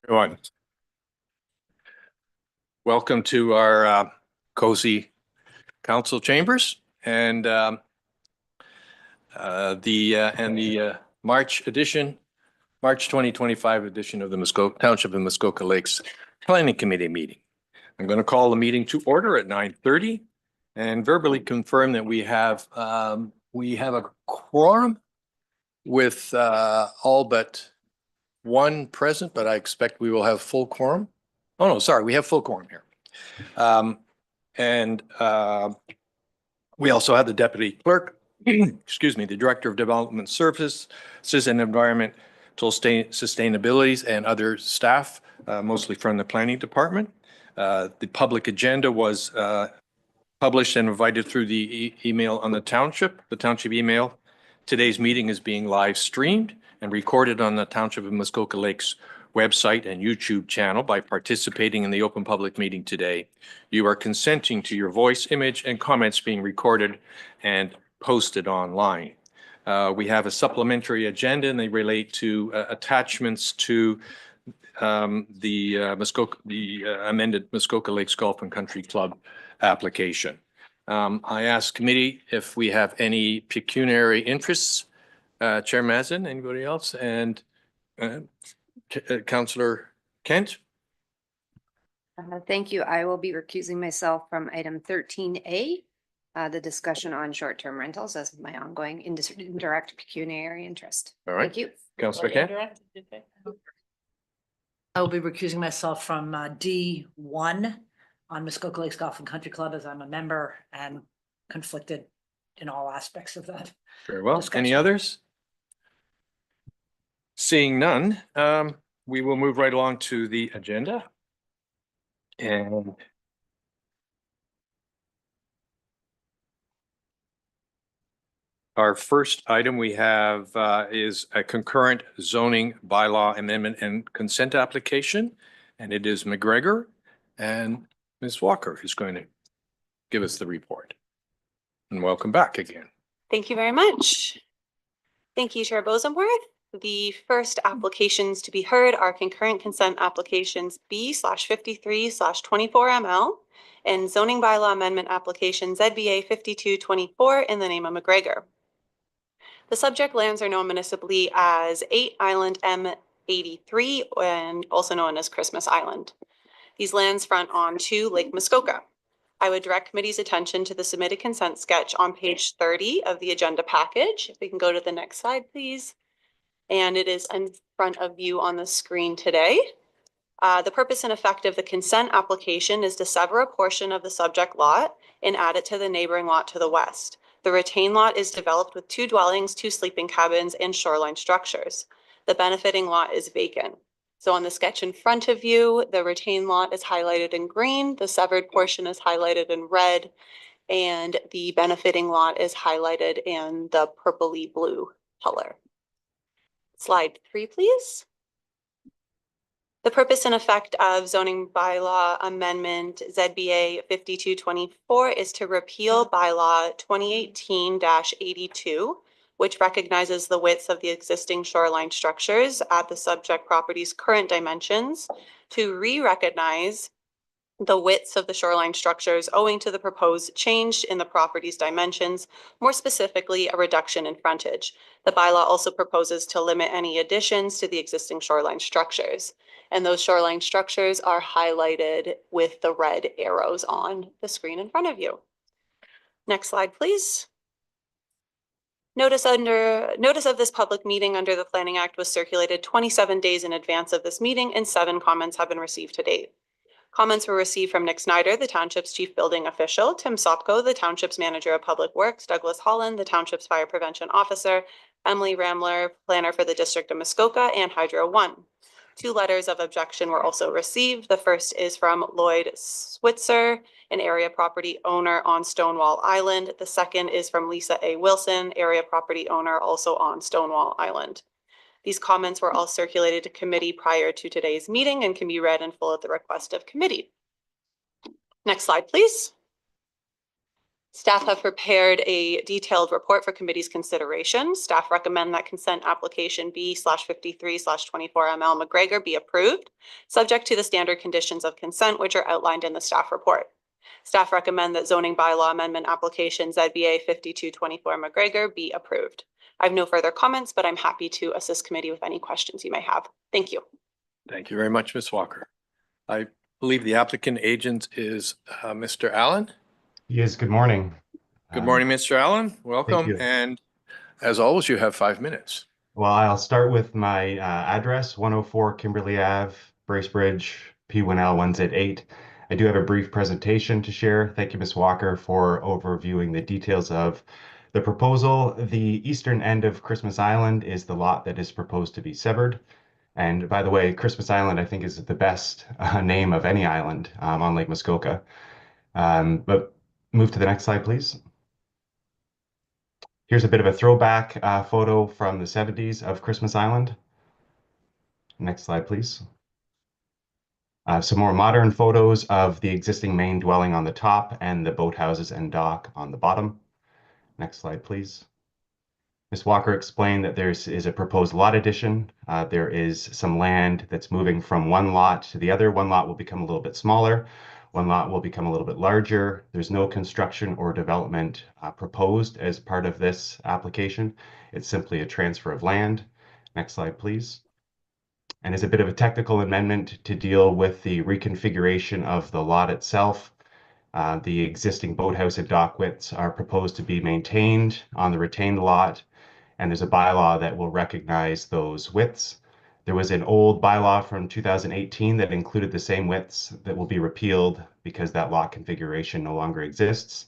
Everyone, welcome to our cozy council chambers and the March 2025 edition of the Muskoka Township and Muskoka Lakes Planning Committee meeting. I'm going to call the meeting to order at 9:30 and verbally confirm that we have a quorum with all but one present, but I expect we will have full quorum. Oh, no, sorry, we have full quorum here. We also have the deputy clerk, excuse me, the director of development services and environmental sustainabilities and other staff, mostly from the planning department. The public agenda was published and invited through the email on the township email. Today's meeting is being live streamed and recorded on the Township of Muskoka Lakes website and YouTube channel. By participating in the open public meeting today, you are consenting to your voice, image, and comments being recorded and posted online. We have a supplementary agenda, and they relate to attachments to the amended Muskoka Lakes Golf and Country Club application. I asked committee if we have any pecuniary interests. Chair Mazin, anybody else? And Councillor Kent? Thank you. I will be recusing myself from item 13A, the discussion on short-term rentals as my ongoing indirect pecuniary interest. All right. Thank you. Councillor Kent? I will be recusing myself from D1 on Muskoka Lakes Golf and Country Club, as I'm a member and conflicted in all aspects of that. Very well. Discussion. Any others? Seeing none, we will move right along to the agenda. And our first item we have is a concurrent zoning bylaw amendment and consent application. And it is McGregor and Ms. Walker who's going to give us the report. And welcome back again. Thank you very much. Thank you, Chair Bosenworth. The first applications to be heard are concurrent consent applications B/53/24ML and zoning bylaw amendment application ZBA 5224 in the name of McGregor. The subject lands are known municipally as 8 Island M83 and also known as Christmas Island. These lands front onto Lake Muskoka. I would direct committee's attention to the submitted consent sketch on page 30 of the agenda package. If we can go to the next slide, please. And it is in front of you on the screen today. The purpose and effect of the consent application is to sever a portion of the subject lot and add it to the neighboring lot to the west. The retained lot is developed with 2 dwellings, 2 sleeping cabins, and shoreline structures. The benefiting lot is vacant. So on the sketch in front of you, the retained lot is highlighted in green, the severed portion is highlighted in red, and the benefiting lot is highlighted in the purpley blue color. Slide 3, please. The purpose and effect of zoning bylaw amendment ZBA 5224 is to repeal bylaw 2018-82, which recognizes the widths of the existing shoreline structures at the subject property's current dimensions, to re-recognize the widths of the shoreline structures owing to the proposed change in the property's dimensions, more specifically a reduction in frontage. The bylaw also proposes to limit any additions to the existing shoreline structures, and those shoreline structures are highlighted with the red arrows on the screen in front of you. Next slide, please. Notice of this public meeting under the Planning Act was circulated 27 days in advance of this meeting, and 7 comments have been received to date. Comments were received from Nick Snyder, the Township's Chief Building Official, Tim Sopko, the Township's Manager of Public Works, Douglas Holland, the Township's Fire Prevention Officer, Emily Ramler, Planner for the District of Muskoka, and Hydro One. 2 letters of objection were also received. The first is from Lloyd Switzer, an area property owner on Stonewall Island. The second is from Lisa A. Wilson, area property owner also on Stonewall Island. These comments were all circulated to committee prior to today's meeting and can be read in full at the request of committee. Next slide, please. Staff have prepared a detailed report for committee's consideration. Staff recommend that consent application B/53/24 ML McGregor be approved, subject to the standard conditions of consent, which are outlined in the staff report. Staff recommend that zoning bylaw amendment application ZBA 5224 McGregor be approved. I have no further comments, but I'm happy to assist committee with any questions you may have. Thank you. Thank you very much, Ms. Walker. I believe the applicant agent is Mr. Allen. Yes, good morning. Good morning, Mr. Allen. Welcome. you. And as always, you have 5 minutes. Well, I'll start with my address, 104 Kimberly Ave, Bracebridge, P1L1Z8. I do have a brief presentation to share. Thank you, Ms. Walker, for overviewing the details of the proposal. The eastern end of Christmas Island is the lot that is proposed to be severed. And by the way, Christmas Island, I think, is the best name of any island on Lake Muskoka. But move to the next slide, please. Here's a bit of a throwback photo from the 70s of Christmas Island. Next slide, please. Some more modern photos of the existing main dwelling on the top and the boathouses and dock on the bottom. Next slide, please. Ms. Walker explained that there is a proposed lot addition. There is some land that's moving from one lot to the other. One lot will become a little bit smaller. One lot will become a little bit larger. There's no construction or development proposed as part of this application. It's simply a transfer of land. Next slide, please. And as a bit of a technical amendment to deal with the reconfiguration of the lot itself, the existing boathouse and dock widths are proposed to be maintained on the retained lot, and there's a bylaw that will recognize those widths. There was an old bylaw from 2018 that included the same widths that will be repealed because that lot configuration no longer exists.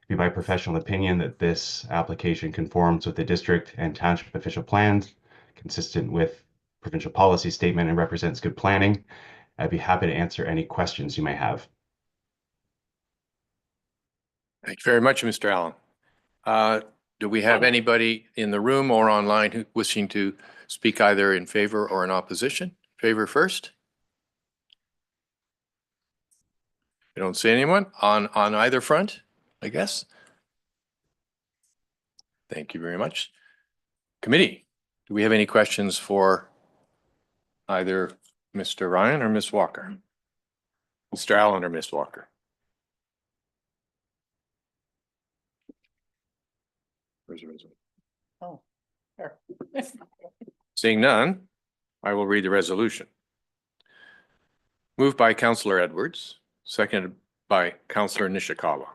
It'd be my professional opinion that this application conforms with the district and township official plans, consistent with provincial policy statement, and represents good planning. I'd be happy to answer any questions you may have. Thank you very much, Mr. Allen. Do we have anybody in the room or online who wishing to speak either in favor or in opposition? Favor first? I don't see anyone on either front, I guess. Thank you very much. Committee, do we have any questions for either Mr. Ryan or Ms. Walker? Mr. Allen or Ms. Walker? Where's the resolution? Oh, sure. Seeing none, I will read the resolution. Moved by Councillor Edwards, seconded by Councillor Nishikawa.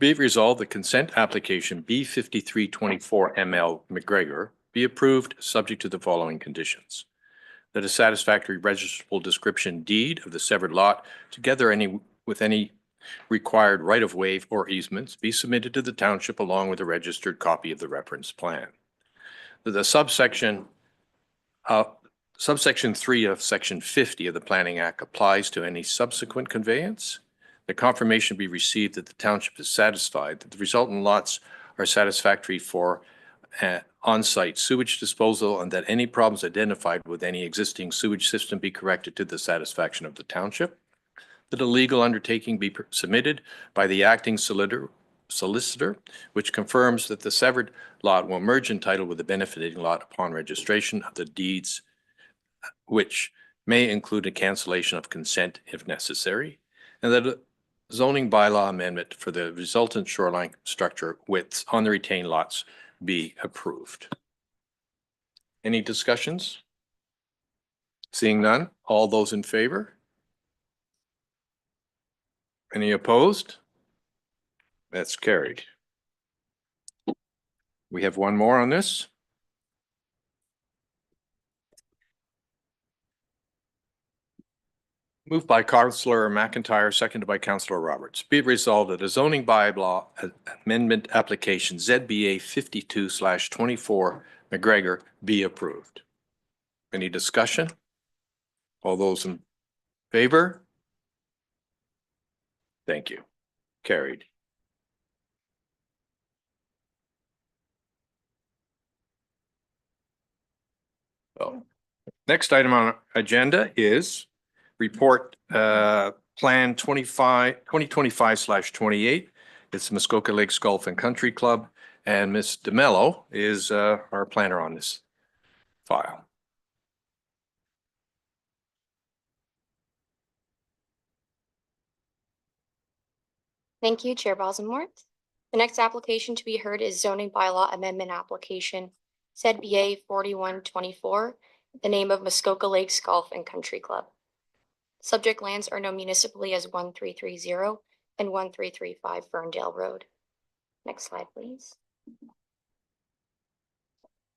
Be it resolved that consent application B5324 ML McGregor be approved subject to the following conditions. That a satisfactory registrable description deed of the severed lot, together with any required right-of-way or easements, be submitted to the township along with a registered copy of the reference plan. That the subsection 3 of section 50 of the Planning Act applies to any subsequent conveyance. The confirmation be received that the township is satisfied that the resultant lots are satisfactory for on-site sewage disposal, and that any problems identified with any existing sewage system be corrected to the satisfaction of the township. That a legal undertaking be submitted by the acting solicitor, which confirms that the severed lot will merge in title with the benefiting lot upon registration of the deeds, which may include a cancellation of consent if necessary, and that a zoning bylaw amendment for the resultant shoreline structure widths on the retained lots be approved. Any discussions? Seeing none, all those in favor? Any opposed? That's carried. We have one more on this. Moved by Councillor McIntyre, seconded by Councillor Roberts. Be it resolved that a zoning bylaw amendment application ZBA 52/24 McGregor be approved. Any discussion? All those in favor? Thank you. Carried. So, next item on our agenda is report plan 2025/28, It's Muskoka Lakes Golf and Country Club, and Ms. DeMello is our planner on this file. Thank you, Chair Bosmore. The next application to be heard is zoning bylaw amendment application, said BA 4124, the name of Muskoka Lakes Golf and Country Club. Subject lands are known municipally as 1330 and 1335 Ferndale Road. Next slide, please.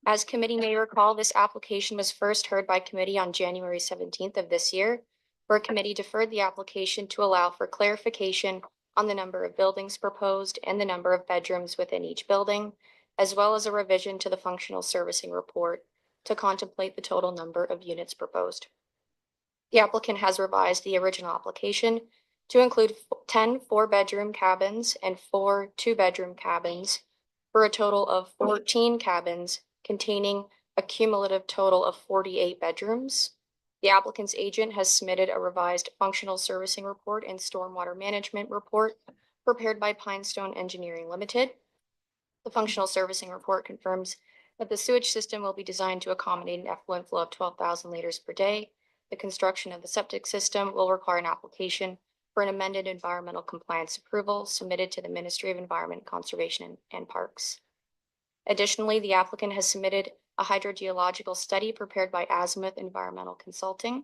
As committee may recall, this application was first heard by committee on January 17th of this year, where committee deferred the application to allow for clarification on the number of buildings proposed and the number of bedrooms within each building, as well as a revision to the functional servicing report to contemplate the total number of units proposed. The applicant has revised the original application to include 10 four-bedroom cabins and 4 two-bedroom cabins for a total of 14 cabins containing a cumulative total of 48 bedrooms. The applicant's agent has submitted a revised functional servicing report and stormwater management report prepared by Pinestone Engineering Limited. The functional servicing report confirms that the sewage system will be designed to accommodate an effluent flow of 12,000 liters per day. The construction of the septic system will require an application for an amended environmental compliance approval submitted to the Ministry of Environment, Conservation and Parks. Additionally, the applicant has submitted a hydrogeological study prepared by Azimuth Environmental Consulting.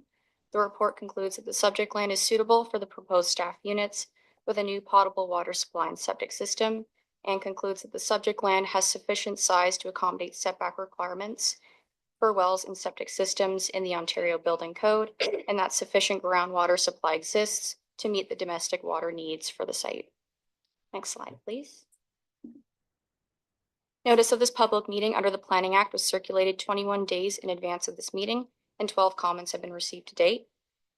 The report concludes that the subject land is suitable for the proposed staff units with a new potable water supply and septic system, and concludes that the subject land has sufficient size to accommodate setback requirements for wells and septic systems in the Ontario Building Code, and that sufficient groundwater supply exists to meet the domestic water needs for the site. Next slide, please. Notice of this public meeting under the Planning Act was circulated 21 days in advance of this meeting, and 12 comments have been received to date.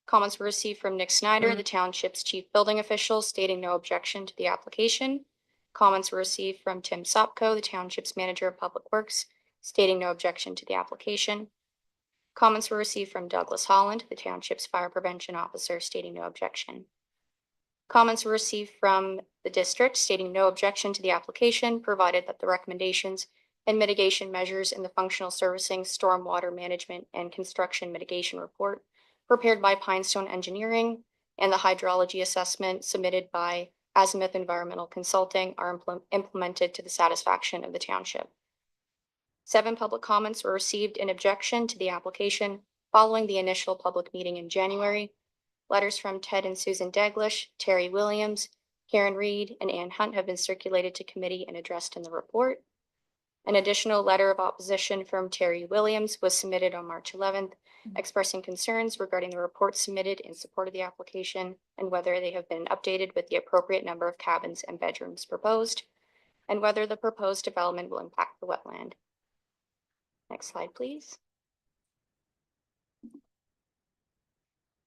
Comments were received from Nick Snyder, the township's chief building official, stating no objection to the application. Comments were received from Tim Sopko, the township's manager of public works, stating no objection to the application. Comments were received from Douglas Holland, the township's fire prevention officer, stating no objection. Comments were received from the district stating no objection to the application, provided that the recommendations and mitigation measures in the functional servicing, stormwater management, and construction mitigation report prepared by Pinestone Engineering and the hydrology assessment submitted by Azimuth Environmental Consulting are implemented to the satisfaction of the township. 7 public comments were received in objection to the application following the initial public meeting in January. Letters from Ted and Susan Daglish, Terry Williams, Karen Reed, and Ann Hunt have been circulated to committee and addressed in the report. An additional letter of opposition from Terry Williams was submitted on March 11th, expressing concerns regarding the report submitted in support of the application and whether they have been updated with the appropriate number of cabins and bedrooms proposed, and whether the proposed development will impact the wetland. Next slide, please.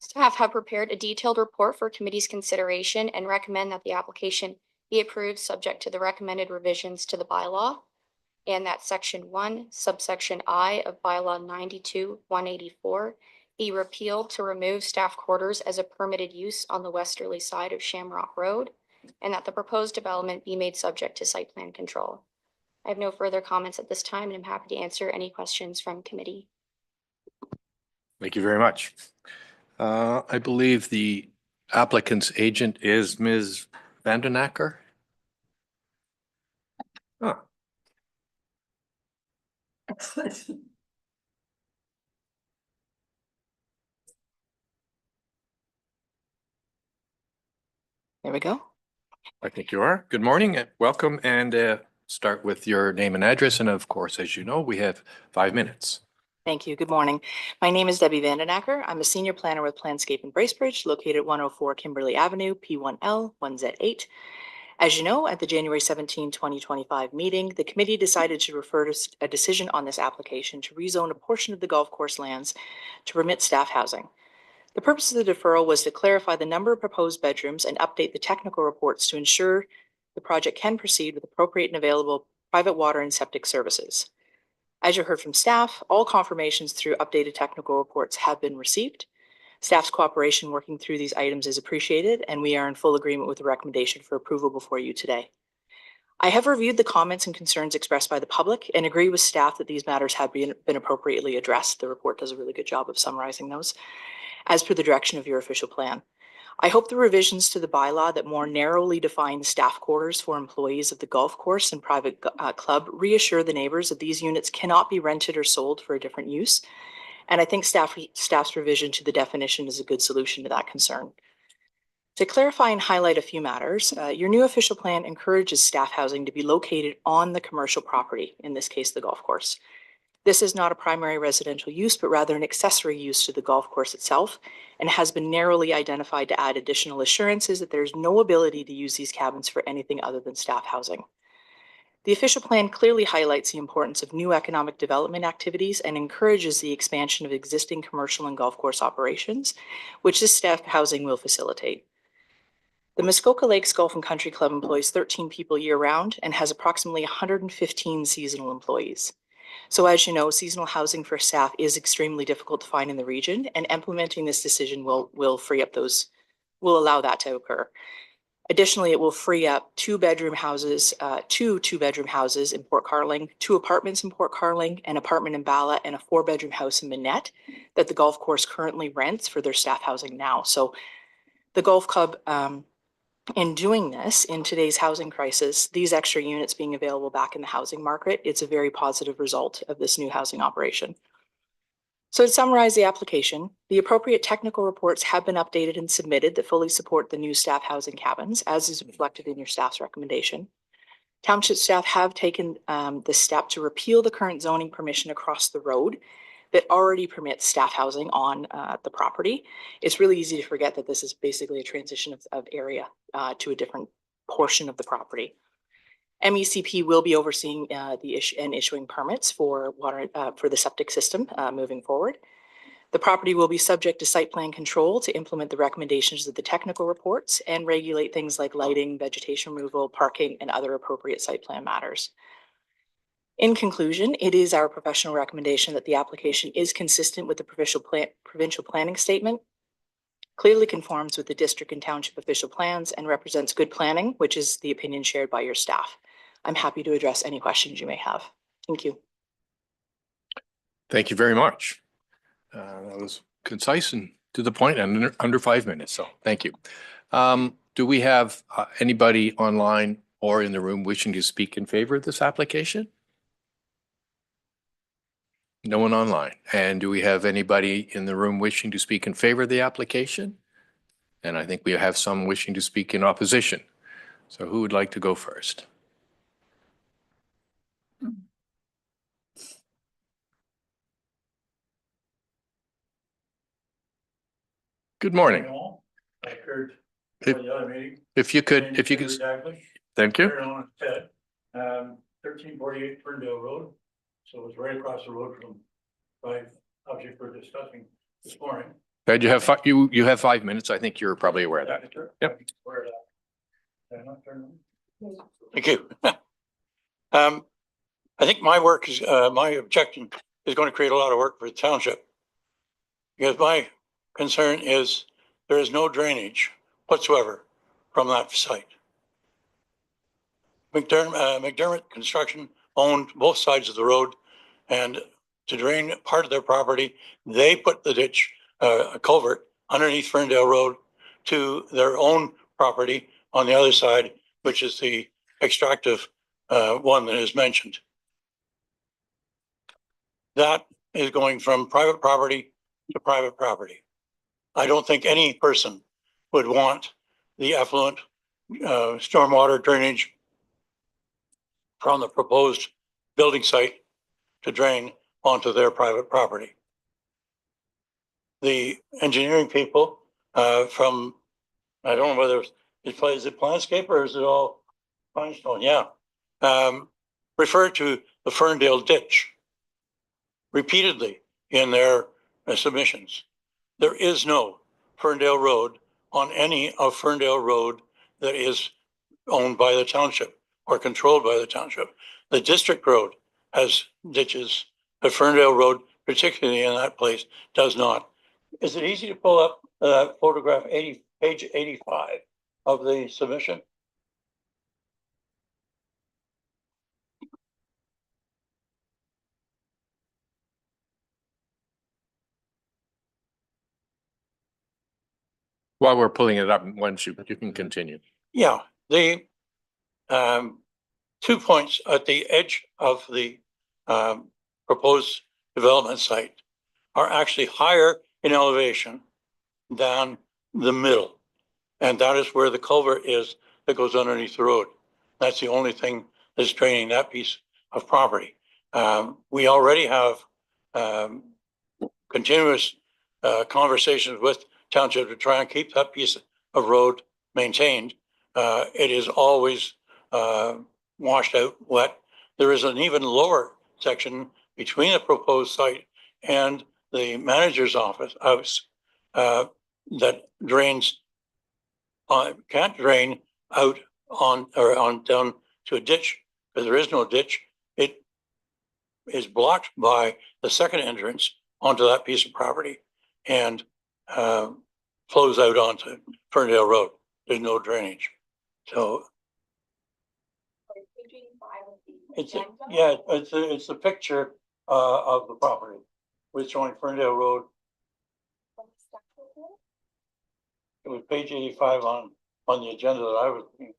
Staff have prepared a detailed report for committee's consideration and recommend that the application be approved subject to the recommended revisions to the bylaw, and that section 1, subsection I of bylaw 92-184 be repealed to remove staff quarters as a permitted use on the westerly side of Shamrock Road, and that the proposed development be made subject to site plan control. I have no further comments at this time, and I'm happy to answer any questions from committee. Thank you very much. I believe the applicant's agent is Ms. Vandenacker. Huh. There we go. I think you are. Good morning and welcome, and start with your name and address. And of course, as you know, we have 5 minutes. Thank you. Good morning. My name is Debbie Vandenacker. I'm a senior planner with Planscape in Bracebridge, located at 104 Kimberley Avenue, P1L 1Z8. As you know, at the January 17, 2025 meeting, the committee decided to refer to a decision on this application to rezone a portion of the golf course lands to permit staff housing. The purpose of the deferral was to clarify the number of proposed bedrooms and update the technical reports to ensure the project can proceed with appropriate and available private water and septic services. As you heard from staff, all confirmations through updated technical reports have been received. Staff's cooperation working through these items is appreciated, and we are in full agreement with the recommendation for approval before you today. I have reviewed the comments and concerns expressed by the public and agree with staff that these matters have been appropriately addressed. The report does a really good job of summarizing those as per the direction of your official plan. I hope the revisions to the bylaw that more narrowly define staff quarters for employees of the golf course and private club reassure the neighbors that these units cannot be rented or sold for a different use. And I think staff's revision to the definition is a good solution to that concern. To clarify and highlight a few matters, your new official plan encourages staff housing to be located on the commercial property, in this case, the golf course. This is not a primary residential use, but rather an accessory use to the golf course itself, and has been narrowly identified to add additional assurances that there's no ability to use these cabins for anything other than staff housing. The official plan clearly highlights the importance of new economic development activities and encourages the expansion of existing commercial and golf course operations, which this staff housing will facilitate. The Muskoka Lakes Golf and Country Club employs 13 people year-round and has approximately 115 seasonal employees. So as you know, seasonal housing for staff is extremely difficult to find in the region, and implementing this decision will free up will allow that to occur. Additionally, it will free up two two-bedroom houses in Port Carling, 2 apartments in Port Carling, an apartment in Bala, and a 4-bedroom house in Minette that the golf course currently rents for their staff housing now. So the golf club, in doing this, in today's housing crisis, these extra units being available back in the housing market, it's a very positive result of this new housing operation. So to summarize the application, the appropriate technical reports have been updated and submitted that fully support the new staff housing cabins, as is reflected in your staff's recommendation. Township staff have taken the step to repeal the current zoning permission across the road that already permits staff housing on the property. It's really easy to forget that this is basically a transition of area to a different portion of the property. MECP will be overseeing issuing permits for water for the septic system moving forward. The property will be subject to site plan control to implement the recommendations of the technical reports and regulate things like lighting, vegetation removal, parking, and other appropriate site plan matters. In conclusion, it is our professional recommendation that the application is consistent with the provincial planning statement, clearly conforms with the district and township official plans, and represents good planning, which is the opinion shared by your staff. I'm happy to address any questions you may have. Thank you. Thank you very much. That was concise and to the point and under 5 minutes. So thank you. Do we have anybody online or in the room wishing to speak in favor of this application? No one online. And do we have anybody in the room wishing to speak in favor of the application? And I think we have some wishing to speak in opposition. So who would like to go first? Good morning. I heard If- the other meeting. If you could, thank you. 1348 Ferndale Road. So it's right across the road from my object we're discussing this morning. Ed, you have 5 minutes. I think you're probably aware of that. Yep. Where that? Did I not turn on? Thank you. I think my work is, my objection is going to create a lot of work for the township. Because my concern is there is no drainage whatsoever from that site. McDermott Construction owned both sides of the road, and to drain part of their property, they put the ditch, a culvert underneath Ferndale Road to their own property on the other side, which is the extractive one that is mentioned. That is going from private property to private property. I don't think any person would want the effluent stormwater drainage from the proposed building site to drain onto their private property. The engineering people from, I don't know whether is it Planscape or is it all Pinestone? Yeah. Refer to the Ferndale ditch repeatedly in their submissions. There is no Ferndale Road on any of Ferndale Road that is owned by the township or controlled by the township. The district road has ditches, but Ferndale Road, particularly in that place, does not. Is it easy to pull up photograph 80, page 85 of the submission? While we're pulling it up, once you can continue. Yeah, the 2 points at the edge of the proposed development site are actually higher in elevation than the middle. And that is where the culvert is that goes underneath the road. That's the only thing that's draining that piece of property. We already have continuous conversations with township to try and keep that piece of road maintained. It is always washed out wet. There is an even lower section between the proposed site and the manager's office house that drains can't drain out on down to a ditch, because there is no ditch. It is blocked by the second entrance onto that piece of property and flows out onto Ferndale Road. There's no drainage. So it's a picture of the property with showing Ferndale Road. It was page 85 on the agenda that I was reading.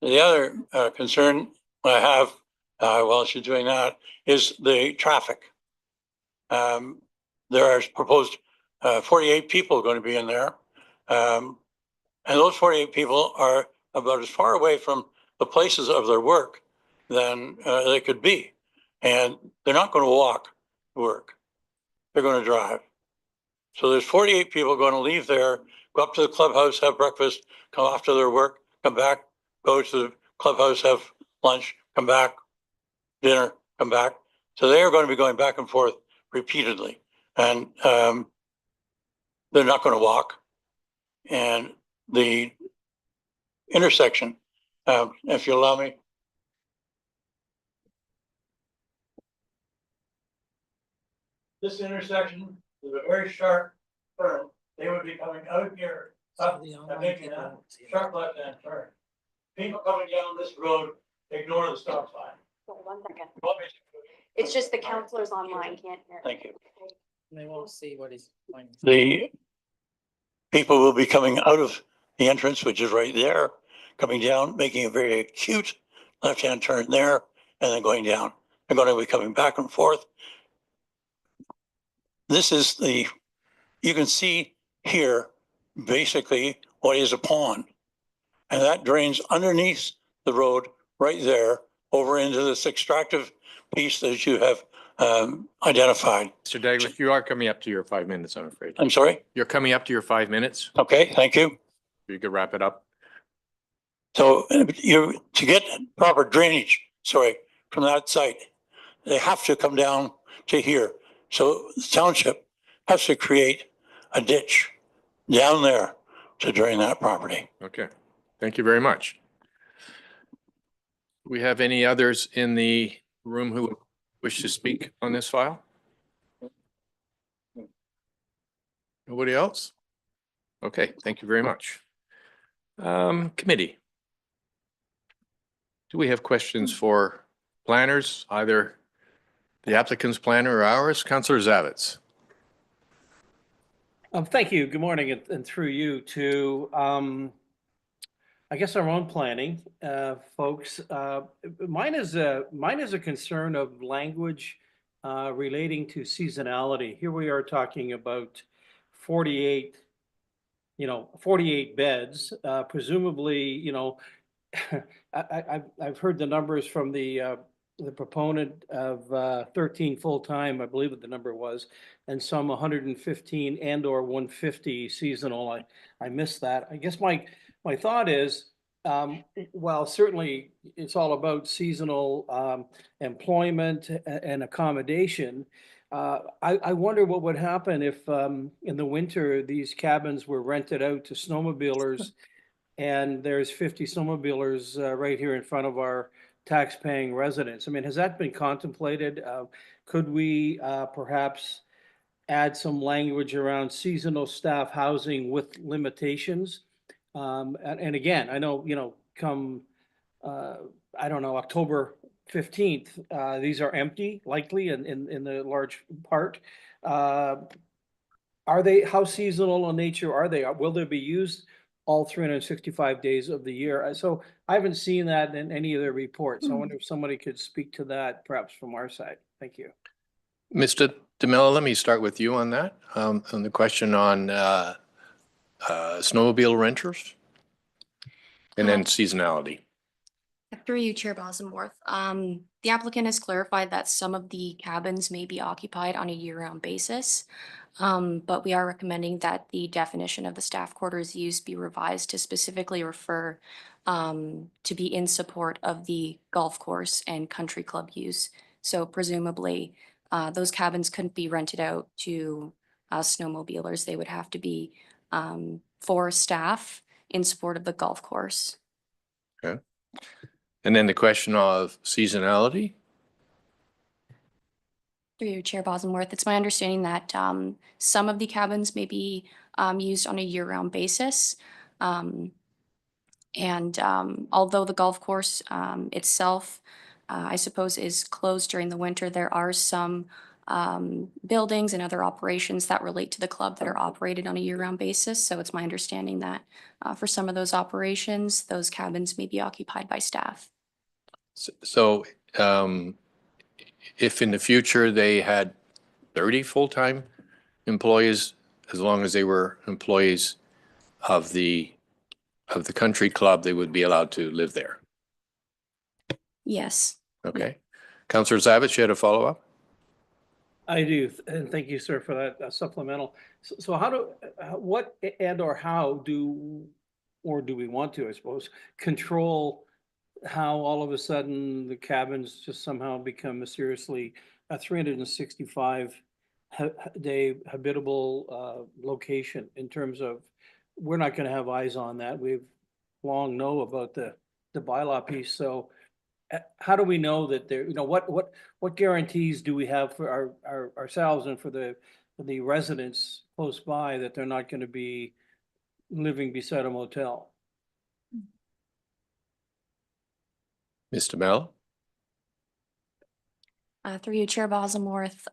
The other concern I have while she's doing that is the traffic. There are proposed 48 people going to be in there. And those 48 people are about as far away from the places of their work than they could be. And they're not going to walk to work. They're going to drive. So there's 48 people going to leave there, go up to the clubhouse, have breakfast, come off to their work, come back, go to the clubhouse, have lunch, come back, dinner, come back. So they are going to be going back and forth repeatedly. And they're not going to walk. And the intersection, if you allow me. This intersection is a very sharp turn. They would be coming out here, up and making a sharp left-hand turn. People coming down this road ignore the stop sign. 1 second. It's just the counselors online can't hear. Thank you. They won't see what he's pointing. The people will be coming out of the entrance, which is right there, coming down, making a very acute left-hand turn there, and then going down. They're going to be coming back and forth. This is you can see here basically what is a pond. And that drains underneath the road right there over into this extractive piece that you have identified. Mr. Douglas, you are coming up to your 5 minutes, I'm afraid. I'm sorry? You're coming up to your 5 minutes. Okay, thank you. You could wrap it up. So to get proper drainage, from that site, they have to come down to here. So the township has to create a ditch down there to drain that property. Okay, thank you very much. Do we have any others in the room who wish to speak on this file? Nobody else? Okay, thank you very much. Committee. Do we have questions for planners, either the applicant's planner or ours? Councillor Zavitz. Thank you. Good morning, and through you to, I guess, our own planning, folks. Mine is a concern of language relating to seasonality. Here we are talking about 48 beds, presumably, I've heard the numbers from the proponent of 13 full-time, I believe what the number was, and some 115 and or 150 seasonal. I missed that. I guess my thought is, while certainly it's all about seasonal employment and accommodation, I wonder what would happen if in the winter these cabins were rented out to snowmobilers, and there's 50 snowmobilers right here in front of our tax-paying residents. I mean, has that been contemplated? Could we perhaps add some language around seasonal staff housing with limitations? And again, I know, come, I don't know, October 15th, these are empty, likely in the large part. Are they, how seasonal in nature are they? Will they be used all 365 days of the year? So I haven't seen that in any of their reports. I wonder if somebody could speak to that perhaps from our side. Thank you. Mr. DeMello, let me start with you on that, on the question on snowmobile renters and then seasonality. Through you, Chair Bosworth. The applicant has clarified that some of the cabins may be occupied on a year-round basis. But we are recommending that the definition of the staff quarters use be revised to specifically refer to be in support of the golf course and country club use. So presumably, those cabins couldn't be rented out to snowmobilers. They would have to be for staff in support of the golf course. Okay. And then the question of seasonality. Through you, Chair Bosworth, it's my understanding that some of the cabins may be used on a year-round basis. And although the golf course itself, I suppose, is closed during the winter, there are some buildings and other operations that relate to the club that are operated on a year-round basis. So it's my understanding that for some of those operations, those cabins may be occupied by staff. So if in the future they had 30 full-time employees, as long as they were employees of the country club, they would be allowed to live there. Yes. Okay. Councillor Zavitz, you had a follow-up? I do, and thank you, sir, for that supplemental. So how do, what and or how do, or do we want to, I suppose, control how all of a sudden the cabins just somehow become mysteriously a 365 day habitable location in terms of, we're not going to have eyes on that. We've long know about the bylaw piece. So how do we know that there, you know, what guarantees do we have for ourselves and for the residents close by that they're not going to be living beside a motel? Mr. Mel? Through you, Chair Bosworth,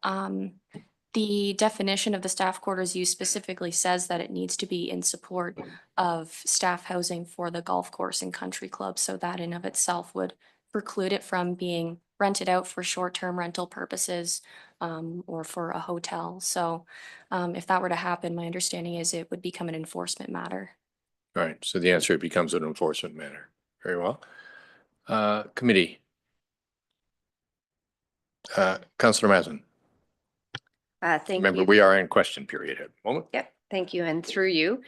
the definition of the staff quarters use specifically says that it needs to be in support of staff housing for the golf course and country club. So that in of itself would preclude it from being rented out for short-term rental purposes or for a hotel. So if that were to happen, my understanding is it would become an enforcement matter. All right. So the answer, it becomes an enforcement matter. Very well. Committee. Councillor Mazin. Thank you. Remember, we are in question period at the moment. Yep, thank you. And through you,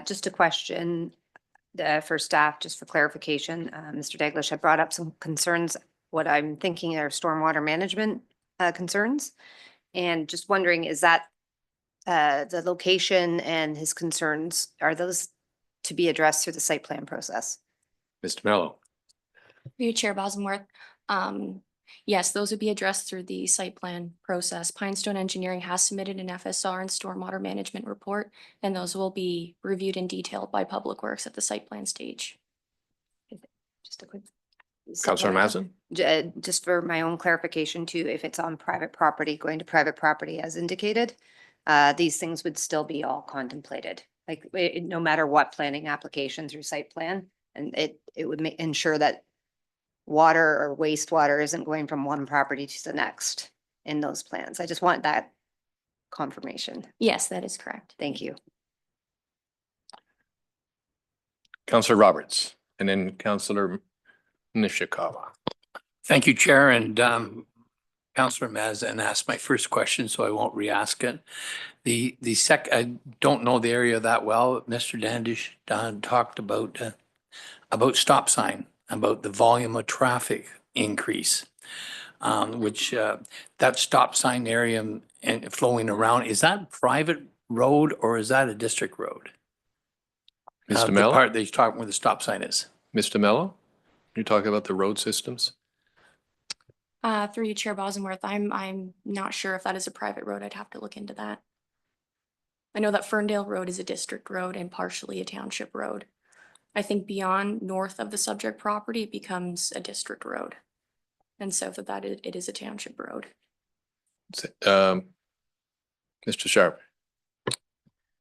just a question for staff, just for clarification. Mr. Daglish had brought up some concerns. What I'm thinking are stormwater management concerns. And just wondering, is that the location and his concerns, are those to be addressed through the site plan process? Mr. Mello. Through you, Chair Bosworth, yes, those would be addressed through the site plan process. Pinestone Engineering has submitted an FSR and stormwater management report, and those will be reviewed in detail by Public Works at the site plan stage. Just a quick. Councillor Mazin. Just for my own clarification too, if it's on private property, going to private property as indicated, these things would still be all contemplated. Like no matter what planning application through site plan, and it would ensure that water or wastewater isn't going from one property to the next in those plans. I just want that confirmation. Yes, that is correct. Thank you. Councillor Roberts, and then Councillor Nishikawa. Thank you, Chair, and Councillor Mazin asked my first question, so I won't re-ask it. I don't know the area that well. Mr. Dandish talked about stop sign, about the volume of traffic increase, which that stop sign area and flowing around, is that private road or is that a district road? Mr. The Mello. part that he's talking where the stop sign is. Mr. Mello, you're talking about the road systems? Through you, Chair Bosworth, I'm not sure if that is a private road. I'd have to look into that. I know that Ferndale Road is a district road and partially a township road. I think beyond north of the subject property, it becomes a district road. And south of that, it is a township road. Mr. Sharp.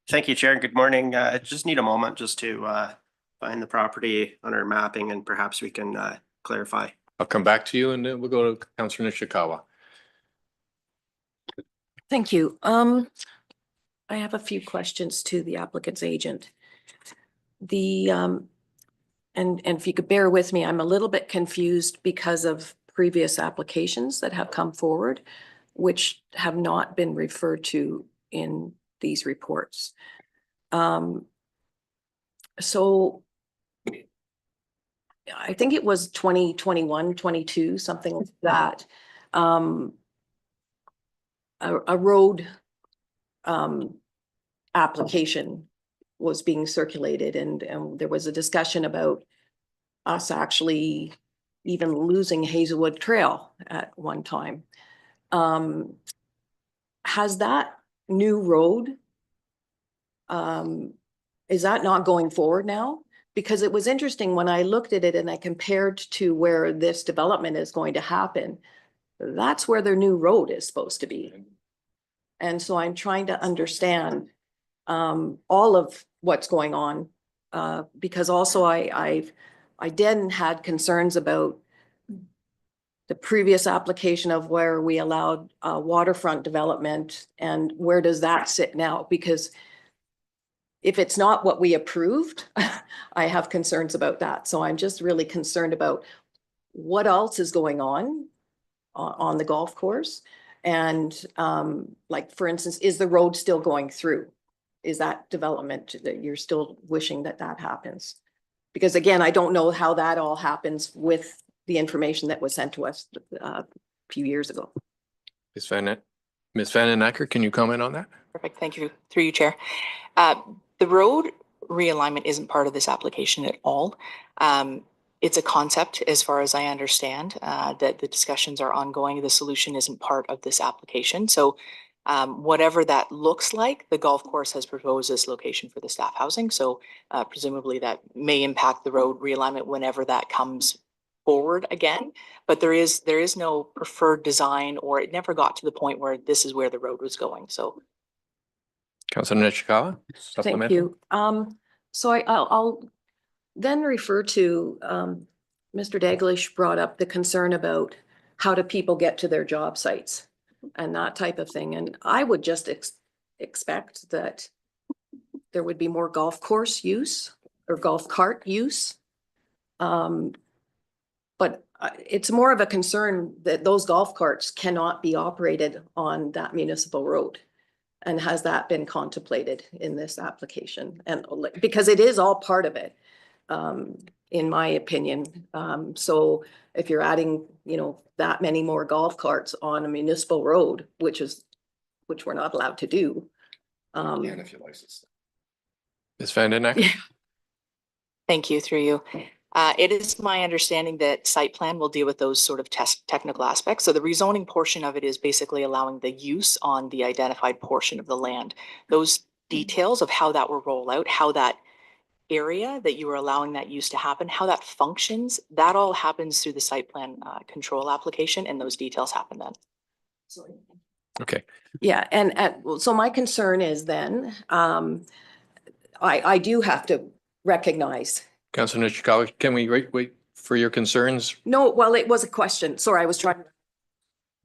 Thank you, Chair. Good morning. I just need a moment just to find the property on our mapping and perhaps we can clarify. I'll come back to you and then we'll go to Councillor Nishikawa. Thank you. I have a few questions to the applicant's agent. And if you could bear with me, I'm a little bit confused because of previous applications that have come forward, which have not been referred to in these reports. So I think it was 2021, 22, something like that. A road application was being circulated and there was a discussion about us actually even losing Hazelwood Trail at one time. Has that new road, is that not going forward now? Because it was interesting when I looked at it and I compared to where this development is going to happen, that's where their new road is supposed to be. And so I'm trying to understand all of what's going on, because also I then had concerns about the previous application of where we allowed waterfront development and where does that sit now? Because if it's not what we approved, I have concerns about that. So I'm just really concerned about what else is going on the golf course. And like, for instance, is the road still going through? Is that development that you're still wishing that that happens? Because again, I don't know how that all happens with the information that was sent to us a few years ago. Ms. Van den Acker, can you comment on that? Perfect. Thank you. Through you, Chair. The road realignment isn't part of this application at all. It's a concept as far as I understand, that the discussions are ongoing. The solution isn't part of this application. So whatever that looks like, the golf course has proposed this location for the staff housing. So presumably that may impact the road realignment whenever that comes forward again. But there is no preferred design, or it never got to the point where this is where the road was going. So. Councillor Nishikawa. Thank you. So I'll then refer to Mr. Daglish brought up the concern about how do people get to their job sites and that type of thing. And I would just expect that there would be more golf course use or golf cart use. But it's more of a concern that those golf carts cannot be operated on that municipal road. And has that been contemplated in this application? And because it is all part of it, in my opinion. So if you're adding, that many more golf carts on a municipal road, which we're not allowed to do. If you license. Ms. Van den Acker. Thank you. Through you. It is my understanding that site plan will deal with those sort of technical aspects. So the rezoning portion of it is basically allowing the use on the identified portion of the land. Those details of how that will roll out, how that area that you are allowing that use to happen, how that functions, that all happens through the site plan control application, and those details happen then. Okay. Yeah, and so my concern is then, I do have to recognize. Councillor Nishikawa, can we wait for your concerns? No, well, it was a question. Sorry, I was trying.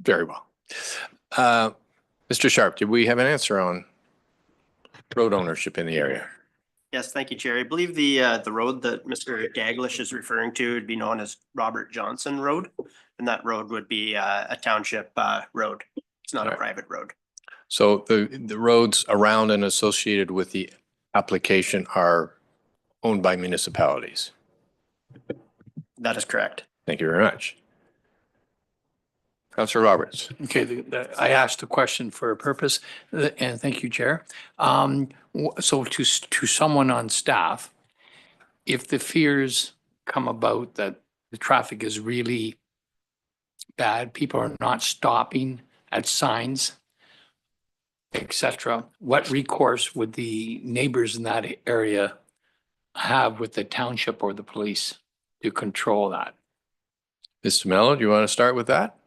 Very well. Mr. Sharp, did we have an answer on road ownership in the area? Yes, thank you, Chair. I believe the road that Mr. Daglish is referring to would be known as Robert Johnson Road, and that road would be a township road. It's not a private road. So the roads around and associated with the application are owned by municipalities. That is correct. Thank you very much. Councillor Roberts. Okay, I asked a question for a purpose, and thank you, Chair. So to someone on staff, if the fears come about that the traffic is really bad, people are not stopping at signs, etc., what recourse would the neighbors in that area have with the township or the police to control that? Mr. Mello, do you want to start with that?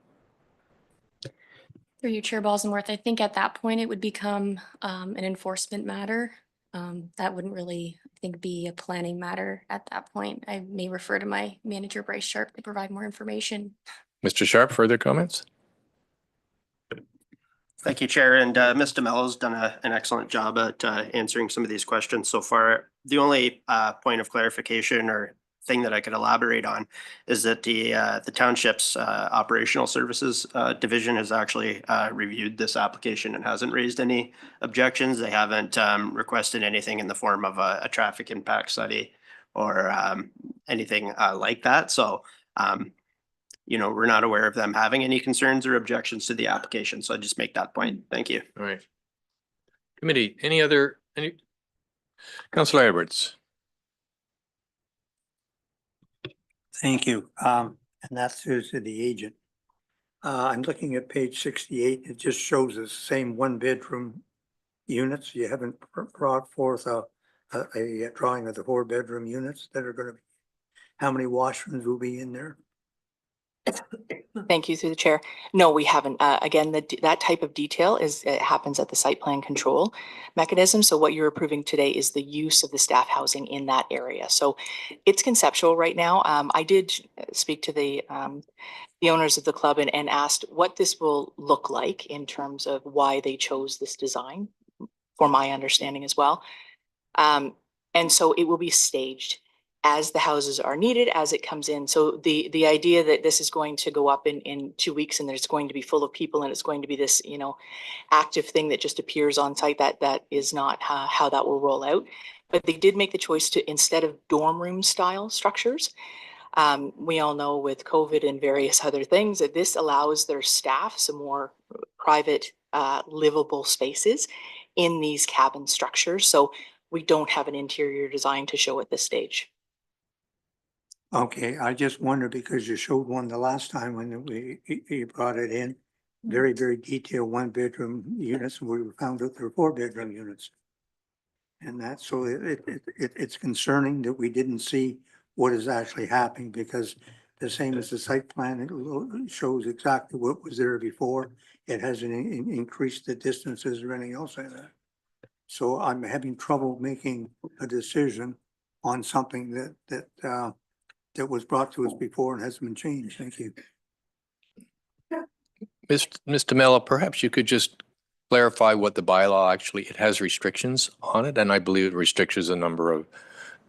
Through you, Chair Bosworth, I think at that point it would become an enforcement matter. That wouldn't really, I think, be a planning matter at that point. I may refer to my manager, Bryce Sharp, to provide more information. Mr. Sharp, further comments? Thank you, Chair, and Mr. Mello's done an excellent job at answering some of these questions so far. The only point of clarification or thing that I could elaborate on is that the township's operational services division has actually reviewed this application and hasn't raised any objections. They haven't requested anything in the form of a traffic impact study or anything like that. So we're not aware of them having any concerns or objections to the application. So I just make that point. Thank you. All right. Committee, any Councillor Edwards? Thank you. And that's to the agent. I'm looking at page 68. It just shows the same 1-bedroom units. You haven't brought forth a drawing of the 4-bedroom units that are going to be, how many washrooms will be in there? Thank you, through the chair. No, we haven't. Again, that type of detail it happens at the site plan control mechanism. So what you're approving today is the use of the staff housing in that area. So it's conceptual right now. I did speak to the owners of the club and asked what this will look like in terms of why they chose this design, for my understanding as well. And so it will be staged as the houses are needed, as it comes in. So the idea that this is going to go up in 2 weeks and that it's going to be full of people and it's going to be this, active thing that just appears on site, that is not how that will roll out. But they did make the choice to, instead of dorm room style structures, we all know with COVID and various other things that this allows their staff some more private, livable spaces in these cabin structures. So we don't have an interior design to show at this stage. Okay, I just wonder because you showed one the last time when you brought it in, very, very detailed 1-bedroom units. We found out there were 4-bedroom units. And that's so it's concerning that we didn't see what is actually happening because the same as the site plan, it shows exactly what was there before. It hasn't increased the distances or anything else like that. So I'm having trouble making a decision on something that was brought to us before and hasn't been changed. Thank you. Mr. Mello, perhaps you could just clarify what the bylaw actually, it has restrictions on it, and I believe it restricts a number of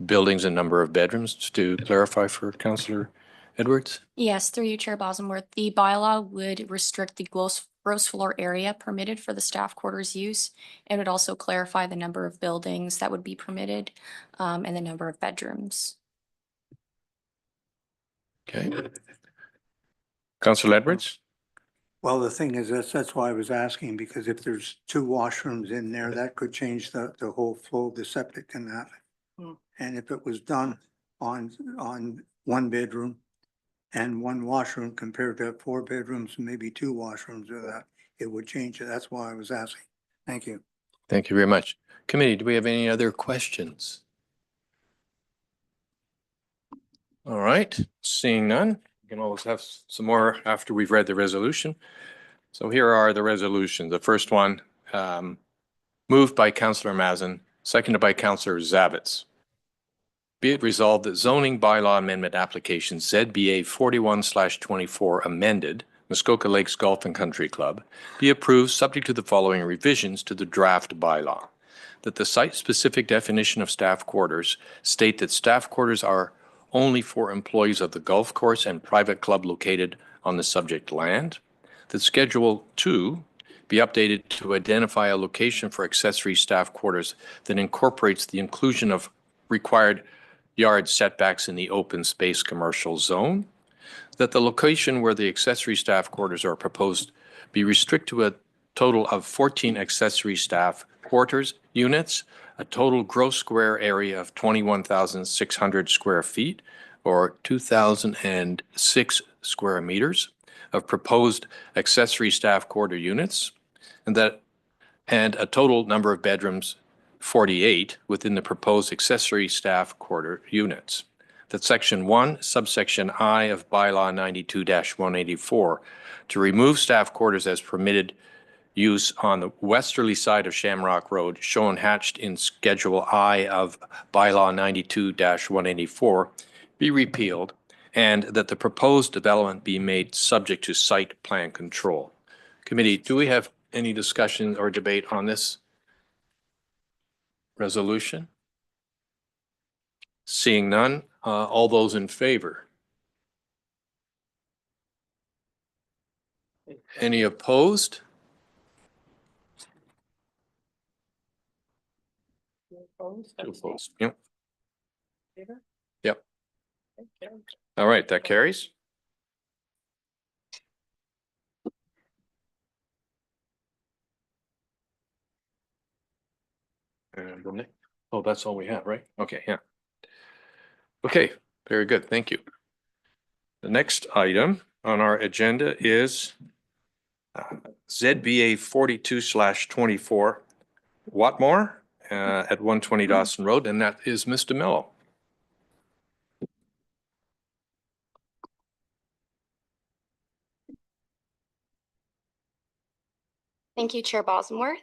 buildings and number of bedrooms. To clarify for Councillor Edwards? Yes, through you, Chair Bosworth, the bylaw would restrict the gross floor area permitted for the staff quarters use, and would also clarify the number of buildings that would be permitted and the number of bedrooms. Okay. Councillor Edwards? Well, the thing is, that's why I was asking, because if there's 2 washrooms in there, that could change the whole flow of the septic and that. And if it was done on 1 bedroom and 1 washroom compared to 4 bedrooms, maybe 2 washrooms or that, it would change it. That's why I was asking. Thank you. Thank you very much. Committee, do we have any other questions? All right, seeing none, we can always have some more after we've read the resolution. So here are the resolutions. The first one, moved by Councillor Mazin, seconded by Councillor Zavitz. Be it resolved that zoning bylaw amendment application ZBA 41/24 amended, Muskoka Lakes Golf and Country Club, be approved subject to the following revisions to the draft bylaw. That the site-specific definition of staff quarters state that staff quarters are only for employees of the golf course and private club located on the subject land. That Schedule 2 be updated to identify a location for accessory staff quarters that incorporates the inclusion of required yard setbacks in the open space commercial zone. That the location where the accessory staff quarters are proposed be restricted to a total of 14 accessory staff quarters units, a total gross square area of 21,600 square feet or 2,006 square meters of proposed accessory staff quarter units, and a total number of bedrooms 48 within the proposed accessory staff quarter units. that section 1, subsection I of bylaw 92-184 to remove staff quarters as permitted use on the westerly side of Shamrock Road, shown hatched in Schedule I of bylaw 92-184, be repealed, and that the proposed development be made subject to site plan control. Committee, do we have any discussion or debate on this resolution? Seeing none, all those in favor? Any opposed? Two opposed. Yep. Yep. All right, that carries. And the next, oh, that's all we have, right? Okay, yeah. Okay, very good. Thank you. The next item on our agenda is ZBA 42/24 WHATMORE at 120 Dawson Road, and that is Mr. Mello. Thank you, Chair Bosworth.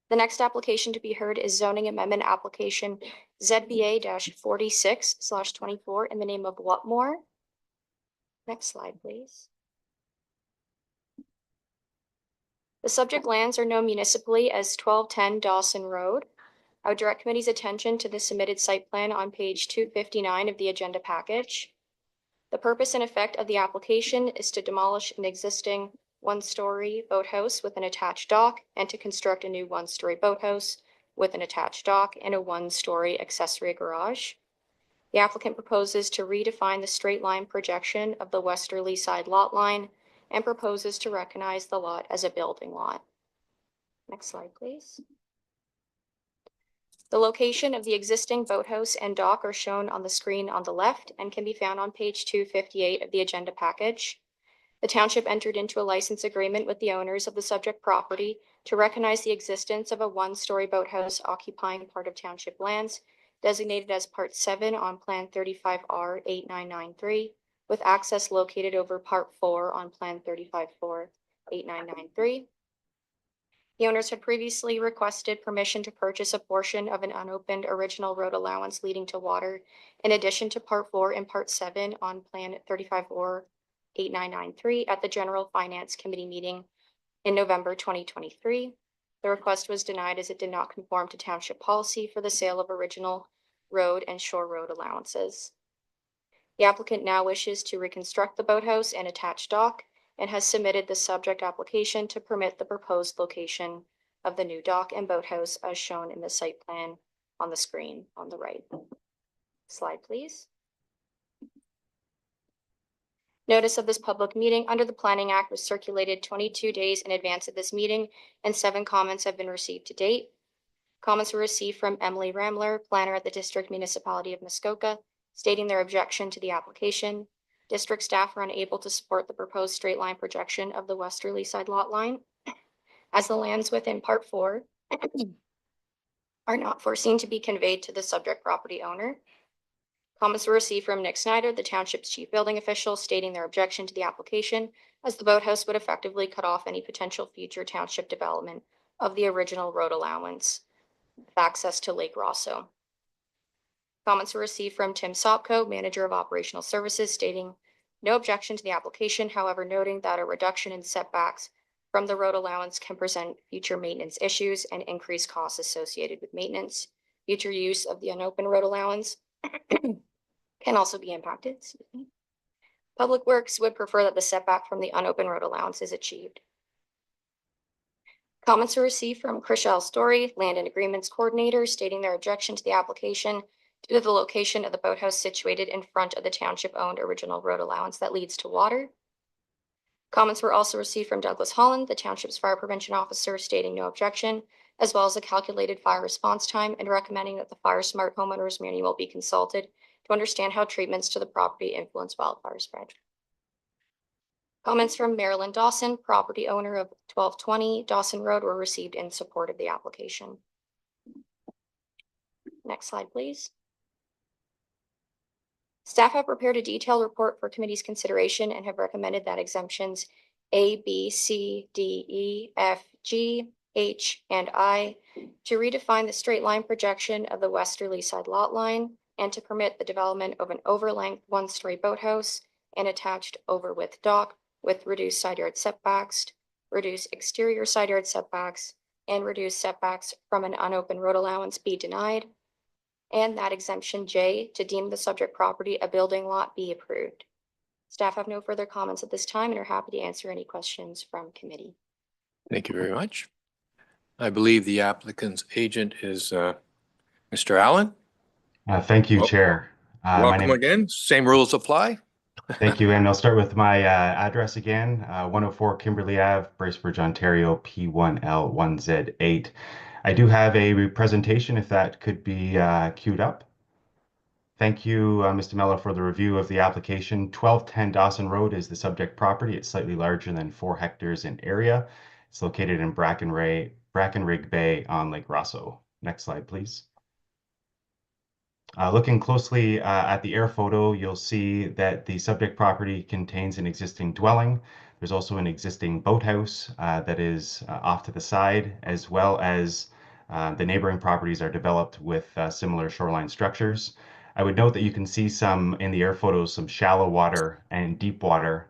The next application to be heard is zoning amendment application ZBA 46/24 in the name of WHATMORE. Next slide, please. The subject lands are known municipally as 1210 Dawson Road. I would direct committee's attention to the submitted site plan on page 259 of the agenda package. The purpose and effect of the application is to demolish an existing one-story boathouse with an attached dock and to construct a new one-story boathouse with an attached dock and a one-story accessory garage. The applicant proposes to redefine the straight line projection of the westerly side lot line and proposes to recognize the lot as a building lot. Next slide, please. The location of the existing boathouse and dock are shown on the screen on the left and can be found on page 258 of the agenda package. The township entered into a license agreement with the owners of the subject property to recognize the existence of a one-story boathouse occupying part of township lands designated as Part 7 on Plan 35R 8993, with access located over Part 4 on Plan 35-4 8993. The owners had previously requested permission to purchase a portion of an unopened original road allowance leading to water, in addition to Part 4 and Part 7 on Plan 35-4 8993 at the General Finance Committee meeting in November 2023. The request was denied as it did not conform to township policy for the sale of original road and shore road allowances. The applicant now wishes to reconstruct the boathouse and attached dock and has submitted the subject application to permit the proposed location of the new dock and boathouse as shown in the site plan on the screen on the right. Slide, please. Notice of this public meeting under the Planning Act was circulated 22 days in advance of this meeting, and 7 comments have been received to date. Comments were received from Emily Ramler, planner at the District Municipality of Muskoka, stating their objection to the application. District staff are unable to support the proposed straight line projection of the westerly side lot line, as the lands within Part 4 are not foreseen to be conveyed to the subject property owner. Comments were received from Nick Snyder, the township's chief building official, stating their objection to the application, as the boathouse would effectively cut off any potential future township development of the original road allowance with access to Lake Rosso. Comments were received from Tim Sopko, manager of operational services, stating no objection to the application, however, noting that a reduction in setbacks from the road allowance can present future maintenance issues and increased costs associated with maintenance. Future use of the unopened road allowance can also be impacted. Public Works would prefer that the setback from the unopened road allowance is achieved. Comments were received from Chriselle Story, Land and Agreements Coordinator, stating their objection to the application due to the location of the boathouse situated in front of the township-owned original road allowance that leads to water. Comments were also received from Douglas Holland, the township's fire prevention officer, stating no objection, as well as a calculated fire response time and recommending that the Fire Smart Homeowners Manual be consulted to understand how treatments to the property influence wildfire spread. Comments from Marilyn Dawson, property owner of 1220 Dawson Road, were received in support of the application. Next slide, please. Staff have prepared a detailed report for committee's consideration and have recommended that exemptions A, B, C, D, E, F, G, H, and I to redefine the straight line projection of the westerly side lot line and to permit the development of an overlength one-story boathouse and attached overwidth dock with reduced side yard setbacks, reduced exterior side yard setbacks, and reduced setbacks from an unopened road allowance be denied, and that exemption J to deem the subject property a building lot be approved. Staff have no further comments at this time and are happy to answer any questions from committee. Thank you very much. I believe the applicant's agent is Mr. Allen. Thank you, Well, Chair. My Welcome name, again. Same rules apply. thank you, and I'll start with my address again, 104 Kimberley Ave, Bracebridge, Ontario, P1L1Z8. I do have a presentation if that could be queued up. Thank you, Mr. Mello, for the review of the application. 1210 Dawson Road is the subject property. It's slightly larger than 4 hectares in area. It's located in Brackenrig Bay on Lake Rosso. Next slide, please. Looking closely at the air photo, you'll see that the subject property contains an existing dwelling. There's also an existing boathouse that is off to the side, as well as the neighboring properties are developed with similar shoreline structures. I would note that you can see some in the air photos, some shallow water and deep water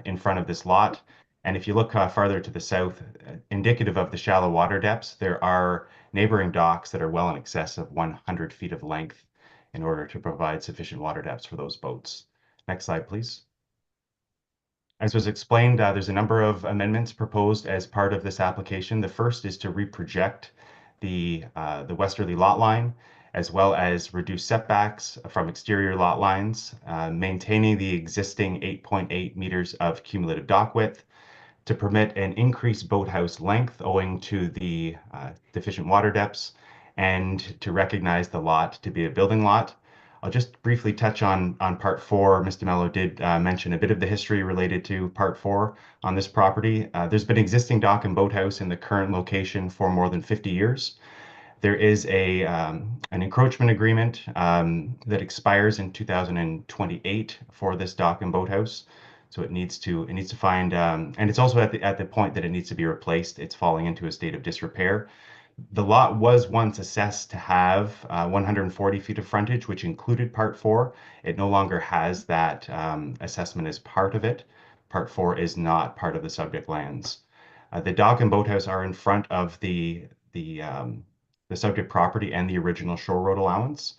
in front of this lot. And if you look farther to the south, indicative of the shallow water depths, there are neighboring docks that are well in excess of 100 feet of length in order to provide sufficient water depths for those boats. Next slide, please. As was explained, there's a number of amendments proposed as part of this application. The first is to reproject the westerly lot line, as well as reduce setbacks from exterior lot lines, maintaining the existing 8.8 meters of cumulative dock width, to permit an increased boathouse length owing to the deficient water depths, and to recognize the lot to be a building lot. I'll just briefly touch on part 4. Mr. Mello did mention a bit of the history related to part 4 on this property. There's been existing dock and boathouse in the current location for more than 50 years. There is an encroachment agreement that expires in 2028 for this dock and boathouse. So it needs to find, and it's also at the point that it needs to be replaced. It's falling into a state of disrepair. The lot was once assessed to have 140 feet of frontage, which included part 4. It no longer has that assessment as part of it. Part 4 is not part of the subject lands. The dock and boathouse are in front of the subject property and the original shore road allowance.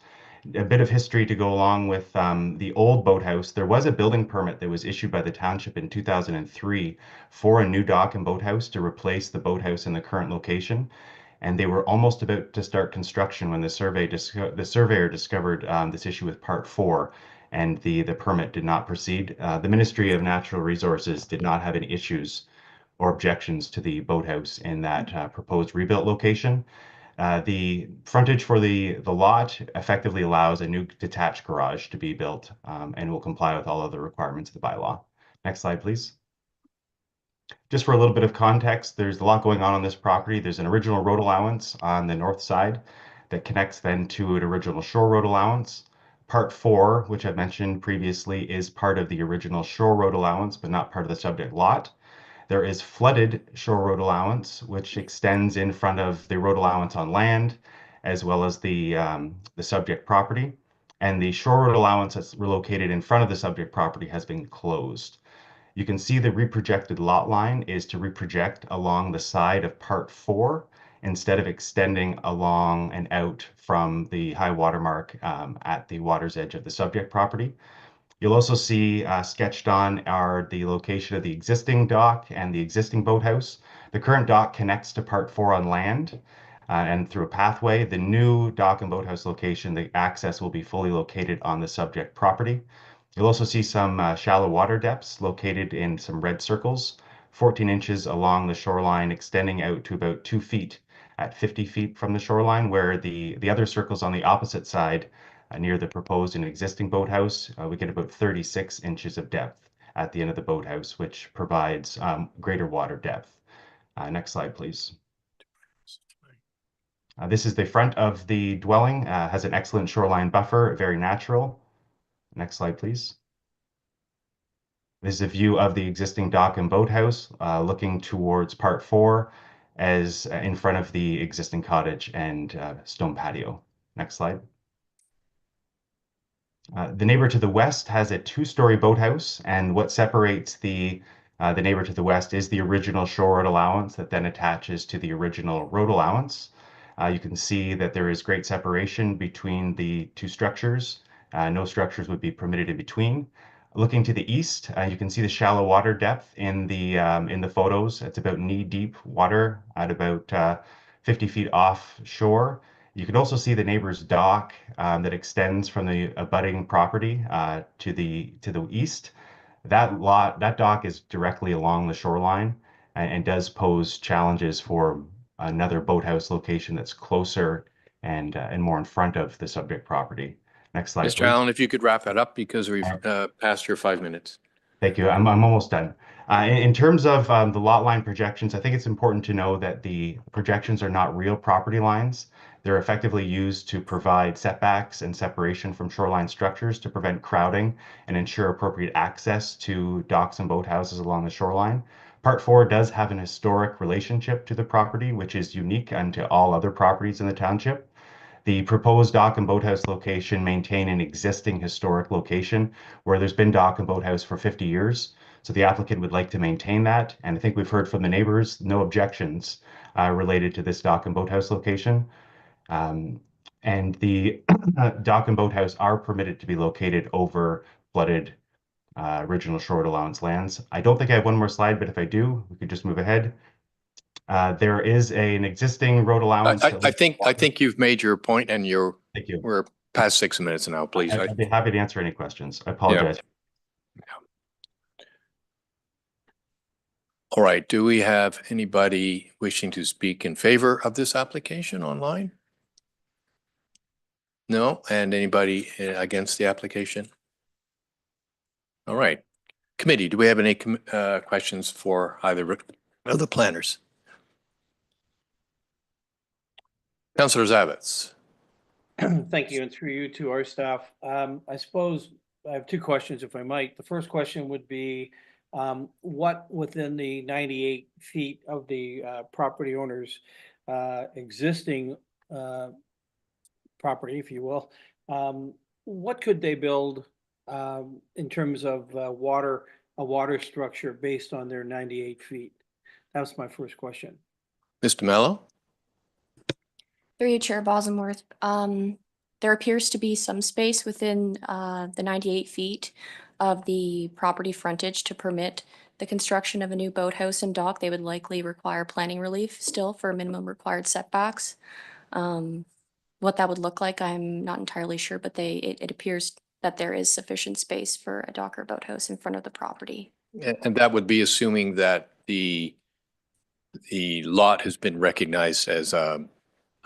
A bit of history to go along with the old boathouse. There was a building permit that was issued by the township in 2003 for a new dock and boathouse to replace the boathouse in the current location. And they were almost about to start construction when the surveyor discovered this issue with part 4, and the permit did not proceed. The Ministry of Natural Resources did not have any issues or objections to the boathouse in that proposed rebuilt location. The frontage for the lot effectively allows a new detached garage to be built and will comply with all other requirements of the bylaw. Next slide, please. Just for a little bit of context, there's a lot going on this property. There's an original road allowance on the north side that connects then to an original shore road allowance. Part 4, which I mentioned previously, is part of the original shore road allowance, but not part of the subject lot. There is flooded shore road allowance, which extends in front of the road allowance on land, as well as the subject property. And the shore road allowance that's located in front of the subject property has been closed. You can see the reprojected lot line is to reproject along the side of part 4 instead of extending along and out from the high water mark at the water's edge of the subject property. You'll also see sketched on are the location of the existing dock and the existing boathouse. The current dock connects to part 4 on land and through a pathway. The new dock and boathouse location, the access will be fully located on the subject property. You'll also see some shallow water depths located in some red circles, 14 inches along the shoreline, extending out to about 2 feet at 50 feet from the shoreline, where the other circles on the opposite side near the proposed and existing boathouse, we get about 36 inches of depth at the end of the boathouse, which provides greater water depth. Next slide, please. This is the front of the dwelling, has an excellent shoreline buffer, very natural. Next slide, please. This is a view of the existing dock and boathouse, looking towards part 4 as in front of the existing cottage and stone patio. Next slide. The neighbor to the west has a 2-story boathouse, and what separates the neighbor to the west is the original shore road allowance that then attaches to the original road allowance. You can see that there is great separation between the 2 structures. No structures would be permitted in between. Looking to the east, you can see the shallow water depth in the photos. It's about knee-deep water at about 50 feet offshore. You can also see the neighbor's dock that extends from the abutting property to the east. That dock is directly along the shoreline and does pose challenges for another boathouse location that's closer and more in front of the subject property. Next slide, Mr. please. Allen, if you could wrap that up because we've passed your 5 minutes. Thank you. I'm almost done. In terms of the lot line projections, I think it's important to know that the projections are not real property lines. They're effectively used to provide setbacks and separation from shoreline structures to prevent crowding and ensure appropriate access to docks and boathouses along the shoreline. Part 4 does have an historic relationship to the property, which is unique unto all other properties in the township. The proposed dock and boathouse location maintain an existing historic location where there's been dock and boathouse for 50 years. So the applicant would like to maintain that. And I think we've heard from the neighbors, no objections related to this dock and boathouse location. And the dock and boathouse are permitted to be located over flooded original shore allowance lands. I don't think I have one more slide, but if I do, we could just move ahead. There is an existing road allowance. I think you've made your point, and Thank you. we're past 6 minutes now, please. I'd be happy to answer any questions. I apologize. All right. Do we have anybody wishing to speak in favor of this application online? No? And anybody against the application? All right. Committee, do we have any questions for either of the planners? Councillor Zavitz. Thank you, and through you to our staff. I suppose I have 2 questions, if I might. The first question would be, what within the 98 feet of the property owner's existing property, if you will, what could they build in terms of a water structure based on their 98 feet? That's my first question. Mr. Mello? Through you, Chair Bosworth. There appears to be some space within the 98 feet of the property frontage to permit the construction of a new boathouse and dock. They would likely require planning relief still for minimum required setbacks. What that would look like, I'm not entirely sure, but it appears that there is sufficient space for a dock or boathouse in front of the property. And that would be assuming that the lot has been recognized as a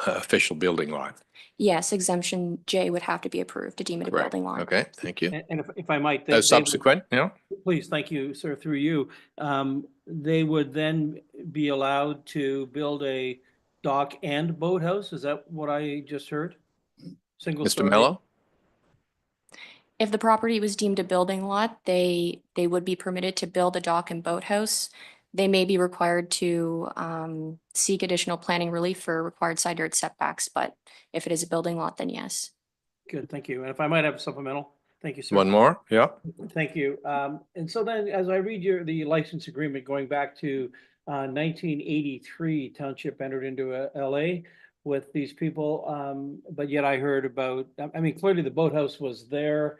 official building lot. Yes, exemption J would have to be approved to deem it a Correct. building lot. Okay, thank you. And if I might, they would- Subsequent, yeah. Please, thank you, sir, through you. They would then be allowed to build a dock and boathouse? Is that what I just heard? Single Mr. story? Mello? If the property was deemed a building lot, they would be permitted to build a dock and boathouse. They may be required to seek additional planning relief for required side yard setbacks, but if it is a building lot, then yes. Good, thank you. And if I might have a supplemental, thank you, sir. One more, yeah. Thank you. And so then as I read the license agreement going back to 1983, Township entered into a LA with these people. But yet I heard about, I mean, clearly the boathouse was there.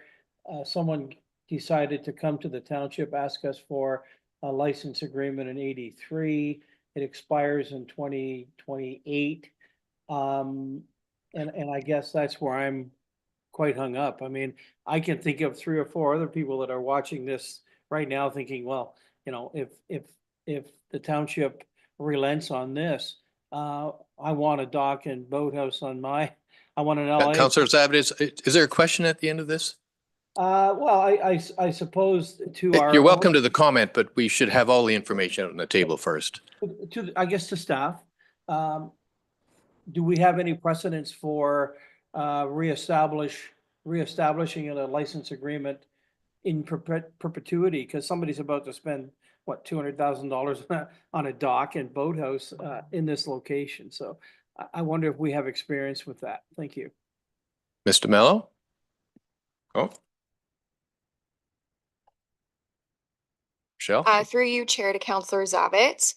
Someone decided to come to the township, ask us for a license agreement in 83. It expires in 2028. And I guess that's where I'm quite hung up. I mean, I can think of 3 or 4 other people that are watching this right now thinking, well, you know, if the township relents on this, I want a dock and boathouse on I want an LA. Councillor Zavitz, is there a question at the end of this? Well, I suppose to our. You're welcome to the comment, but we should have all the information on the table first. I guess to staff, do we have any precedents for reestablish reestablishing a license agreement in perpetuity, because somebody's about to spend, what, $200,000 on a dock and boathouse in this location. So I wonder if we have experience with that. Thank you. Mr. Mello? Oh. Michelle? Through you, Chair, to Councillor Zavitz.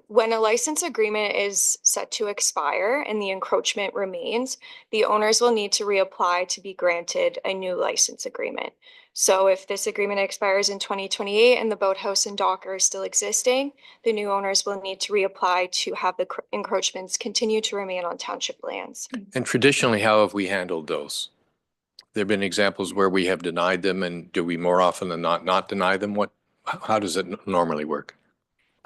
When a license agreement is set to expire and the encroachment remains, the owners will need to reapply to be granted a new license agreement. So if this agreement expires in 2028 and the boathouse and dock are still existing, the new owners will need to reapply to have the encroachments continue to remain on township lands. And traditionally, how have we handled those? There have been examples where we have denied them, and do we more often than not deny them? How does it normally work?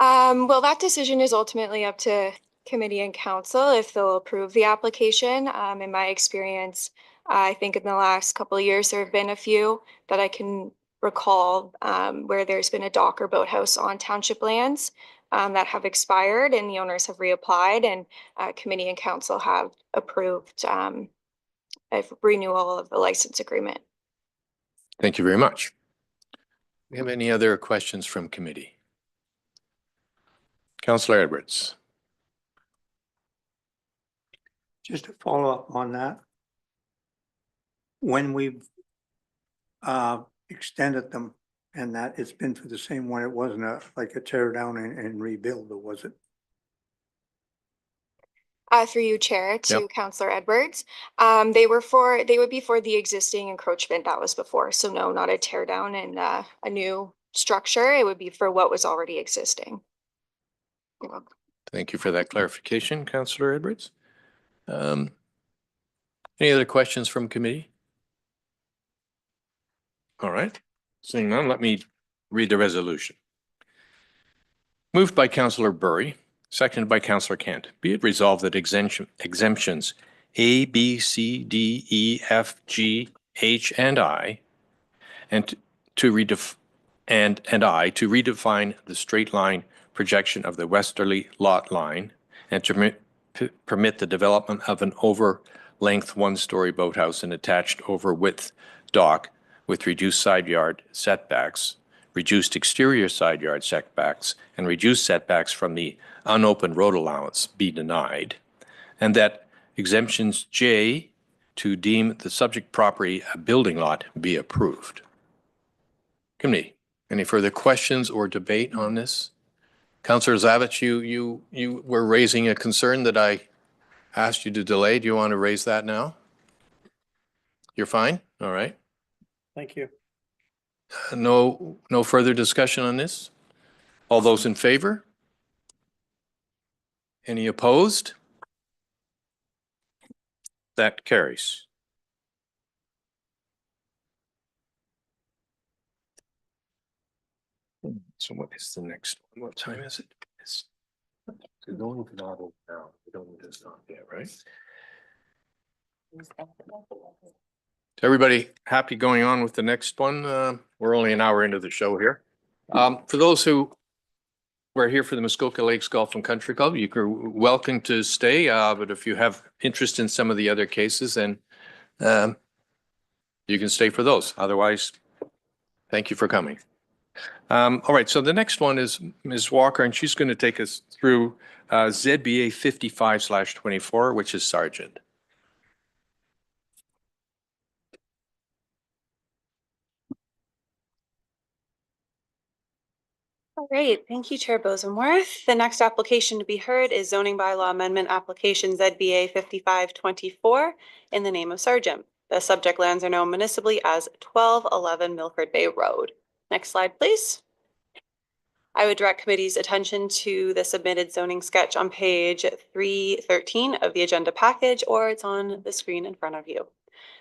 Well, that decision is ultimately up to committee and council if they'll approve the application. In my experience, I think in the last couple of years, there have been a few that I can recall where there's been a dock or boathouse on township lands that have expired and the owners have reapplied, and committee and council have approved a renewal of the license agreement. Thank you very much. Do we have any other questions from committee? Councillor Edwards. Just to follow up on that. When we've extended them and that it's been for the same one, it wasn't like a tear down and rebuild, or was it? Through you, Chair, to Yep. Councillor Edwards. They would be for the existing encroachment that was before. So no, not a tear down and a new structure. It would be for what was already existing. You're welcome. Thank you for that clarification, Councillor Edwards. Any other questions from committee? All right, seeing none, let me read the resolution. Moved by Councillor Burry, seconded by Councillor Kent. Be it resolved that exemptions A, B, C, D, E, F, G, H, and I, and to redefine the straight line projection of the westerly lot line and to permit the development of an over-length one-story boathouse and attached over-width dock with reduced side yard setbacks, reduced exterior side yard setbacks, and reduced setbacks from the unopened road allowance be denied, and that exemptions J to deem the subject property a building lot be approved. Committee, any further questions or debate on this? Councillor Zavitz, you were raising a concern that I asked you to delay. Do you want to raise that now? You're fine? All right. Thank you. No further discussion on this? All those in favor? Any opposed? That carries. So what is the next one? What time is it? It's going to not open now. We don't need to stop yet, right? Everybody happy going on with the next one? We're only an hour into the show here. For those who were here for the Muskoka Lakes Golf and Country Club, you're welcome to stay. But if you have interest in some of the other cases, then you can stay for those. Otherwise, thank you for coming. All right, so the next one is Ms. Walker, and she's going to take us through ZBA 55/24, which is Sargent. All right, thank you, Chair Bosenworth. The next application to be heard is zoning bylaw amendment application ZBA 55/24 in the name of Sargent. The subject lands are known municipally as 1211 Milford Bay Road. Next slide, please. I would direct committee's attention to the submitted zoning sketch on page 313 of the agenda package, or it's on the screen in front of you.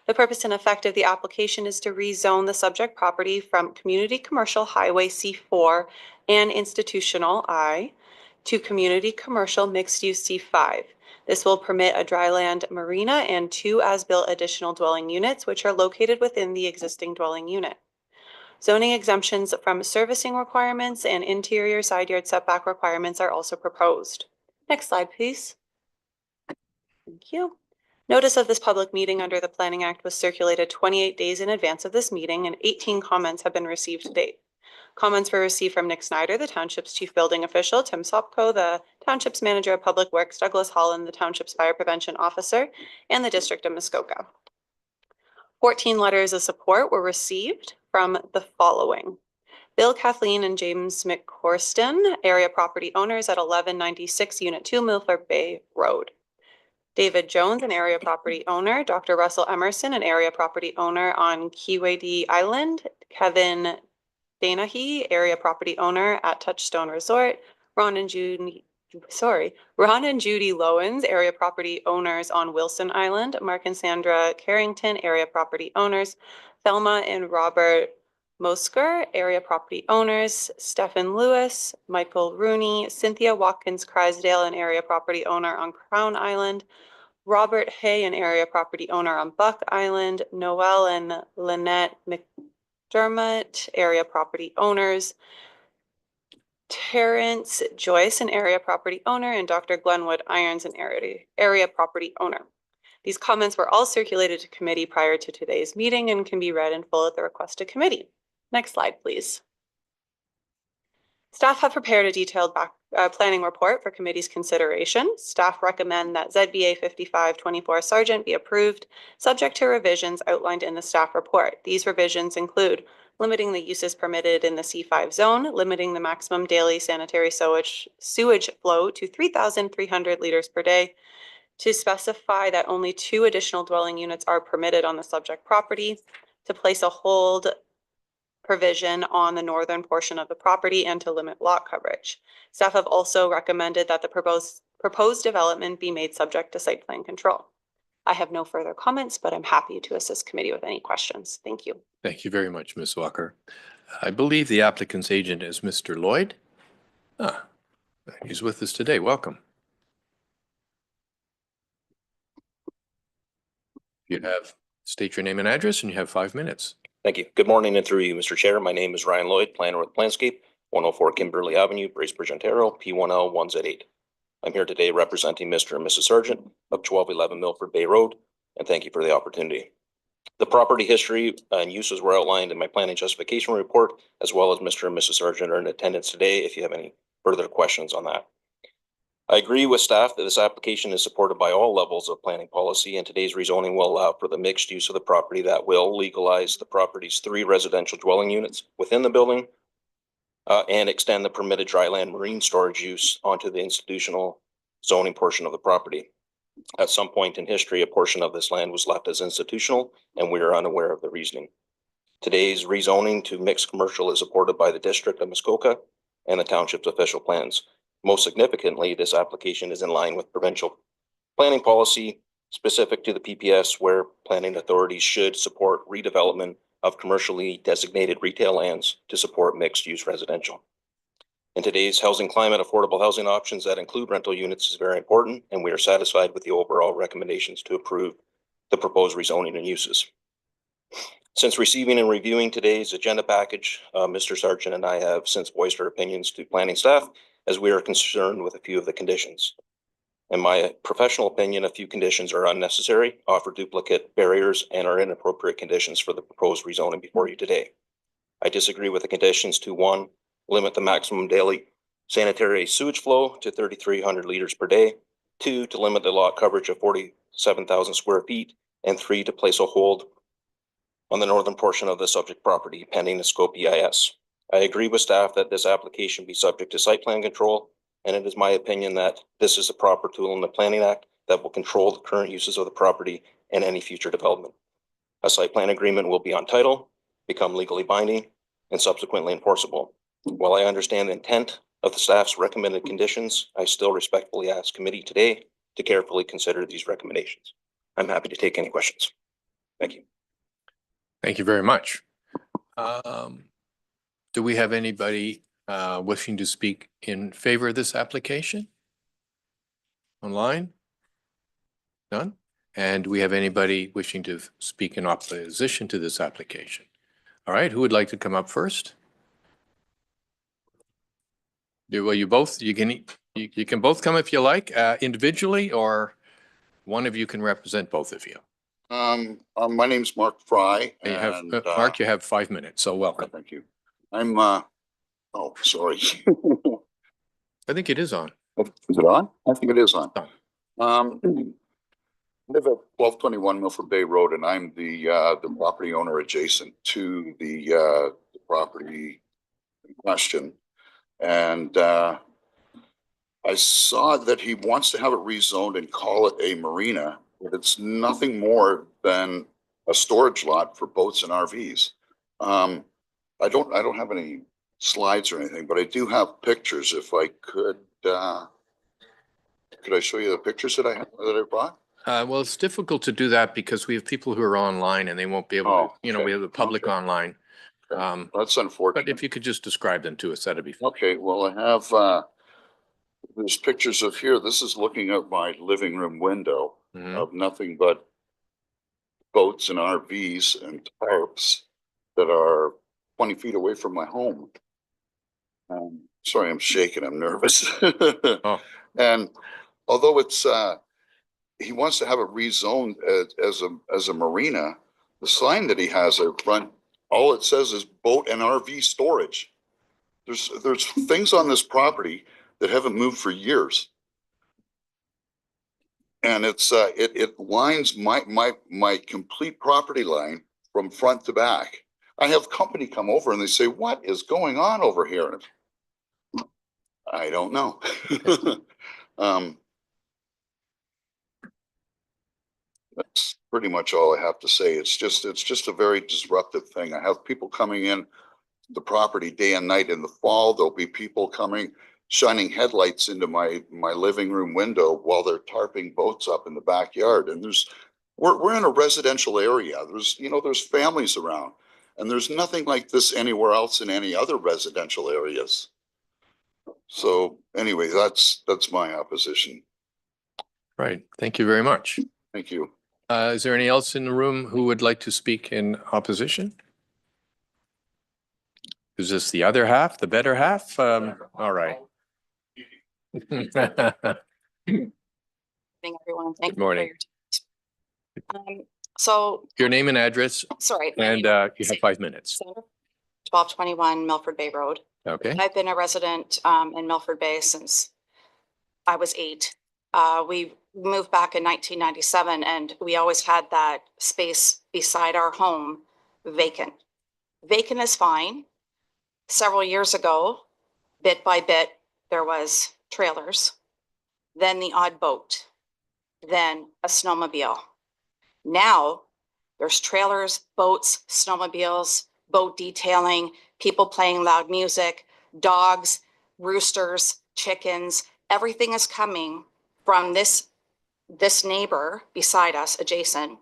The purpose and effect of the application is to rezone the subject property from Community Commercial Highway C4 and Institutional I to Community Commercial Mixed Use C5. This will permit a dryland marina and 2 as-built additional dwelling units, which are located within the existing dwelling unit. Zoning exemptions from servicing requirements and interior side yard setback requirements are also proposed. Next slide, please. Thank you. Notice of this public meeting under the Planning Act was circulated 28 days in advance of this meeting, and 18 comments have been received to date. Comments were received from Nick Snyder, the Township's Chief Building Official, Tim Sopko, the Township's Manager of Public Works, Douglas Holland, the Township's Fire Prevention Officer, and the District of Muskoka. 14 letters of support were received from the following: Bill, Kathleen, and James McCorston, area property owners at 1196 Unit 2 Milford Bay Road. David Jones, an area property owner. Dr. Russell Emerson, an area property owner on Kiewade Island. Kevin Danahy, area property owner at Touchstone Resort. Ron and Judy Lowens, area property owners on Wilson Island. Mark and Sandra Carrington, area property owners. Thelma and Robert Mosker, area property owners. Stephen Lewis, Michael Rooney, Cynthia Watkins Crysdale, an area property owner on Crown Island. Robert Hay, an area property owner on Buck Island. Noel and Lynette McDermott, area property owners. Terrence Joyce, an area property owner, and Dr. Glenwood Irons, an area property owner. These comments were all circulated to committee prior to today's meeting and can be read in full at the request of committee. Next slide, please. Staff have prepared a detailed planning report for committee's consideration. Staff recommend that ZBA 5524 Sargent be approved, subject to revisions outlined in the staff report. These revisions include limiting the uses permitted in the C5 zone, limiting the maximum daily sanitary sewage flow to 3,300 liters per day, to specify that only 2 additional dwelling units are permitted on the subject property, to place a hold provision on the northern portion of the property, and to limit lot coverage. Staff have also recommended that the proposed development be made subject to site plan control. I have no further comments, but I'm happy to assist committee with any questions. Thank you. Thank you very much, Ms. Walker. I believe the applicant's agent is Mr. Lloyd. He's with us today. Welcome. You have state your name and address, and you have 5 minutes. Thank you. Good morning, and through you, Mr. Chair. My name is Ryan Lloyd, planner with Planscape, 104 Kimberley Avenue, Bracebridge, Ontario, P1L 1Z8. I'm here today representing Mr. and Mrs. Sargent of 1211 Milford Bay Road, and thank you for the opportunity. The property history and uses were outlined in my planning justification report, as well as Mr. and Mrs. Sargent are in attendance today if you have any further questions on that. I agree with staff that this application is supported by all levels of planning policy, and today's rezoning will allow for the mixed use of the property that will legalize the property's 3 residential dwelling units within the building and extend the permitted dryland marine storage use onto the institutional zoning portion of the property. At some point in history, a portion of this land was left as institutional, and we are unaware of the reasoning. Today's rezoning to mixed commercial is supported by the District of Muskoka and the Township's official plans. Most significantly, this application is in line with provincial planning policy specific to the PPS, where planning authorities should support redevelopment of commercially designated retail lands to support mixed-use residential. In today's housing climate, affordable housing options that include rental units is very important, and we are satisfied with the overall recommendations to approve the proposed rezoning and uses. Since receiving and reviewing today's agenda package, Mr. Sargent and I have since voiced our opinions to planning staff, as we are concerned with a few of the conditions. In my professional opinion, a few conditions are unnecessary, offer duplicate barriers, and are inappropriate conditions for the proposed rezoning before you today. I disagree with the conditions to 1, limit the maximum daily sanitary sewage flow to 3,300 liters per day, 2, to limit the lot coverage of 47,000 square feet, and 3, to place a hold on the northern portion of the subject property pending the scope EIS. I agree with staff that this application be subject to site plan control, and it is my opinion that this is a proper tool in the Planning Act that will control the current uses of the property and any future development. A site plan agreement will be on title, become legally binding, and subsequently enforceable. While I understand the intent of the staff's recommended conditions, I still respectfully ask committee today to carefully consider these recommendations. I'm happy to take any questions. Thank you. Thank you very much. Do we have anybody wishing to speak in favor of this application? Online? None? And do we have anybody wishing to speak in opposition to this application? All right, who would like to come up first? Well, you can both come if you like, individually or one of you can represent both of you. My name's Mark Fry. And you have, and, Mark, you have 5 minutes, so welcome. Thank you. I'm, oh, sorry. I think it is on. Is it on? I think it is on. On. I live at 1221 Milford Bay Road, and I'm the property owner adjacent to the property in question. And I saw that he wants to have it rezoned and call it a marina, but it's nothing more than a storage lot for boats and RVs. I don't have any slides or anything, but I do have pictures. If I could I show you the pictures that I brought? Well, it's difficult to do that because we have people who are online and they won't be able to, you know, okay. we have the public Okay. online. That's unfortunate. But if you could just describe them to us, that'd be fine. Okay, well, I have, there's pictures of here. This is looking out my living room window Mhm. of nothing but boats and RVs and tarps that are 20 feet away from my home. Sorry, I'm shaking. I'm nervous. Oh. And although it's, he wants to have it rezoned as a marina, the sign that he has out front, all it says is boat and RV storage. There's things on this property that haven't moved for years. And it's it lines my complete property line from front to back. I have company come over and they say, "What is going on over here?" I don't know. That's pretty much all I have to say. It's just a very disruptive thing. I have people coming in the property day and night. In the fall, there'll be people coming, shining headlights into my living room window while they're tarping boats up in the backyard. And we're in a residential area. There's families around, and there's nothing like this anywhere else in any other residential areas. So anyway, that's my opposition. Right. Thank you very much. Thank you. Is there any else in the room who would like to speak in opposition? Is this the other half, the better half? All right. Morning, everyone. Thank Good you for morning. your time. So, Your name and address, sorry. and you have 5 minutes. 1221 Milford Bay Road. Okay. I've been a resident in Milford Bay since I was 8. We moved back in 1997, and we always had that space beside our home vacant. Vacant is fine. Several years ago, bit by bit, there was trailers, then the odd boat, then a snowmobile. Now there's trailers, boats, snowmobiles, boat detailing, people playing loud music, dogs, roosters, chickens. Everything is coming from this neighbor beside us, adjacent,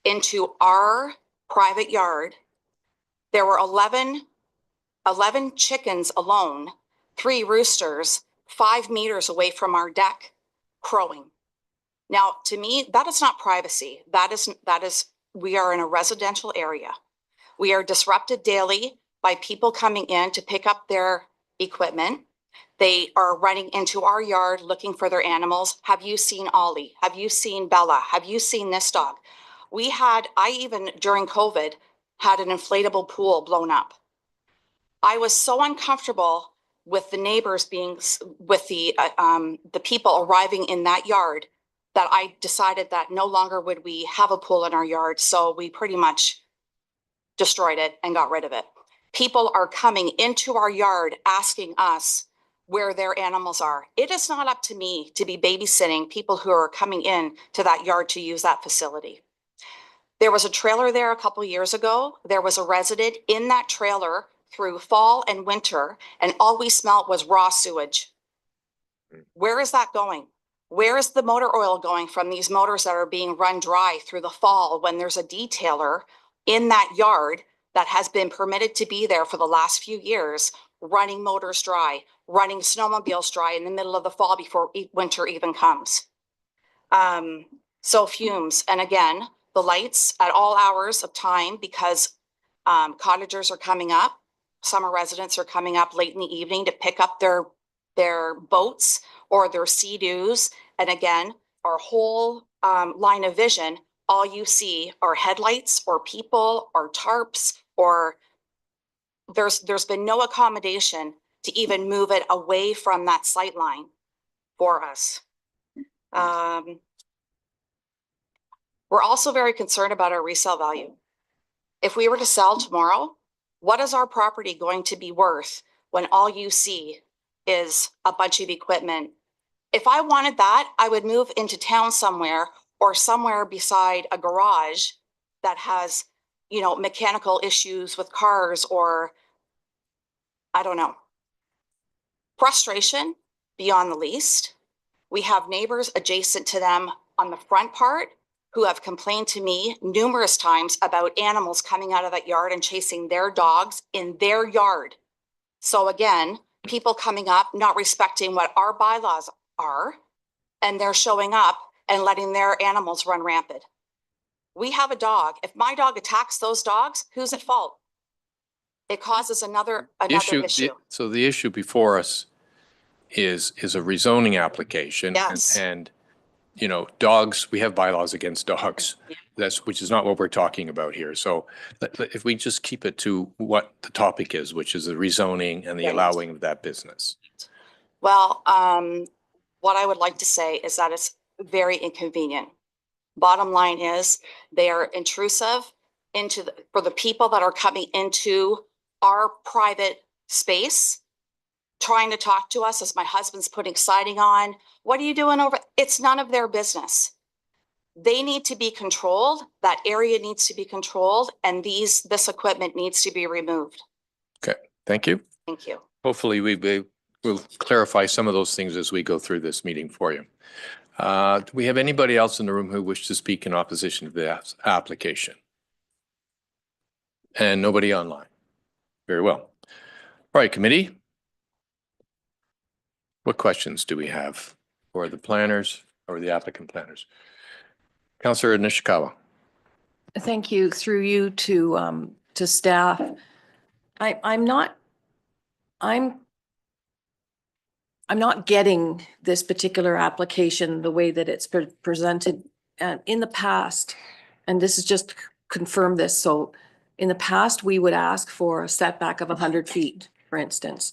into our private yard. There were 11 chickens alone, 3 roosters, 5 meters away from our deck, crowing. Now, to me, that is not privacy. That is, we are in a residential area. We are disrupted daily by people coming in to pick up their equipment. They are running into our yard looking for their animals. Have you seen Ollie? Have you seen Bella? Have you seen this dog? I even during COVID had an inflatable pool blown up. I was so uncomfortable with the neighbors with the people arriving in that yard that I decided that no longer would we have a pool in our yard. So we pretty much destroyed it and got rid of it. People are coming into our yard asking us where their animals are. It is not up to me to be babysitting people who are coming in to that yard to use that facility. There was a trailer there a couple years ago. There was a resident in that trailer through fall and winter, and all we smelled was raw sewage. Where is that going? Where is the motor oil going from these motors that are being run dry through the fall when there's a detailer in that yard that has been permitted to be there for the last few years, running motors dry, running snowmobiles dry in the middle of the fall before winter even comes? So fumes. And again, the lights at all hours of time, because cottagers are coming up, summer residents are coming up late in the evening to pick up their boats or their Sea-Doos. And again, our whole line of vision, all you see are headlights or people or tarps, or there's been no accommodation to even move it away from that sight line for us. We're also very concerned about our resale value. If we were to sell tomorrow, what is our property going to be worth when all you see is a bunch of equipment? If I wanted that, I would move into town somewhere or somewhere beside a garage that has, you know, mechanical issues with cars, or I don't know. Frustration beyond the least. We have neighbors adjacent to them on the front part who have complained to me numerous times about animals coming out of that yard and chasing their dogs in their yard. So again, people coming up, not respecting what our bylaws are, and they're showing up and letting their animals run rampant. We have a dog. If my dog attacks those dogs, who's at fault? It causes another issue. So the issue before us is a rezoning application. Yes. And, you know, dogs, we have bylaws against dogs. Which is not what we're talking about here. So if we just keep it to what the topic is, which is the rezoning and the allowing of that business. Well, what I would like to say is that it's very inconvenient. Bottom line is they are intrusive for the people that are coming into our private space, trying to talk to us as my husband's putting siding on. What are you doing over? It's none of their business. They need to be controlled. That area needs to be controlled, and this equipment needs to be removed. Okay, thank you. Thank you. Hopefully we'll clarify some of those things as we go through this meeting for you. Do we have anybody else in the room who wishes to speak in opposition to the application? And nobody online. Very well. All right, committee. What questions do we have for the planners or the applicant planners? Councillor Nishikawa. Thank you. Through you to staff. I'm not getting this particular application the way that it's presented in the past. And this is just to confirm this. So in the past, we would ask for a setback of 100 feet, for instance.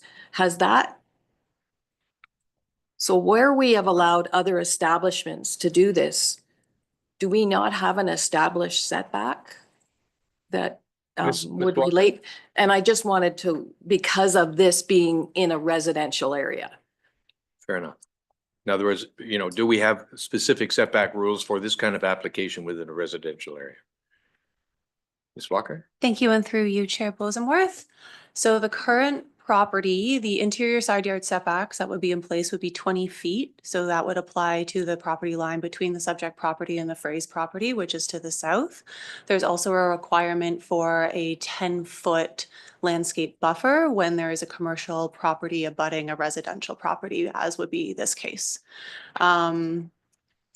So where we have allowed other establishments to do this, do we not have an established setback that would relate? And I just wanted to, because of this being in a residential area. Fair enough. In other words, you know, do we have specific setback rules for this kind of application within a residential area? Ms. Walker? Thank you, and through you, Chair Bosenworth. So the current property, the interior side yard setbacks that would be in place would be 20 feet. So that would apply to the property line between the subject property and the phrase property, which is to the south. There's also a requirement for a 10-foot landscape buffer when there is a commercial property abutting a residential property, as would be this case. Does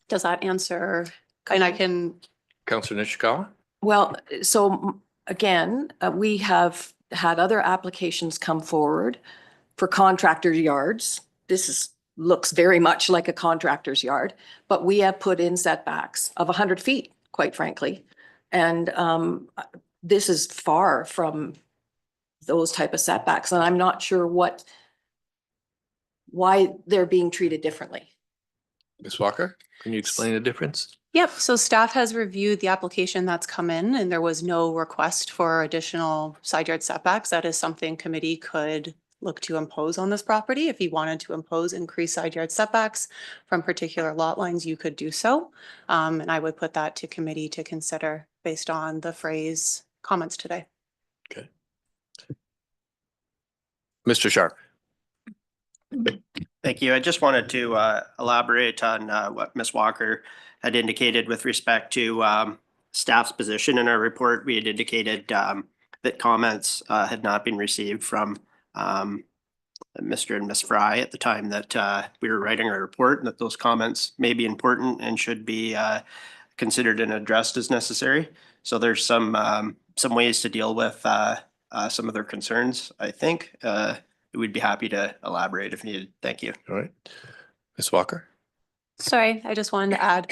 that answer? And I can. Councillor Nishikawa? Well, so again, we have had other applications come forward for contractor yards. Looks very much like a contractor's yard, but we have put in setbacks of 100 feet, quite frankly. And this is far from those type of setbacks. And I'm not sure why they're being treated differently. Ms. Walker, can you explain the difference? Yep, so staff has reviewed the application that's come in and there was no request for additional side yard setbacks. That is something committee could look to impose on this property. If you wanted to impose increased side yard setbacks from particular lot lines, you could do so. And I would put that to committee to consider based on the phrase comments today. Okay. Mr. Sharp. Thank you. I just wanted to elaborate on what Ms. Walker had indicated with respect to staff's position in our report. We had indicated that comments had not been received from Mr. and Ms. Fry at the time that we were writing our report, and that those comments may be important and should be considered and addressed as necessary. So there's some ways to deal with some of their concerns, I think. We'd be happy to elaborate if needed. Thank you. All right. Ms. Walker? Sorry, I just wanted to add,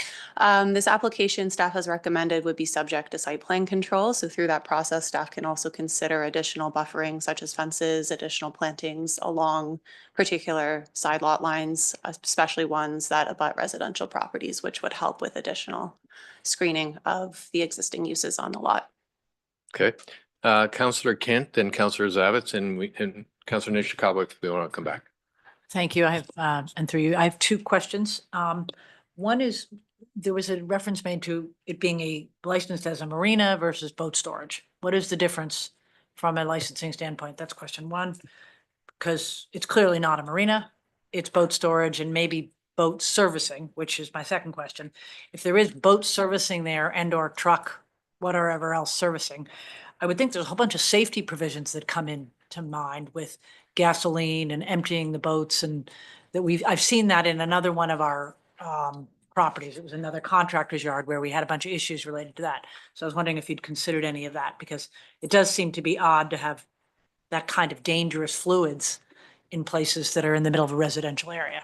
this application staff has recommended would be subject to site plan control. So through that process, staff can also consider additional buffering such as fences, additional plantings along particular side lot lines, especially ones that abut residential properties, which would help with additional screening of the existing uses on the lot. Okay, Councillor Kent and Councillor Zavitz and Councillor Nishikawa, if they want to come back. Thank you. I have, and through you, I have two questions. One is, there was a reference made to it being licensed as a marina versus boat storage. What is the difference from a licensing standpoint? That's question one. Because it's clearly not a marina, it's boat storage and maybe boat servicing, which is my second question. If there is boat servicing there and or truck, whatever else servicing, I would think there's a whole bunch of safety provisions that come into mind with gasoline and emptying the boats, and that I've seen that in another one of our properties. It was another contractor's yard where we had a bunch of issues related to that. So I was wondering if you'd considered any of that, because it does seem to be odd to have that kind of dangerous fluids in places that are in the middle of a residential area.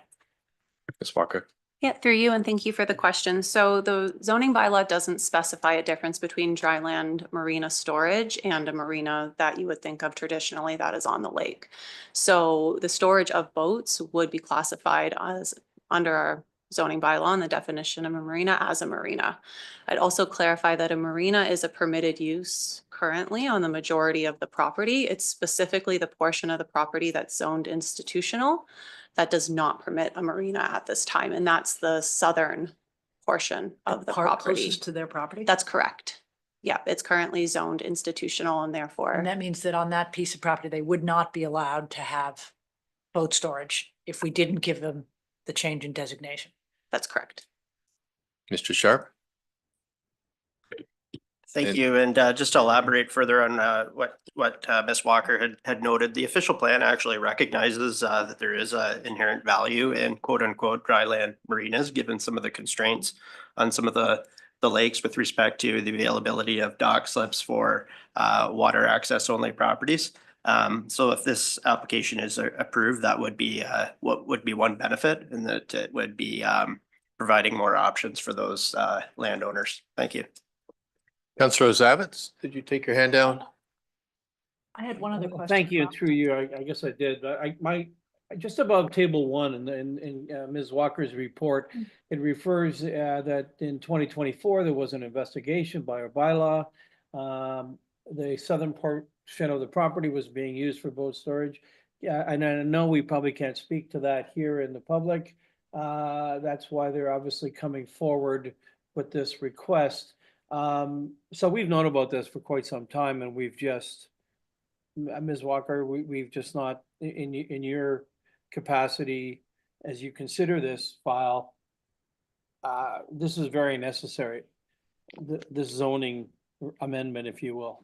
Ms. Walker. Yeah, through you, and thank you for the question. So the zoning bylaw doesn't specify a difference between dry land marina storage and a marina that you would think of traditionally that is on the lake. So the storage of boats would be classified as under our zoning bylaw and the definition of a marina as a marina. I'd also clarify that a marina is a permitted use currently on the majority of the property. It's specifically the portion of the property that's zoned institutional that does not permit a marina at this time, and that's the southern portion of the Part property. closest to their property? That's correct. Yeah, it's currently zoned institutional and therefore. And that means that on that piece of property, they would not be allowed to have boat storage if we didn't give them the change in designation. That's correct. Mr. Sharp. Thank And- you. And just to elaborate further on what Ms. Walker had noted, the official plan actually recognizes that there is a inherent value in quote unquote dry land marinas, given some of the constraints on some of the lakes with respect to the availability of dock slips for water access only properties. So if this application is approved, that would be what would be one benefit, and that it would be providing more options for those landowners. Thank you. Councillor Zavitz, did you take your hand down? I had one other question. Thank you, through you, I guess I did. Just above table one in Ms. Walker's report, it refers that in 2024, there was an investigation by our bylaw. The southern portion of the property was being used for boat storage. Yeah, and I know we probably can't speak to that here in the public. That's why they're obviously coming forward with this request. So we've known about this for quite some time, and we've just, Ms. Walker, we've just not, in your capacity, as you consider this file, this is very necessary, this zoning amendment, if you will.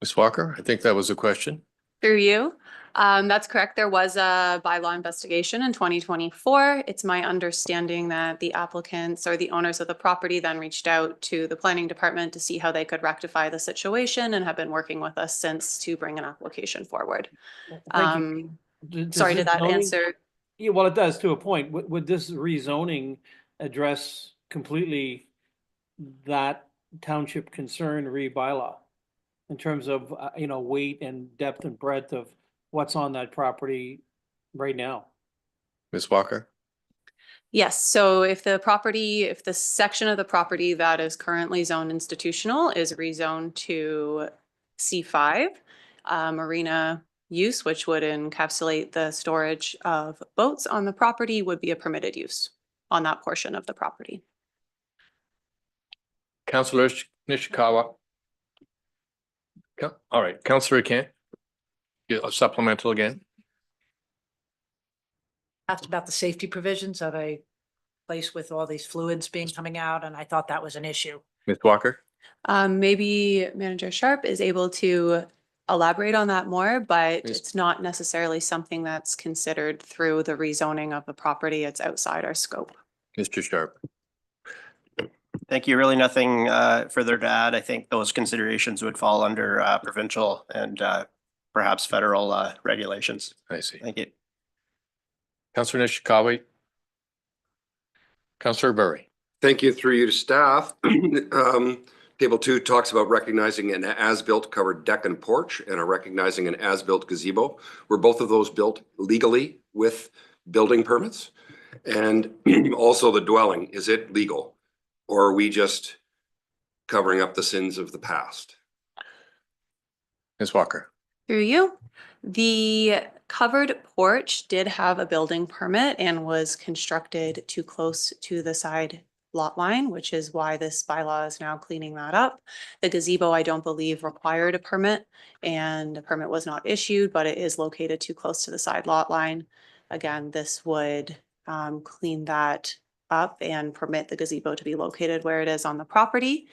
Ms. Walker, I think that was a question. Through you. That's correct. There was a bylaw investigation in 2024. It's my understanding that the applicants or the owners of the property then reached out to the planning department to see how they could rectify the situation, and have been working with us since to bring an application forward. Thank you. Sorry, did that zoning- answer? Yeah, well, it does to a point. Would this rezoning address completely that township concern bylaw in terms of, weight and depth and breadth of what's on that property right now? Ms. Walker. Yes, so if the section of the property that is currently zoned institutional is rezoned to C5, marina use, which would encapsulate the storage of boats on the property, would be a permitted use on that portion of the property. Councillor Nishikawa. All right, Councillor Kent. Supplemental again. Asked about the safety provisions of a place with all these fluids coming out, and I thought that was an issue. Ms. Walker. Maybe Manager Sharp is able to elaborate on that more, but Yes. it's not necessarily something that's considered through the rezoning of the property. It's outside our scope. Mr. Sharp. Thank you. Really nothing further to add. I think those considerations would fall under provincial and perhaps federal regulations. I see. Thank you. Councillor Nishikawa. Counselor Burry. Thank you. Through you to staff. Table 2 talks about recognizing an as-built covered deck and porch and recognizing an as-built gazebo. Were both of those built legally with building permits? And also the dwelling, is it legal? Or are we just covering up the sins of the past? Ms. Walker. Through you. The covered porch did have a building permit and was constructed too close to the side lot line, which is why this bylaw is now cleaning that up. The gazebo, I don't believe, required a permit, and a permit was not issued, but it is located too close to the side lot line. Again, this would clean that up and permit the gazebo to be located where it is on the property.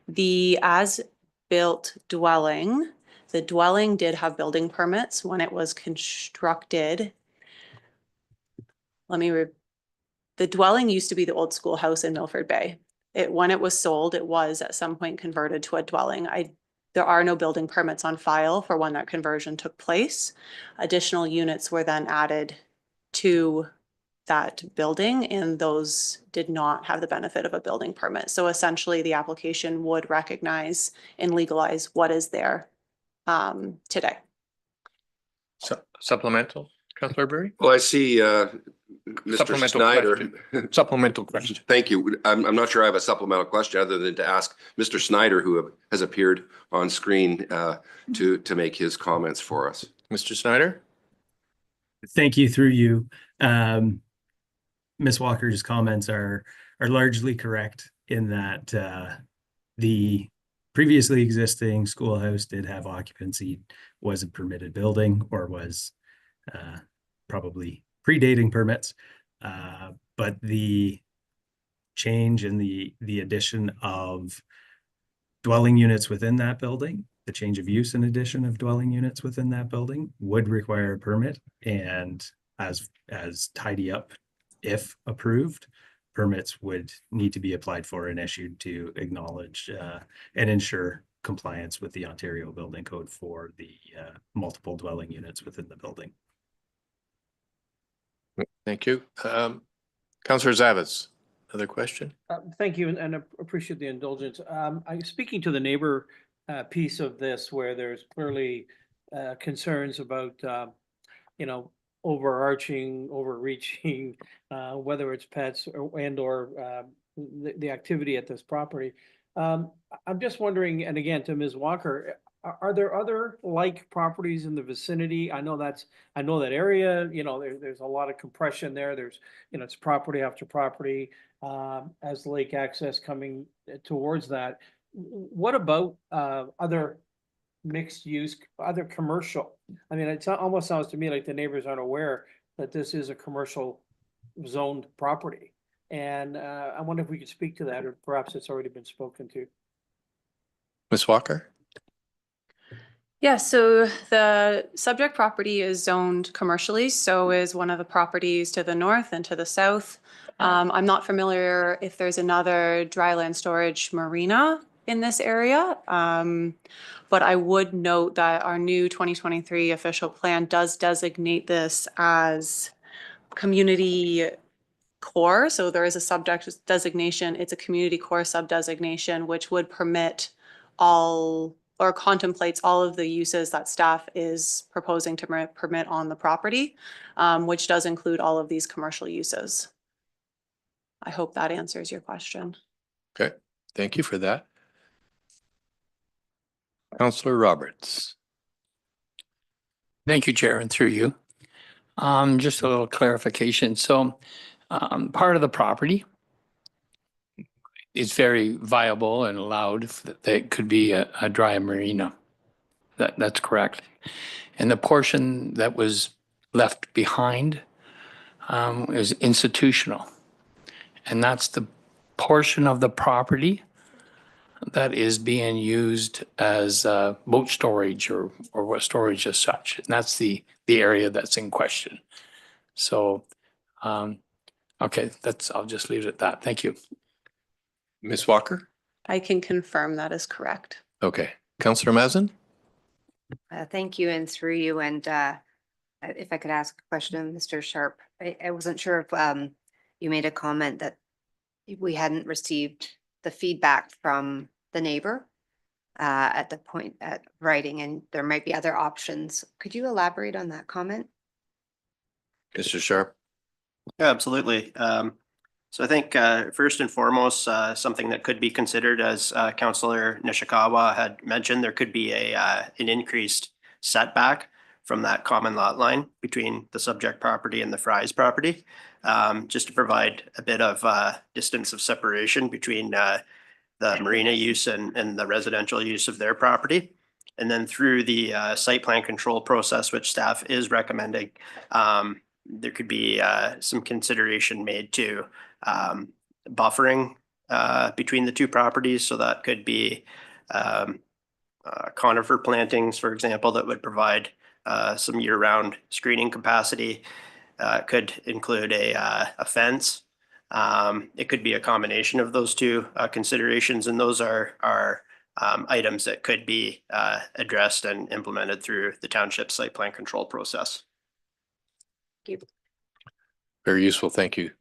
The as-built dwelling, the dwelling did have building permits when it was constructed. The dwelling used to be the old schoolhouse in Milford Bay. When it was sold, it was at some point converted to a dwelling. There are no building permits on file for when that conversion took place. Additional units were then added to that building, and those did not have the benefit of a building permit. So essentially, the application would recognize and legalize what is there today. Supplemental, Counselor Burry? Well, I see Mr. Supplemental Snyder. question. Supplemental question. Thank you. I'm not sure I have a supplemental question other than to ask Mr. Snyder, who has appeared on screen, to make his comments for us. Mr. Snyder? Thank you. Through you. Ms. Walker's comments are largely correct in that the previously existing schoolhouse did have occupancy, was a permitted building, or was probably predating permits. But the change in the addition of dwelling units within that building, the change of use and addition of dwelling units within that building would require a permit, and as tidy up, if approved, permits would need to be applied for and issued to acknowledge and ensure compliance with the Ontario Building Code for the multiple dwelling units within the building. Thank you. Councillor Zavitz, another question? Thank you, and I appreciate the indulgence. I'm speaking to the neighbor piece of this, where there's clearly concerns about, overreaching, whether it's pets or the activity at this property. I'm just wondering, and again, to Ms. Walker, are there other like properties in the vicinity? I know that area, there's a lot of compression there. There's, it's property after property, as lake access coming towards that. What about other mixed use, other commercial? I mean, it almost sounds to me like the neighbors aren't aware that this is a commercial zoned property. And I wonder if we could speak to that, or perhaps it's already been spoken to. Ms. Walker? Yeah, so the subject property is zoned commercially, so is one of the properties to the north and to the south. I'm not familiar if there's another dryland storage marina in this area, but I would note that our new 2023 official plan does designate this as community core. So there is a subject designation. It's a community core sub-designation, which would permit all or contemplates all of the uses that staff is proposing to permit on the property, which does include all of these commercial uses. I hope that answers your question. Okay, thank you for that. Councillor Roberts. Thank you, Chair, and through you. Just a little clarification. So part of the property is very viable and allowed that it could be a dry marina. That's correct. And the portion that was left behind is institutional. And that's the portion of the property that is being used as boat storage or what storage as such. And that's the area that's in question. So, okay, I'll just leave it at that. Thank you. Ms. Walker? I can confirm that is correct. Okay. Councillor Mazin? Thank you, and through you. And if I could ask a question, Mr. Sharp, I wasn't sure if you made a comment that we hadn't received the feedback from the neighbor at the point at writing, and there might be other options. Could you elaborate on that comment? Mr. Sharp? Yeah, absolutely. So I think first and foremost, something that could be considered, as Councillor Nishikawa had mentioned, there could be an increased setback from that common lot line between the subject property and the Fry's property, just to provide a bit of distance of separation between the marina use and the residential use of their property. And then through the site plan control process, which staff is recommending, there could be some consideration made to buffering between the two properties. So that could be conifer plantings, for example, that would provide some year-round screening capacity. Could include a fence. It could be a combination of those two considerations, and those are items that could be addressed and implemented through the township site plan control process. Thank you. Very useful. Thank you.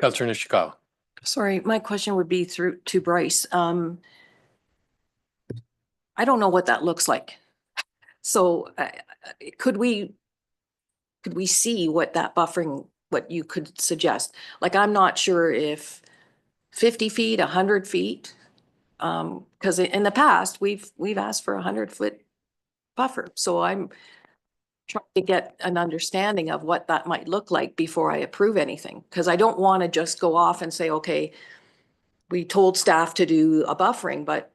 Councillor Nishikawa? Sorry, my question would be through to Bryce. I don't know what that looks like. So could we see what that buffering, what you could suggest? Like, I'm not sure if 50 feet, 100 feet, because in the past, we've asked for 100-foot buffer. So I'm trying to get an understanding of what that might look like before I approve anything. Because I don't want to just go off and say, okay, we told staff to do a buffering, but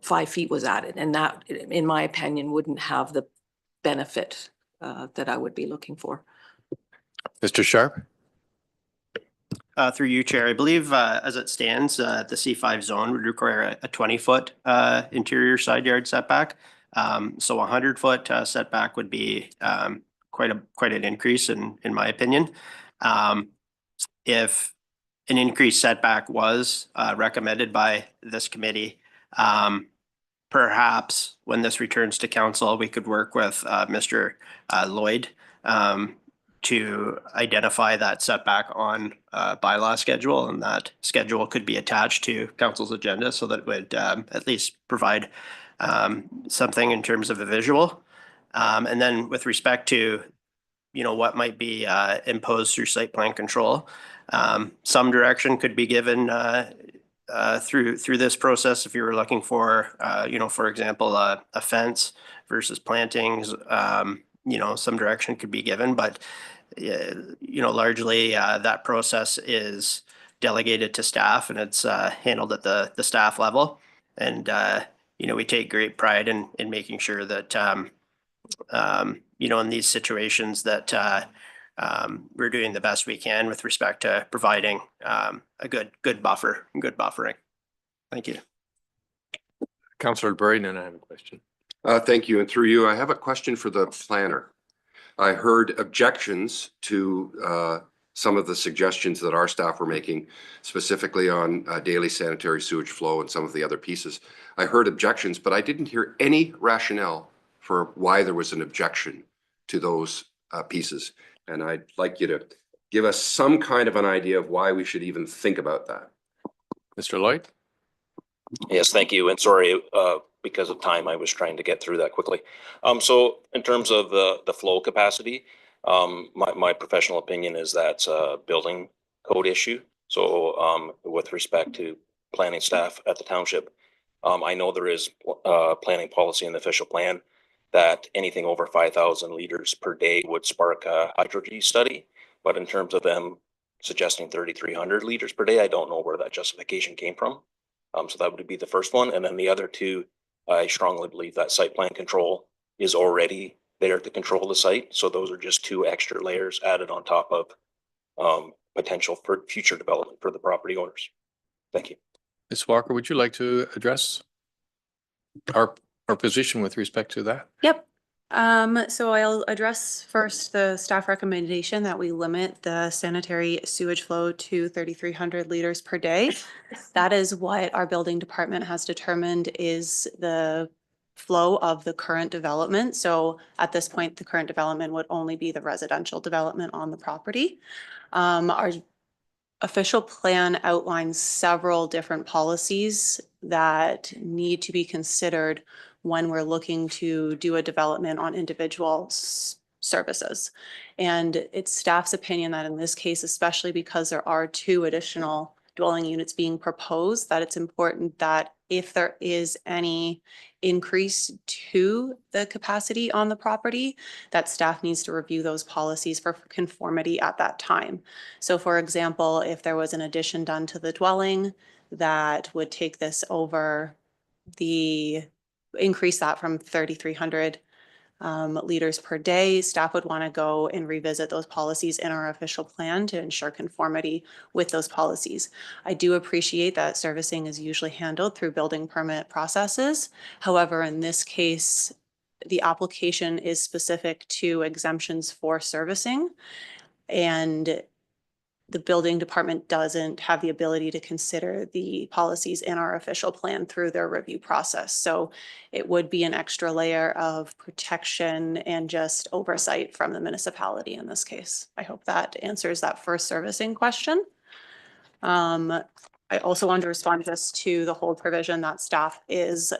5 feet was added. And that, in my opinion, wouldn't have the benefit that I would be looking for. Mr. Sharp? Through you, Chair, I believe as it stands, the C5 zone would require a 20-foot interior side yard setback. So a 100-foot setback would be quite an increase in my opinion. If an increased setback was recommended by this committee, perhaps when this returns to council, we could work with Mr. Lloyd to identify that setback on bylaw schedule, and that schedule could be attached to council's agenda so that it would at least provide something in terms of a visual. And then with respect to what might be imposed through site plan control, some direction could be given through this process if you were looking for for example a fence versus plantings. Some direction could be given, but largely that process is delegated to staff, and it's handled at the staff level. And we take great pride in making sure that in these situations that we're doing the best we can with respect to providing a good buffer and good buffering. Thank you. Councillor Braden, and I have a question. Thank you. And through you, I have a question for the planner. I heard objections to some of the suggestions that our staff were making, specifically on daily sanitary sewage flow and some of the other pieces. I heard objections, but I didn't hear any rationale for why there was an objection to those pieces. And I'd like you to give us some kind of an idea of why we should even think about that. Mr. Lloyd? Yes, thank you. And sorry, because of time, I was trying to get through that quickly. So in terms of the flow capacity, my professional opinion is that's a building code issue. So with respect to planning staff at the township, I know there is planning policy in the official plan that anything over 5,000 liters per day would spark a hydrology study. But in terms of them suggesting 3,300 liters per day, I don't know where that justification came from. So that would be the first one. And then the other two, I strongly believe that site plan control is already there to control the site. So those are just two extra layers added on top of potential for future development for the property owners. Thank you. Ms. Walker, would you like to address our position with respect to that? Yep. So I'll address first the staff recommendation that we limit the sanitary sewage flow to 3,300 liters per day. That is what our building department has determined is the flow of the current development. So at this point, the current development would only be the residential development on the property. Our official plan outlines several different policies that need to be considered when we're looking to do a development on individual services. And it's staff's opinion that in this case, especially because there are 2 additional dwelling units being proposed, that it's important that if there is any increase to the capacity on the property, that staff needs to review those policies for conformity at that time. So for example, if there was an addition done to the dwelling that would take this over increase that from 3,300 liters per day, staff would want to go and revisit those policies in our official plan to ensure conformity with those policies. I do appreciate that servicing is usually handled through building permit processes. However, in this case, the application is specific to exemptions for servicing, and the building department doesn't have the ability to consider the policies in our official plan through their review process. So it would be an extra layer of protection and just oversight from the municipality in this case. I hope that answers that first servicing question. I also want to respond just to the whole provision that staff is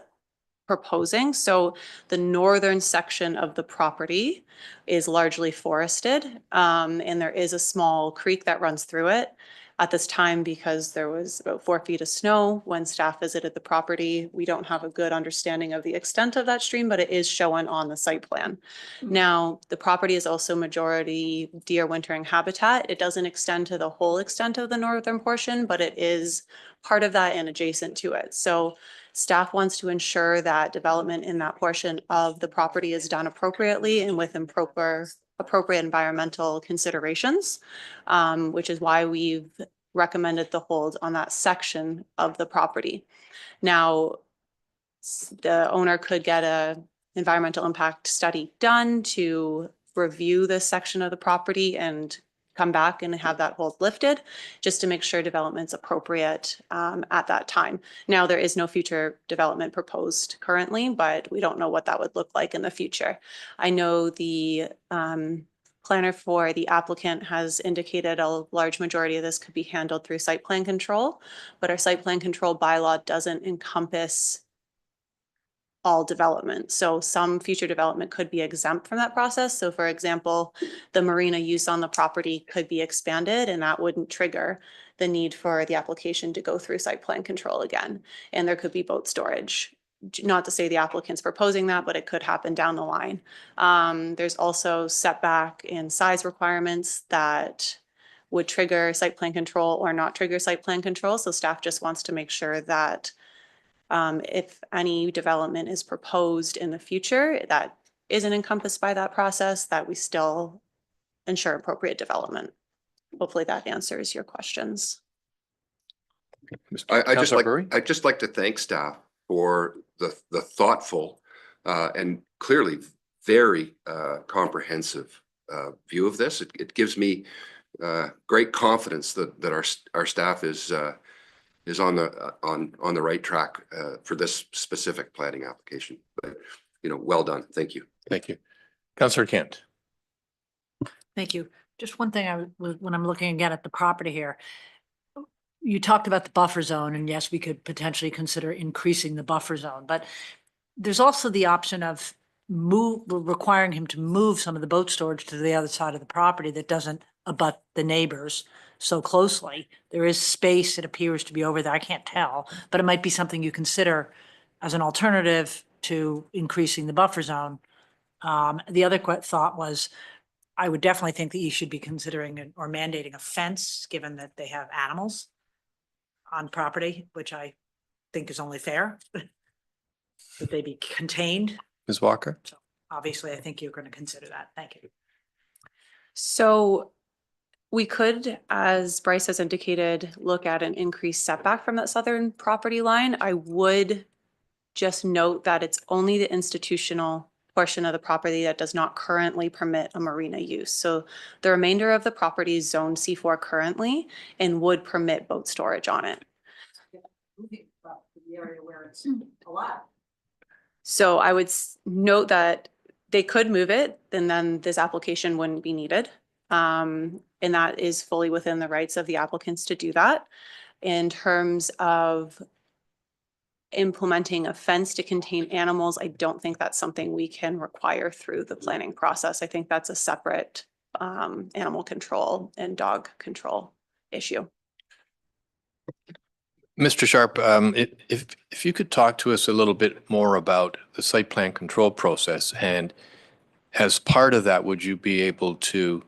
proposing. So the northern section of the property is largely forested, and there is a small creek that runs through it. At this time, because there was about 4 feet of snow when staff visited the property, we don't have a good understanding of the extent of that stream, but it is shown on the site plan. Now, the property is also majority deer wintering habitat. It doesn't extend to the whole extent of the northern portion, but it is part of that and adjacent to it. So staff wants to ensure that development in that portion of the property is done appropriately and with appropriate environmental considerations, which is why we've recommended the hold on that section of the property. Now, the owner could get a environmental impact study done to review this section of the property and come back and have that hold lifted, just to make sure development's appropriate at that time. Now, there is no future development proposed currently, but we don't know what that would look like in the future. I know the planner for the applicant has indicated a large majority of this could be handled through site plan control, but our site plan control bylaw doesn't encompass all development. So some future development could be exempt from that process. So for example, the marina use on the property could be expanded, and that wouldn't trigger the need for the application to go through site plan control again. And there could be boat storage. Not to say the applicant's proposing that, but it could happen down the line. There's also setback and size requirements that would trigger site plan control or not trigger site plan control. So staff just wants to make sure that if any development is proposed in the future that isn't encompassed by that process, that we still ensure appropriate development. Hopefully that answers your questions. I'd just like to thank staff for the thoughtful and clearly very comprehensive view of this. It gives me great confidence that our staff is on the right track for this specific planning application. But well done. Thank you. Thank you. Councillor Kent. Thank you. Just one thing when I'm looking again at the property here, you talked about the buffer zone, and yes, we could potentially consider increasing the buffer zone, but there's also the option of requiring him to move some of the boat storage to the other side of the property that doesn't abut the neighbors so closely. There is space, it appears to be over there. I can't tell, but it might be something you consider as an alternative to increasing the buffer zone. The other thought was, I would definitely think that you should be considering or mandating a fence, given that they have animals on property, which I think is only fair, that they be contained. Ms. Walker? So obviously, I think you're going to consider that. Thank you. So we could, as Bryce has indicated, look at an increased setback from that southern property line. I would just note that it's only the institutional portion of the property that does not currently permit a marina use. So the remainder of the property is zoned C4 currently and would permit boat storage on it. The area where it's a lot. So I would note that they could move it, and then this application wouldn't be needed. And that is fully within the rights of the applicants to do that. In terms of implementing a fence to contain animals, I don't think that's something we can require through the planning process. I think that's a separate animal control and dog control issue. Mr. Sharp, if you could talk to us a little bit more about the site plan control process, and as part of that, would you be able to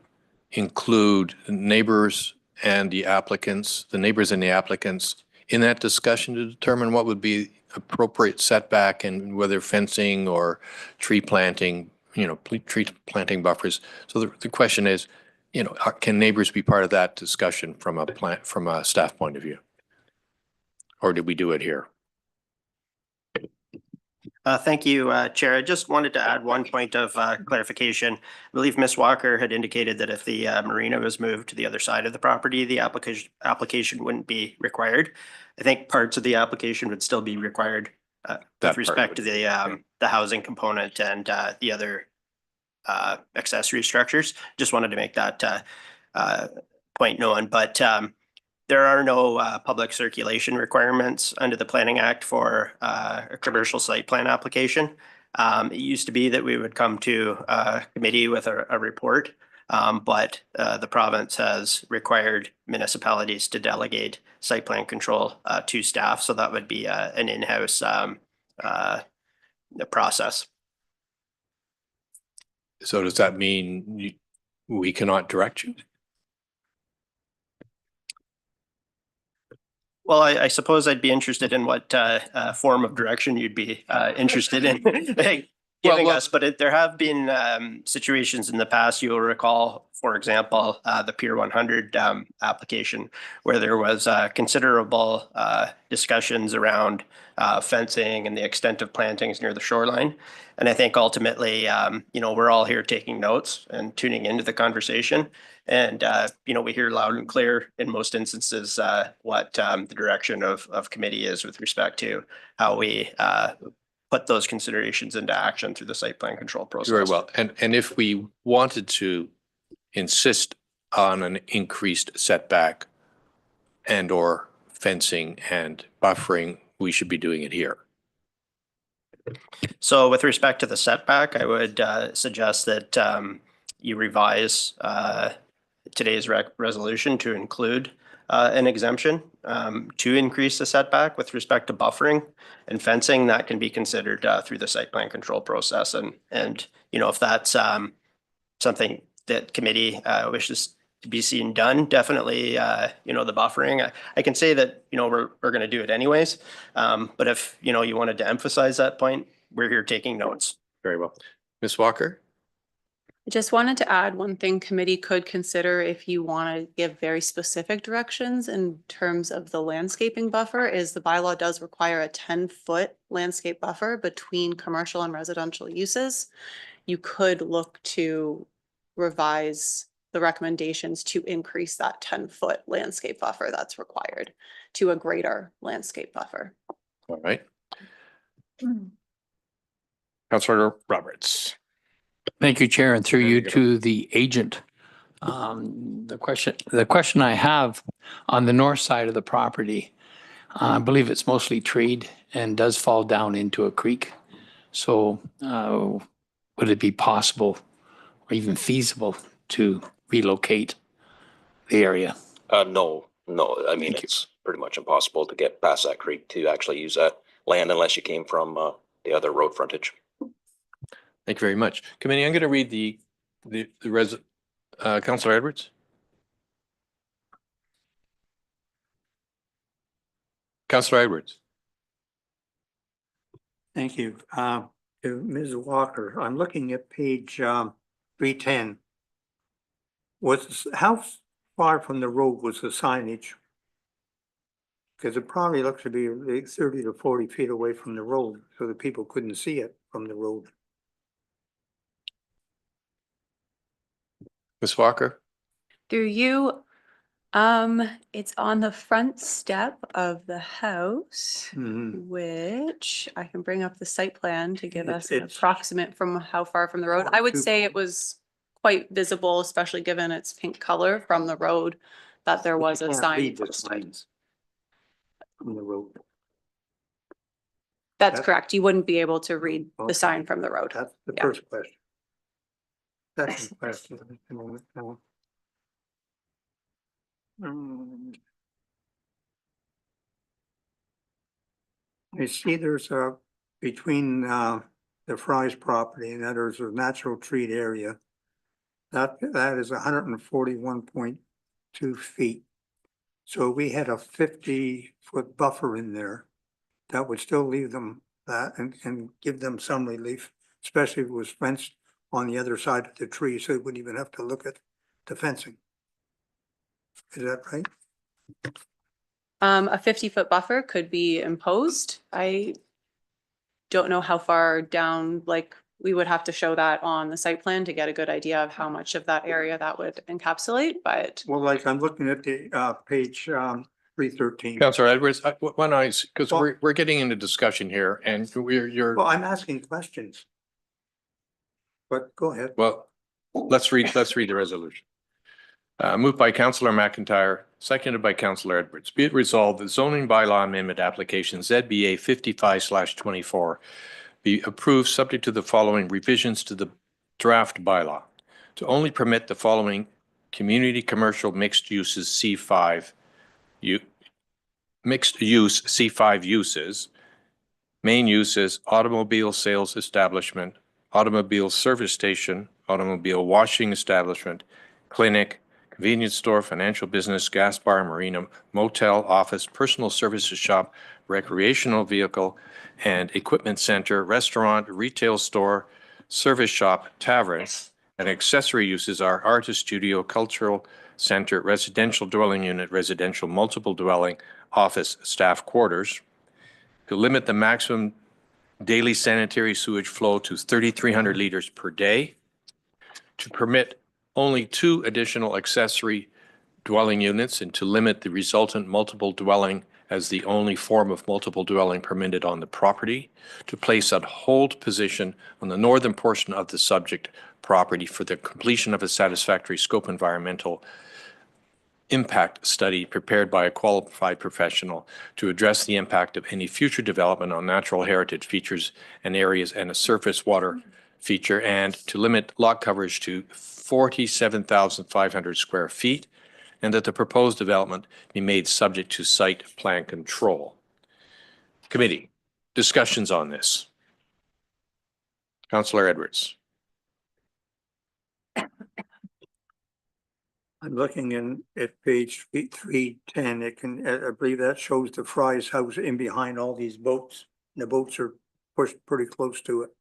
include neighbors and the applicants, in that discussion to determine what would be appropriate setback and whether fencing or tree planting, tree planting buffers? So the question is, can neighbors be part of that discussion from a staff point of view? Or did we do it here? Thank you, Chair. I just wanted to add one point of clarification. I believe Ms. Walker had indicated that if the marina was moved to the other side of the property, the application wouldn't be required. I think parts of the application would still be required with respect to the housing component and the other accessory structures. Just wanted to make that point known, but there are no public circulation requirements under the Planning Act for a commercial site plan application. It used to be that we would come to a committee with a report, but the province has required municipalities to delegate site plan control to staff. So that would be an in-house process. So does that mean we cannot direct you? Well, I suppose I'd be interested in what form of direction you'd be interested in giving us, but there have been situations in the past. You'll recall, for example, the Pier 100 application, where there was considerable discussions around fencing and the extent of plantings near the shoreline. And I think ultimately, we're all here taking notes and tuning into the conversation. And, we hear loud and clear in most instances what the direction of committee is with respect to how we put those considerations into action through the site plan control process. Very well. And if we wanted to insist on an increased setback and or fencing and buffering, we should be doing it here. So with respect to the setback, I would suggest that you revise today's resolution to include an exemption to increase the setback with respect to buffering and fencing. That can be considered through the site plan control process. And if that's something that committee wishes to be seen done, definitely, the buffering, I can say that, we're going to do it anyways. But if, you wanted to emphasize that point, we're here taking notes. Very well. Ms. Walker? I just wanted to add one thing committee could consider if you want to give very specific directions in terms of the landscaping buffer is the bylaw does require a 10-foot landscape buffer between commercial and residential uses. You could look to revise the recommendations to increase that 10-foot landscape buffer that's required to a greater landscape buffer. All right. Councilor Roberts. Thank you, Chair, and through you to the agent. The question I have on the north side of the property, I believe it's mostly treed and does fall down into a creek. So would it be possible or even feasible to relocate the area? No. I mean, it's pretty much impossible to get past that creek to actually use that land unless you came from the other road frontage. Thank you very much. Committee, I'm going to read the Councilor Edwards. Councilor Edwards. Thank you. To Ms. Walker, I'm looking at page 310. How far from the road was the signage? Because it probably looks to be 30 to 40 feet away from the road, so that people couldn't see it from the road. Ms. Walker? Through you, it's on the front step of the house, which I can bring up the site plan to give us an approximate from how far from the road. I would say it was quite visible, especially given its pink color from the road, that there was a Can't sign read the posted. signs from the road. That's That- correct. You wouldn't be able to read Okay. the sign from the road. That's the Yeah. first question. Second question. at the moment now. I see there's a, between the Fry's property and that there's a natural treat area. That is 141.2 feet. So we had a 50-foot buffer in there. That would still leave them that and give them some relief, especially if it was fenced on the other side of the tree, so it wouldn't even have to look at the fencing. Is that right? A 50-foot buffer could be imposed. I don't know how far down, like, we would have to show that on the site plan to get a good idea of how much of that area that would encapsulate, but Well, like I'm looking at the page 313. Councillor Edwards, when because we're getting into discussion here and Well, I'm asking questions. But go ahead. well, let's read the resolution. Moved by Councillor McIntyre, seconded by Councillor Edwards. Be it resolved, the zoning bylaw amendment application ZBA 55/24 be approved subject to the following revisions to the draft bylaw. To only permit the following community commercial mixed uses C5, mixed use C5 uses. Main uses automobile sales establishment, automobile service station, automobile washing establishment, clinic, convenience store, financial business, gas bar, marina, motel, office, personal services shop, recreational vehicle, and equipment center, restaurant, retail store, service shop, tavern, and accessory uses are artist studio, cultural center, residential dwelling unit, residential multiple dwelling, office, staff quarters. To limit the maximum daily sanitary sewage flow to 3,300 liters per day. To permit only 2 additional accessory dwelling units and to limit the resultant multiple dwelling as the only form of multiple dwelling permitted on the property. To place on hold position on the northern portion of the subject property for the completion of a satisfactory scope environmental impact study prepared by a qualified professional to address the impact of any future development on natural heritage features and areas and a surface water feature, and to limit lot coverage to 47,500 square feet, and that the proposed development be made subject to site plan control. Committee, discussions on this. Councillor Edwards. I'm looking at page 310. It can, I believe that shows the Fry's house in behind all these boats. The boats are pushed pretty close to it.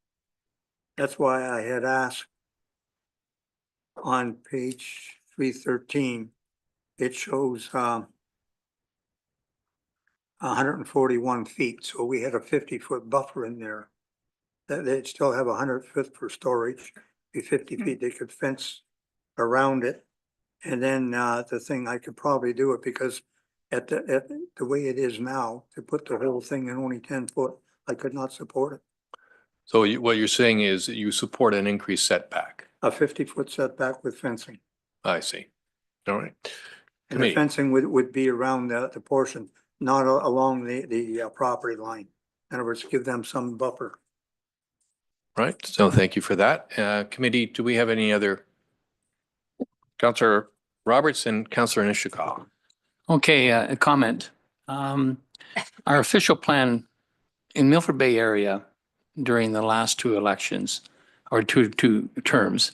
That's why I had asked on page 313, it shows 141 feet. So we had a 50-foot buffer in there. That they'd still have 100 foot for storage, be 50 feet. They could fence around it. And then the thing I could probably do it because at the way it is now, to put the whole thing in only 10 foot, I could not support it. So what you're saying is that you support an increased setback. A 50-foot setback with fencing. I see. All right. And the Committee. fencing would be around the portion, not along the property line. In other words, give them some buffer. Right. So thank you for that. Committee, do we have any other? Councillor Roberts and Councillor Nishikawa. Okay, a comment. Our official plan in Milford Bay area during the last 2 elections or two terms,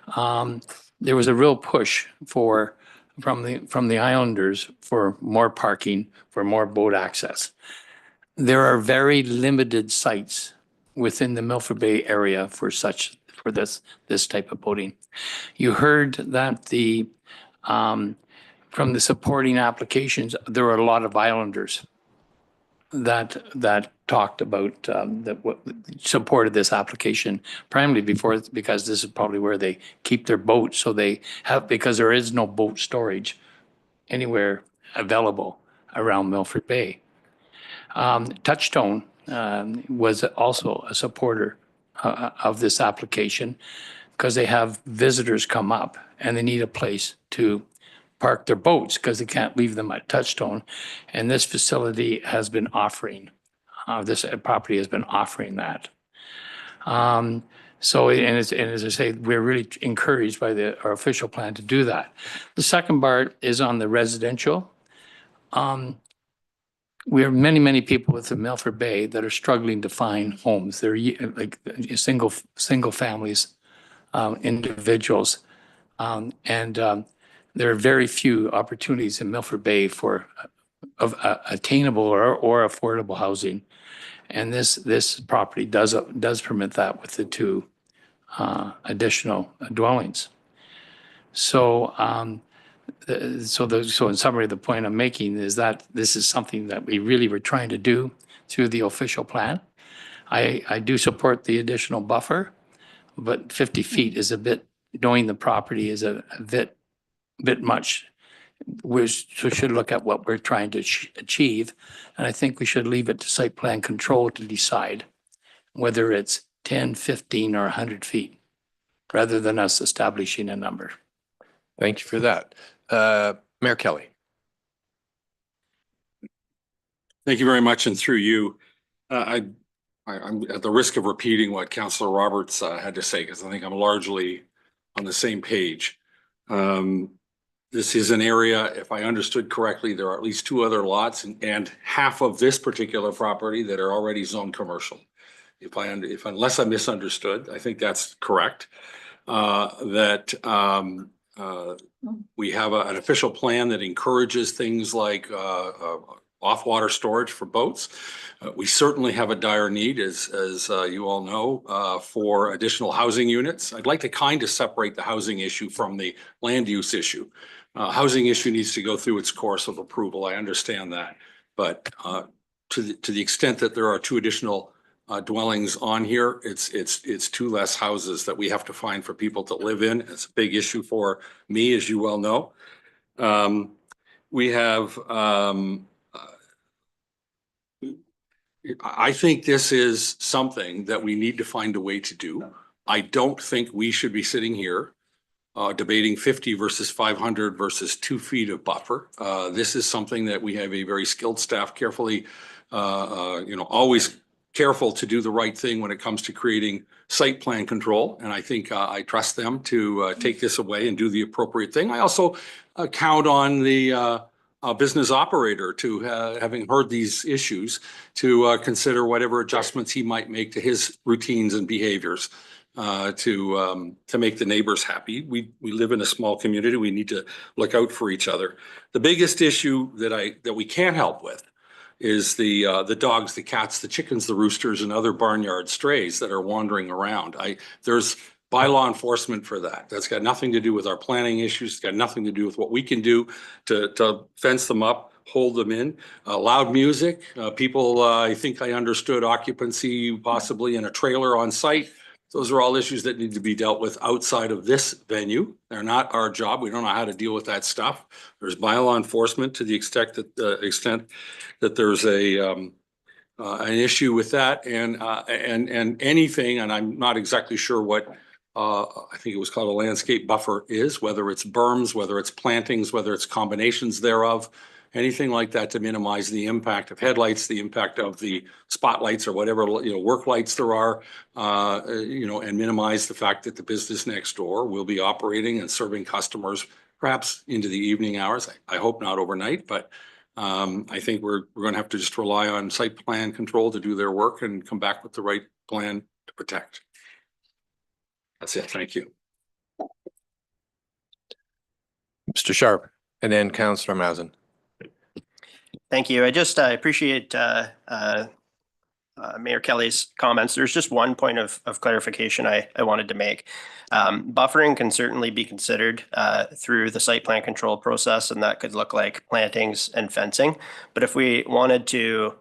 there was a real push from the islanders for more parking, for more boat access. There are very limited sites within the Milford Bay area for this type of boating. You heard that from the supporting applications, there were a lot of islanders that talked about supported this application primarily because this is probably where they keep their boats. So they have, because there is no boat storage anywhere available around Milford Bay. Touchstone was also a supporter of this application. because they have visitors come up and they need a place to park their boats because they can't leave them at Touchstone. And this facility has been offering, this property has been offering that. So, and as I say, we're really encouraged by our official plan to do that. The second part is on the residential. We have many, many people with the Milford Bay that are struggling to find homes. They're like single families, individuals. There are very few opportunities in Milford Bay for attainable or affordable housing. And this property does permit that with the two additional dwellings. So, so in summary, the point I'm making is that this is something that we really were trying to do through the official plan. I do support the additional buffer, but 50 feet is a bit, knowing the property is a bit much. We should look at what we're trying to achieve. And I think we should leave it to site plan control to decide whether it's 10, 15, or 100 feet, rather than us establishing a number. Thank you for that. Mayor Kelly. Thank you very much. And through you, I'm at the risk of repeating what Councillor Roberts had to say, because I think I'm largely on the same page. This is an area, if I understood correctly, there are at least two other lots and half of this particular property that are already zoned commercial. Unless I misunderstood, I think that's correct. We have an official plan that encourages things like off-water storage for boats. We certainly have a dire need, as you all know, for additional housing units. I'd like to kind of separate the housing issue from the land use issue. Housing issue needs to go through its course of approval. I understand that. But to the extent that there are two additional dwellings on here, it's two less houses that we have to find for people to live in. It's a big issue for me, as you well know. We have, I think this is something that we need to find a way to do. I don't think we should be sitting here debating 50 versus 500 versus 2 feet of buffer. This is something that we have a very skilled staff carefully, always careful to do the right thing when it comes to creating site plan control. And I think I trust them to take this away and do the appropriate thing. I also count on the business operator to, having heard these issues, to consider whatever adjustments he might make to his routines and behaviors to make the neighbors happy. We live in a small community. We need to look out for each other. The biggest issue that we can't help with is the dogs, the cats, the chickens, the roosters, and other barnyard strays that are wandering around. There's bylaw enforcement for that. That's got nothing to do with our planning issues. It's got nothing to do with what we can do to fence them up, hold them in. Loud music, people, I think I understood occupancy possibly in a trailer on site. Those are all issues that need to be dealt with outside of this venue. They're not our job. We don't know how to deal with that stuff. There's bylaw enforcement to the extent that there's an issue with that, and anything. And I'm not exactly sure what I think it was called a landscape buffer is, whether it's berms, whether it's plantings, whether it's combinations thereof. Anything like that to minimize the impact of headlights, the impact of the spotlights or whatever, work lights there are, and minimize the fact that the business next door will be operating and serving customers perhaps into the evening hours. I hope not overnight, but I think we're going to have to just rely on site plan control to do their work and come back with the right plan to protect. That's it. Thank you. Mr. Sharp, and then Councillor Mazin. Thank you. I appreciate Mayor Kelly's comments. There's just one point of clarification I wanted to make. Buffering can certainly be considered through the site plan control process, and that could look like plantings and fencing. But if we wanted to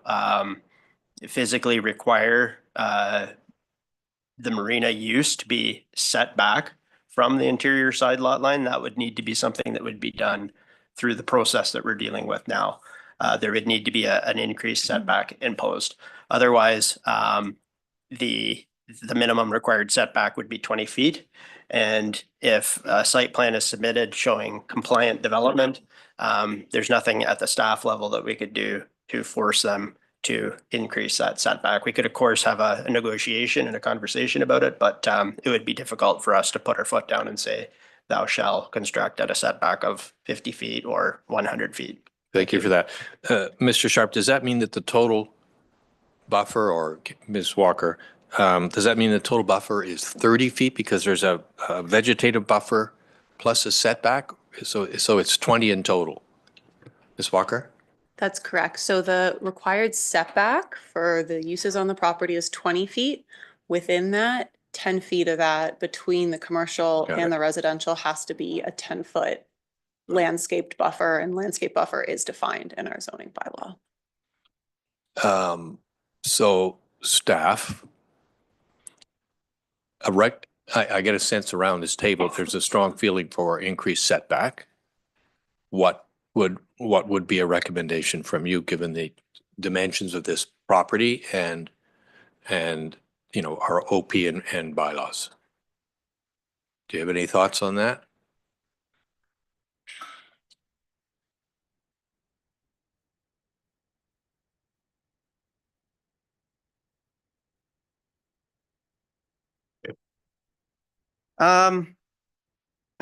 physically require the marina use to be set back from the interior side lot line, that would need to be something that would be done through the process that we're dealing with now. There would need to be an increased setback imposed. Otherwise, the the minimum required setback would be 20 feet. And if a site plan is submitted showing compliant development, there's nothing at the staff level that we could do to force them to increase that setback. We could, of course, have a negotiation and a conversation about it, but it would be difficult for us to put our foot down and say, thou shall construct at a setback of 50 feet or 100 feet. Thank you for that. Mr. Sharp, does that mean that the total buffer, or Ms. Walker, does that mean the total buffer is 30 feet because there's a vegetative buffer plus a setback? So it's 20 in total. Ms. Walker? That's correct. So the required setback for the uses on the property is 20 feet. Within that, 10 feet of that between the commercial and the residential has to be a 10-foot landscaped buffer, and landscape buffer is defined in our zoning bylaw. So staff, I get a sense around this table, if there's a strong feeling for increased setback, what would be a recommendation from you, given the dimensions of this property and you know, our OP and bylaws? Do you have any thoughts on that? I'm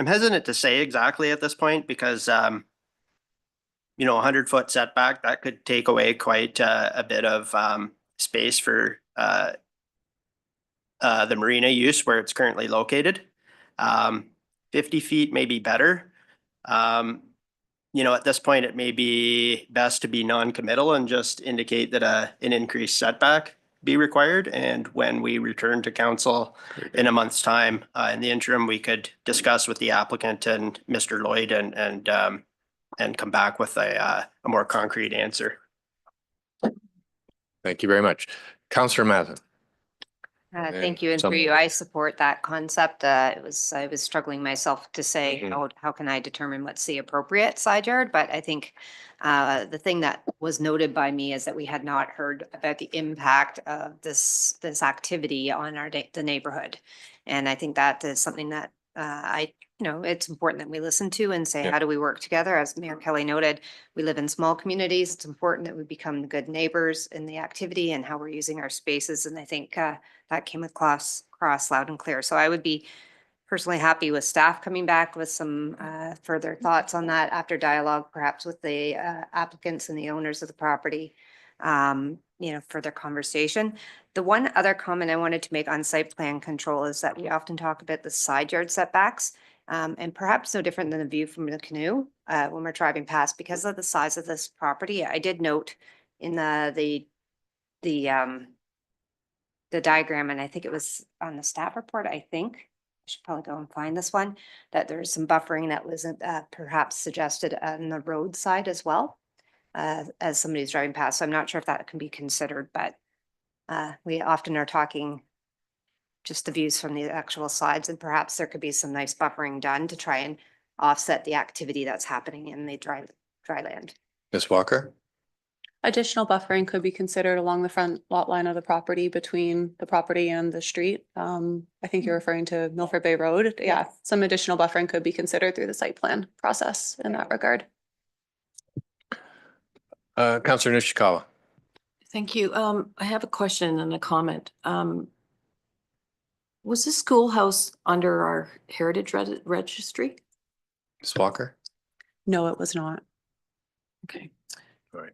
hesitant to say exactly at this point because, you know, 100-foot setback, that could take away quite a bit of space for the marina use where it's currently located. 50 feet may be better. You know, at this point, it may be best to be non-committal and just indicate that an increased setback be required. And when we return to council in a month's time, in the interim, we could discuss with the applicant and Mr. Lloyd and come back with a more concrete answer. Thank you very much. Councillor Mazin. Thank you. And for you, I support that concept. I was struggling myself to say, how can I determine what's the appropriate side yard? But I think the thing that was noted by me is that we had not heard about the impact of this activity on the neighborhood. And I think that is something that it's important that we listen to and say, how do we work together? As Mayor Kelly noted, we live in small communities. It's important that we become good neighbors in the activity and how we're using our spaces. And I think that came across loud and clear. So I would be personally happy with staff coming back with some further thoughts on that after dialogue, perhaps with the applicants and the owners of the property, further conversation. The one other comment I wanted to make on site plan control is that we often talk about the side yard setbacks. And perhaps no different than the view from the canoe when we're driving past because of the size of this property. I did note in the diagram, and I think it was on the staff report, I should probably go and find this one, that there's some buffering that was perhaps suggested on the roadside as well as somebody's driving past. So I'm not sure if that can be considered, but we often are talking just the views from the actual sides, and perhaps there could be some nice buffering done to try and offset the activity that's happening in the dry land. Ms. Walker? Additional buffering could be considered along the front lot line of the property between the property and the street. I think you're referring to Milford Bay Road. Yeah, some additional buffering could be considered through the site plan process in that regard. Councillor Nishikawa. Thank you. I have a question and a comment. Was this schoolhouse under our heritage registry? Ms. Walker? No, it was not. Okay. All right.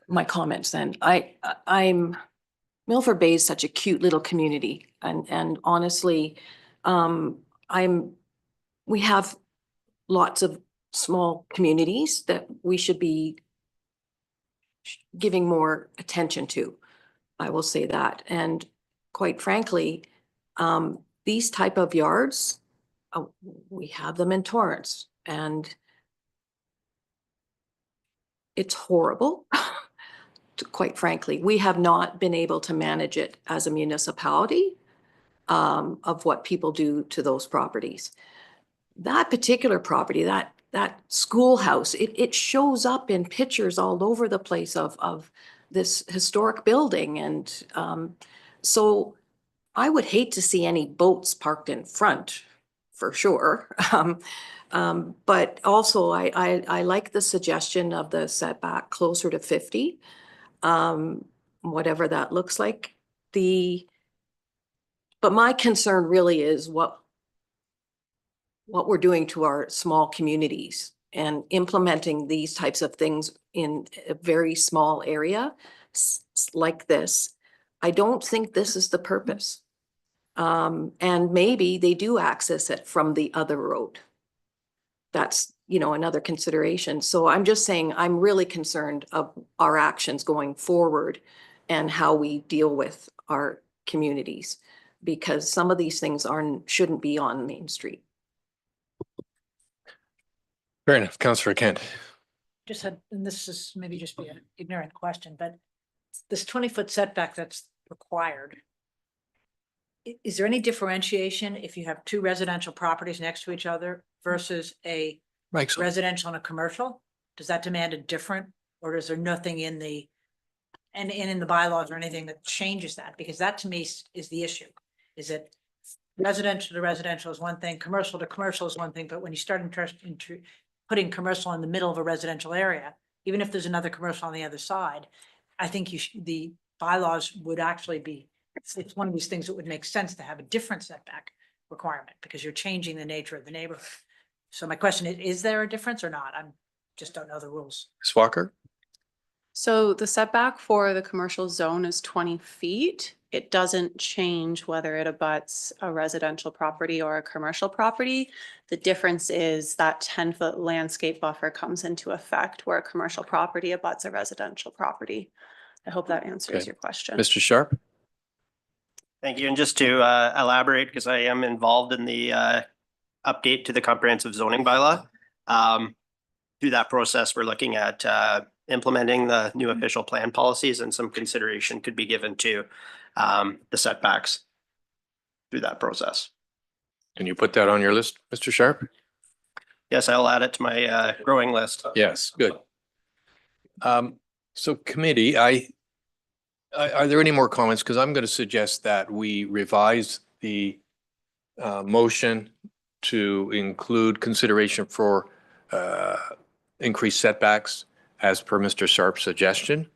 My comments then. I'm Milford Bay is such a cute little community, and honestly, we have lots of small communities that we should be giving more attention to. I will say that, and quite frankly, these type of yards, we have them in Torrance, and it's horrible. Quite frankly, we have not been able to manage it as a municipality of what people do to those properties. That particular property, that schoolhouse, it shows up in pictures all over the place of this historic building. And so I would hate to see any boats parked in front, for sure. But also I like the suggestion of the setback closer to 50. Whatever that looks like. But my concern really is what we're doing to our small communities and implementing these types of things in a very small area like this. I don't think this is the purpose. And maybe they do access it from the other road. That's, another consideration. So I'm just saying, I'm really concerned of our actions going forward and how we deal with our communities, because some of these things shouldn't be on Main Street. Fair enough. Councillor Kent. Just had, and this is maybe just be an ignorant question, but this 20-foot setback that's required, is there any differentiation if you have two residential properties next to each other versus a residential and a commercial? Does that demand a different, or is there nothing in the bylaws or anything that changes that? Because that to me is the issue. Is it residential to residential is one thing, commercial to commercial is one thing, but when you start putting commercial in the middle of a residential area, even if there's another commercial on the other side, I think the bylaws would actually be, it's one of these things that would make sense to have a different setback requirement because you're changing the nature of the neighborhood. So my question is there a difference or not? I just don't know the rules. Ms. Walker? So the setback for the commercial zone is 20 feet. It doesn't change whether it abuts a residential property or a commercial property. The difference is that 10-foot landscape buffer comes into effect where a commercial property abuts a residential property. I hope that answers your question. Mr. Sharp? Thank you. And just to elaborate, because I am involved in the update to the comprehensive zoning bylaw. Through that process, we're looking at implementing the new official plan policies, and some consideration could be given to the setbacks through that process. Can you put that on your list, Mr. Sharp? Yes, I'll add it to my growing list. Yes, good. So committee, are there any more comments? Because I'm going to suggest that we revise the motion to include consideration for increased setbacks as per Mr. Sharp's suggestion,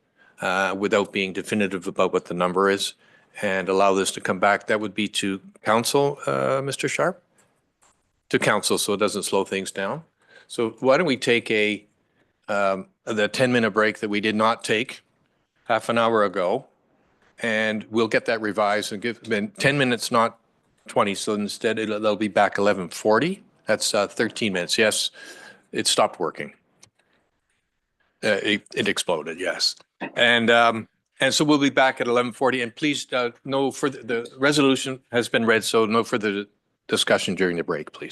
without being definitive about what the number is, and allow this to come back. That would be to council, Mr. Sharp? To council, so it doesn't slow things down. So why don't we take the 10-minute break that we did not take half an hour ago, and we'll get that revised and give them 10 minutes, not 20. So instead, they'll be back 11:40. That's 13 minutes. Yes, it stopped working. It exploded, yes. And so we'll be back at 11:40. And please, no further, the resolution has been read, so no further discussion during the break, please.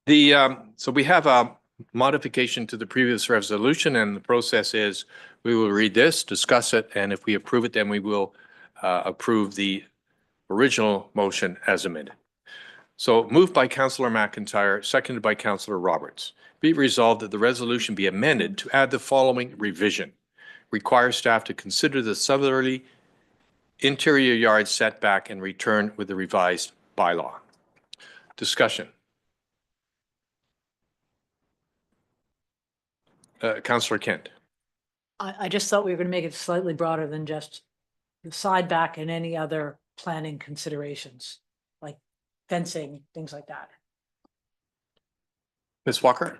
So we have a modification to the previous resolution, and the process is we will read this, discuss it, and if we approve it, then we will approve the original motion as amended. So moved by Councillor McIntyre, seconded by Councillor Roberts. Be it resolved that the resolution be amended to add the following revision. Require staff to consider the southerly interior yard setback and return with the revised bylaw. Discussion. Councillor Kent. I just thought we were going to make it slightly broader than just the side back and any other planning considerations, like fencing, things like that. Ms. Walker.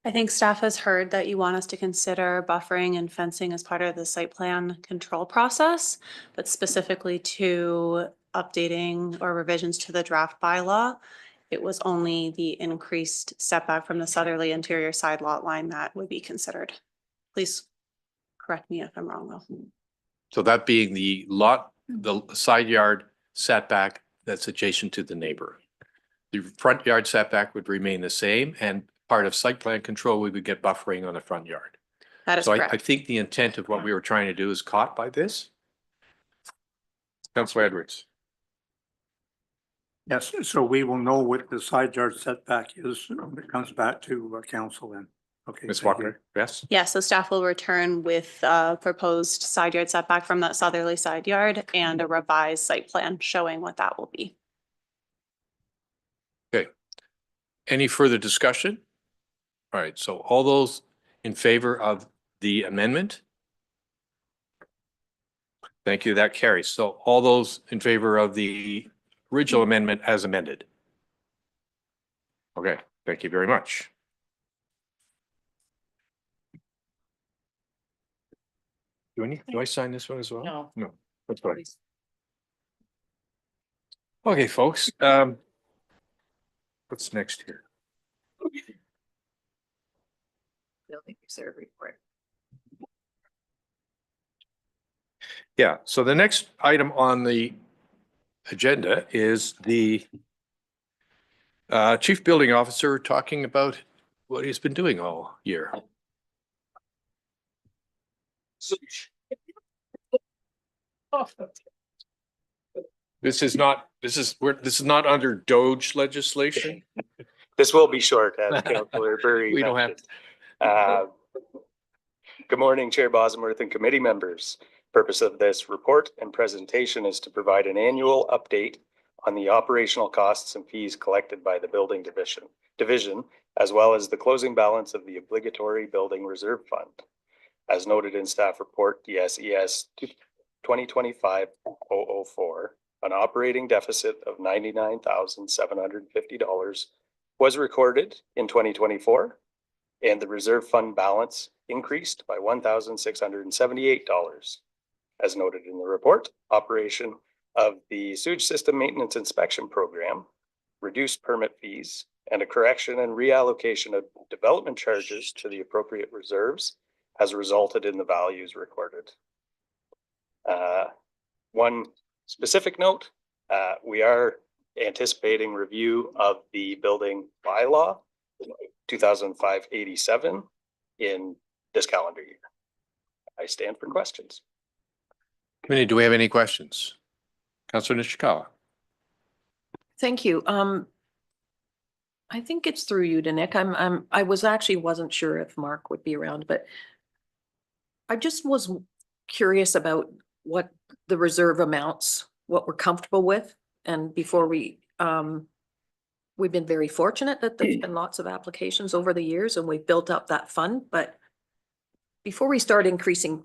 I think staff has heard that you want us to consider buffering and fencing as part of the site plan control process, but specifically to updating or revisions to the draft bylaw. It was only the increased setback from the southerly interior side lot line that would be considered. Please correct me if I'm wrong though. So that being the lot, the side yard setback that's adjacent to the neighbor. The front yard setback would remain the same, and part of site plan control, we would get buffering on the front yard. That is So correct. I think the intent of what we were trying to do is caught by this. Councillor Edwards. Yes, so we will know what the side yard setback is when it comes back to council then. Okay. Ms. thank you. Walker, yes? Yeah, so staff will return with proposed side yard setback from that southerly side yard and a revised site plan showing what that will be. Okay. Any further discussion? All right, so all those in favor of the amendment? Thank you, that carries. So all those in favor of the original amendment as amended? Okay, thank you very much. Do I sign this one as well? No. No, that's fine. Okay, folks, what's next here? Building reserve report. Yeah, so the next item on the agenda is the Chief Building Officer talking about what he's been doing all year. This is not under Doge legislation. This will be short, as Councillor Burry We don't have. mentioned. Good morning, Chair Bosworth and committee members. Purpose of this report and presentation is to provide an annual update on the operational costs and fees collected by the building division, as well as the closing balance of the obligatory building reserve fund. As noted in staff report DSES 2025-004, an operating deficit of $99,750 was recorded in 2024, and the reserve fund balance increased by $1,678. As noted in the report, operation of the sewage system maintenance inspection program, reduced permit fees, and a correction and reallocation of development charges to the appropriate reserves has resulted in the values recorded. One specific note, we are anticipating review of the building bylaw 2005-87 in this calendar year. I stand for questions. Committee, do we have any questions? Councillor Nishikawa. Thank you. I think it's through you to Nick. I wasn't sure if Mark would be around, but I just was curious about what the reserve amounts, what we're comfortable with. And before we've been very fortunate that there's been lots of applications over the years and we've built up that fund. But before we start increasing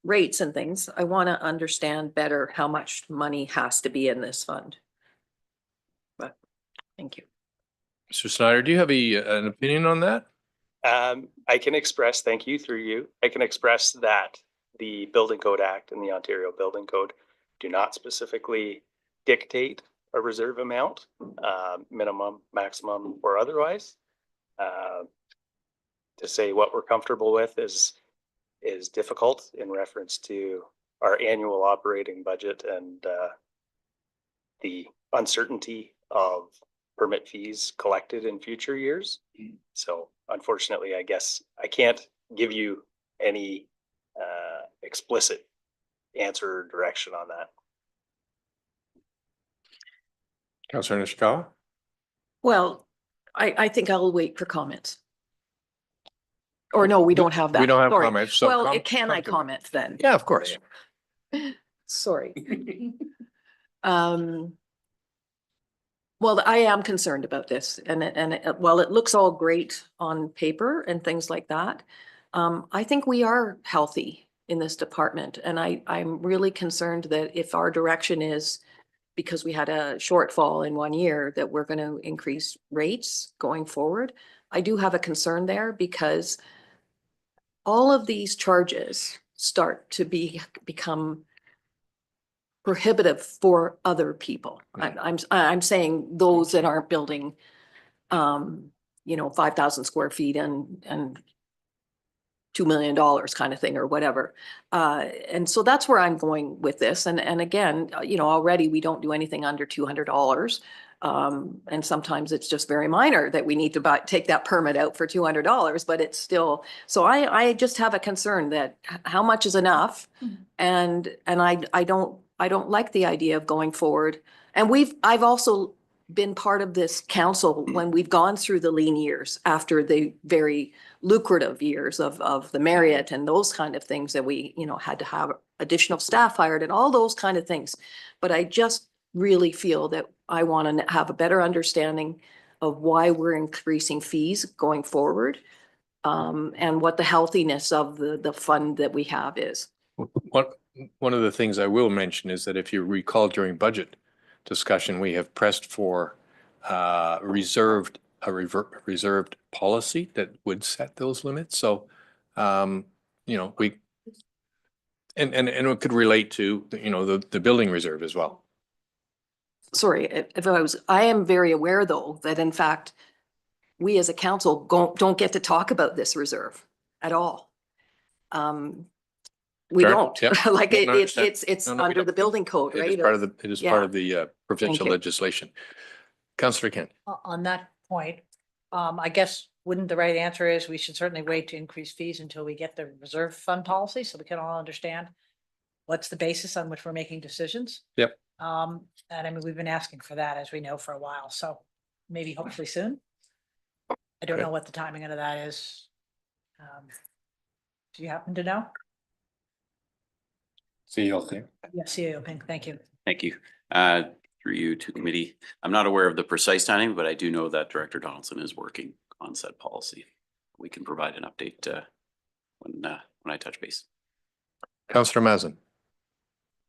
rates and things, I want to understand better how much money has to be in this fund. But thank you. Mr. Snyder, do you have an opinion on that? I can express, thank you through you, I can express that the Building Code Act and the Ontario Building Code do not specifically dictate a reserve amount, minimum, maximum, or otherwise. To say what we're comfortable with is difficult in reference to our annual operating budget and the uncertainty of permit fees collected in future years. So unfortunately, I guess I can't give you any explicit answer or direction on that. Councillor Nishikawa? Well, I think I'll wait for comments. Or no, we don't have that. We don't have Sorry. comments. So Well, can I comment then? Yeah, of course. Sorry. Well, I am concerned about this and while it looks all great on paper and things like that, I think we are healthy in this department. And I'm really concerned that if our direction is because we had a shortfall in 1 year, that we're going to increase rates going forward. I do have a concern there because all of these charges start to become prohibitive for other people. I'm saying those that aren't building, 5,000 square feet and $2 million kind of thing or whatever. And so that's where I'm going with this. And again, already we don't do anything under $200. And sometimes it's just very minor that we need to take that permit out for $200, but it's still, so I just have a concern that how much is enough? And I don't like the idea of going forward. And I've also been part of this council when we've gone through the lean years after the very lucrative years of the Marriott and those kind of things that we, had to have additional staff hired and all those kind of things. But I just really feel that I want to have a better understanding of why we're increasing fees going forward, and what the healthiness of the fund that we have is. One of the things I will mention is that if you recall during budget discussion, we have pressed for reserved policy that would set those limits. So, we and it could relate to, the building reserve as well. Sorry, I am very aware though, that in fact, we as a council don't get to talk about this reserve at all. We Sure. don't, Yep. like No, I understand. it's No, we under don't. the building code, right? It is part of the provincial you. legislation. Councillor Kent. On that point, I guess wouldn't the right answer is we should certainly wait to increase fees until we get the reserve fund policy so we can all understand what's the basis on which we're making decisions. Yep. And I mean, we've been asking for that, as we know, for a while, so maybe hopefully soon. I don't know what the timing of that is. Do you happen to know? CEO Pink. Yeah, CEO Pink, thank you. Thank you. Through you to committee. I'm not aware of the precise timing, but I do know that Director Donaldson is working on said policy. We can provide an update when I touch base. Councillor Mazin.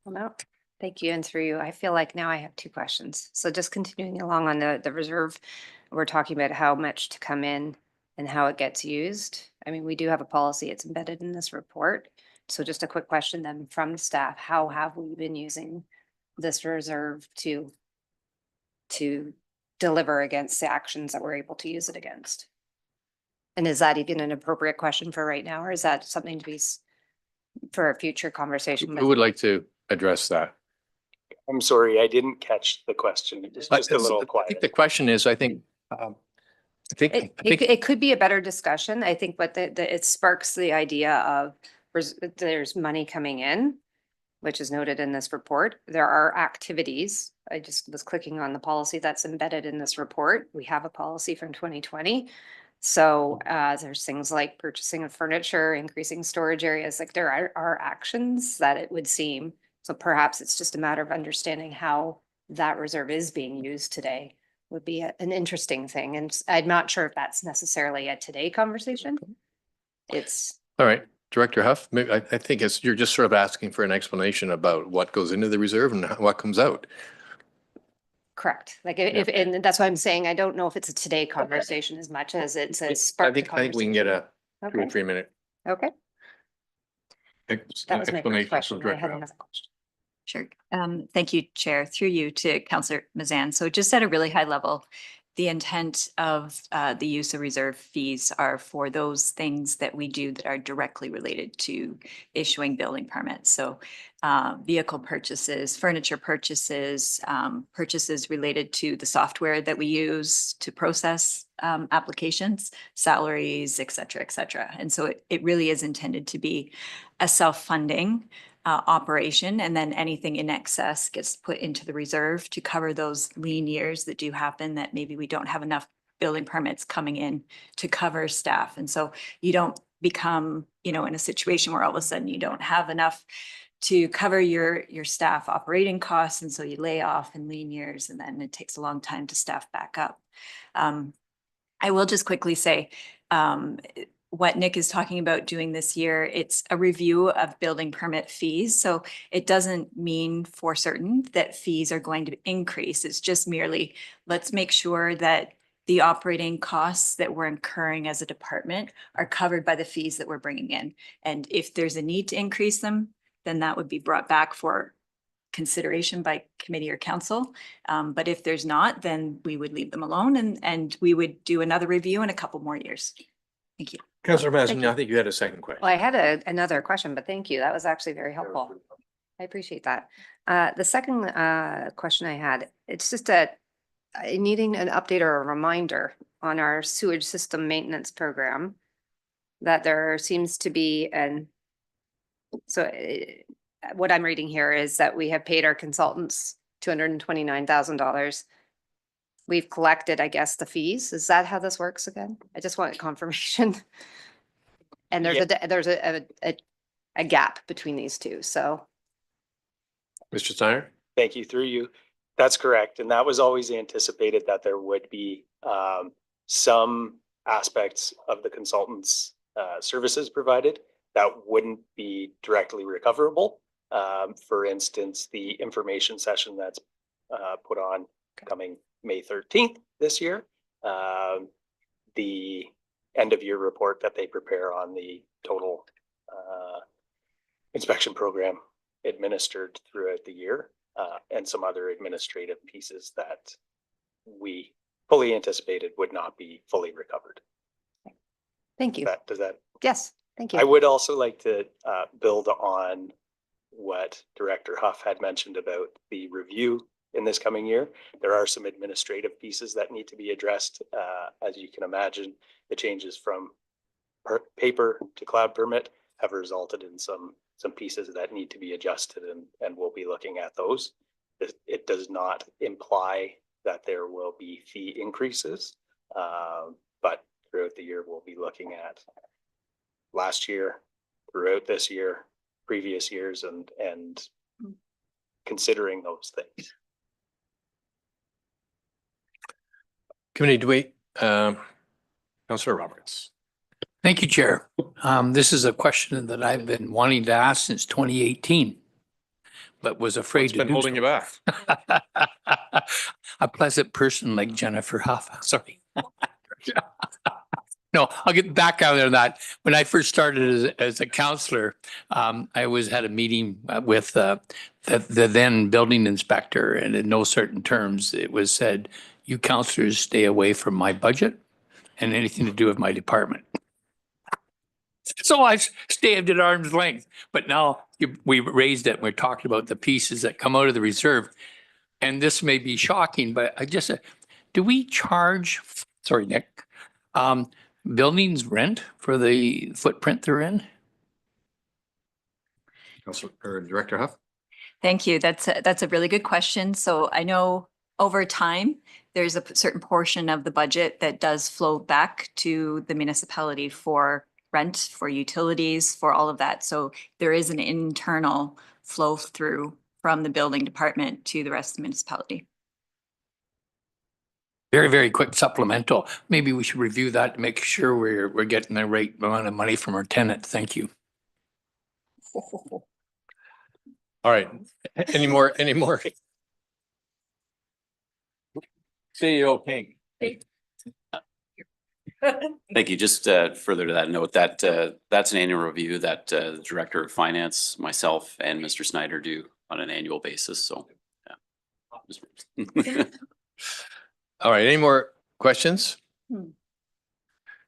Well, no, thank you. And through you, I feel like now I have two questions. So just continuing along on the reserve, we're talking about how much to come in and how it gets used. I mean, we do have a policy, it's embedded in this report. So just a quick question then from staff, how have we been using this reserve to deliver against the actions that we're able to use it against? And is that even an appropriate question for right now, or is that something to be for a future conversation? Who would like to address that? I'm sorry, I didn't catch the question. It's just a little I quiet. think the question is, It could be a better discussion. I think, but it sparks the idea of there's money coming in, which is noted in this report. There are activities. I just was clicking on the policy that's embedded in this report. We have a policy from 2020. So there's things like purchasing of furniture, increasing storage areas, like there are actions that it would seem. So perhaps it's just a matter of understanding how that reserve is being used today would be an interesting thing. And I'm not sure if that's necessarily a today conversation. It's all right. Director Huff, maybe I think you're just sort of asking for an explanation about what goes into the reserve and what comes out. correct. Like and that's why I'm saying I don't know if it's a today conversation as much as it's a spark. I think we can get a 2 or 3 minute Okay. That was my first explanation question. from I had Director Huff. another question. Sure. Thank you, Chair, through you to Councillor Mazan. So just at a really high level, the intent of the use of reserve fees are for those things that we do that are directly related to issuing building permits. So vehicle purchases, furniture purchases, purchases related to the software that we use to process applications, salaries, et cetera, et cetera. And so it really is intended to be a self-funding operation, and then anything in excess gets put into the reserve to cover those lean years that do happen, that maybe we don't have enough building permits coming in to cover staff. And so you don't become, in a situation where all of a sudden you don't have enough to cover your staff operating costs. And so you lay off in lean years, and then it takes a long time to staff back up. I will just quickly say, what Nick is talking about doing this year, it's a review of building permit fees. So it doesn't mean for certain that fees are going to increase. It's just merely, let's make sure that the operating costs that we're incurring as a department are covered by the fees that we're bringing in. And if there's a need to increase them, then that would be brought back for consideration by committee or council. But if there's not, then we would leave them alone, and we would do another review in a couple more years. Thank you. Councillor Thank Mazin, you. I think you had a second question. Well, I had another question, but thank you. That was actually very helpful. I appreciate that. The second question I had, it's just needing an update or a reminder on our sewage system maintenance program, that there seems to be what I'm reading here is that we have paid our consultants $229,000. We've collected, I guess, the fees. Is that how this works again? I just want confirmation. And there's a gap between these two, so. Mr. Steiner? Thank you, through you. That's correct. And that was always anticipated, that there would be some aspects of the consultant's services provided that wouldn't be directly recoverable. For instance, the information session that's put on coming May 13th this year, the end of year report that they prepare on the total inspection program administered throughout the year, and some other administrative pieces that we fully anticipated would not be fully recovered. Thank you. Does that? Yes, thank you. I would also like to build on what Director Huff had mentioned about the review in this coming year. There are some administrative pieces that need to be addressed. As you can imagine, the changes from paper to cloud permit have resulted in some pieces that need to be adjusted, and we'll be looking at those. It does not imply that there will be fee increases, but throughout the year, we'll be looking at last year, throughout this year, previous years, and considering those things. Committee debate, Councillor Roberts. Thank you, Chair. This is a question that I've been wanting to ask since 2018, but was afraid What's to been do holding so. you back? A pleasant person like Jennifer Huff. Sorry. No, I'll get back out of that. When I first started as a counselor, I always had a meeting with the then building inspector, and in no certain terms, it was said, "You counselors stay away from my budget and anything to do with my department." So I stayed at arm's length, but now we raised it. And we're talking about the pieces that come out of the reserve. And this may be shocking, but I just, do we charge, sorry, Nick, buildings rent for the footprint they're in? Councilor or Director Huff? Thank you. That's a really good question. So I know over time, there's a certain portion of the budget that does flow back to the municipality for rent, for utilities, for all of that. So there is an internal flow through from the building department to the rest of the municipality. Very, very quick supplemental. Maybe we should review that to make sure we're getting the right amount of money from our tenant. Thank you. All right. Any more? CEO King. Thank you. Just further to that note, that that's an annual review that the Director of Finance, myself, and Mr. Snyder do on an annual basis. So, yeah. All right. Any more Questions?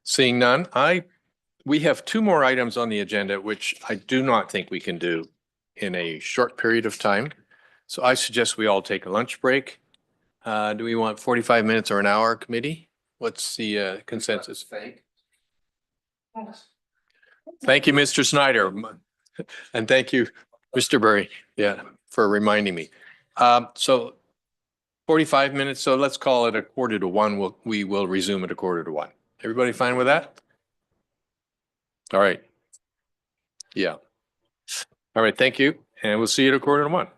Seeing none, we have two more items on the agenda, which I do not think we can do in a short period of time. So I suggest we all take a lunch break. Do we want 45 minutes or an hour, committee? What's the consensus? Thank you, Mr. Snyder. And thank you, Mr. Burry, for reminding me. So 45 minutes, so let's call it 1:45. We will resume at 1:45. Everybody fine with that? All right. Yeah. All right, thank you. And we'll see you at 1:45.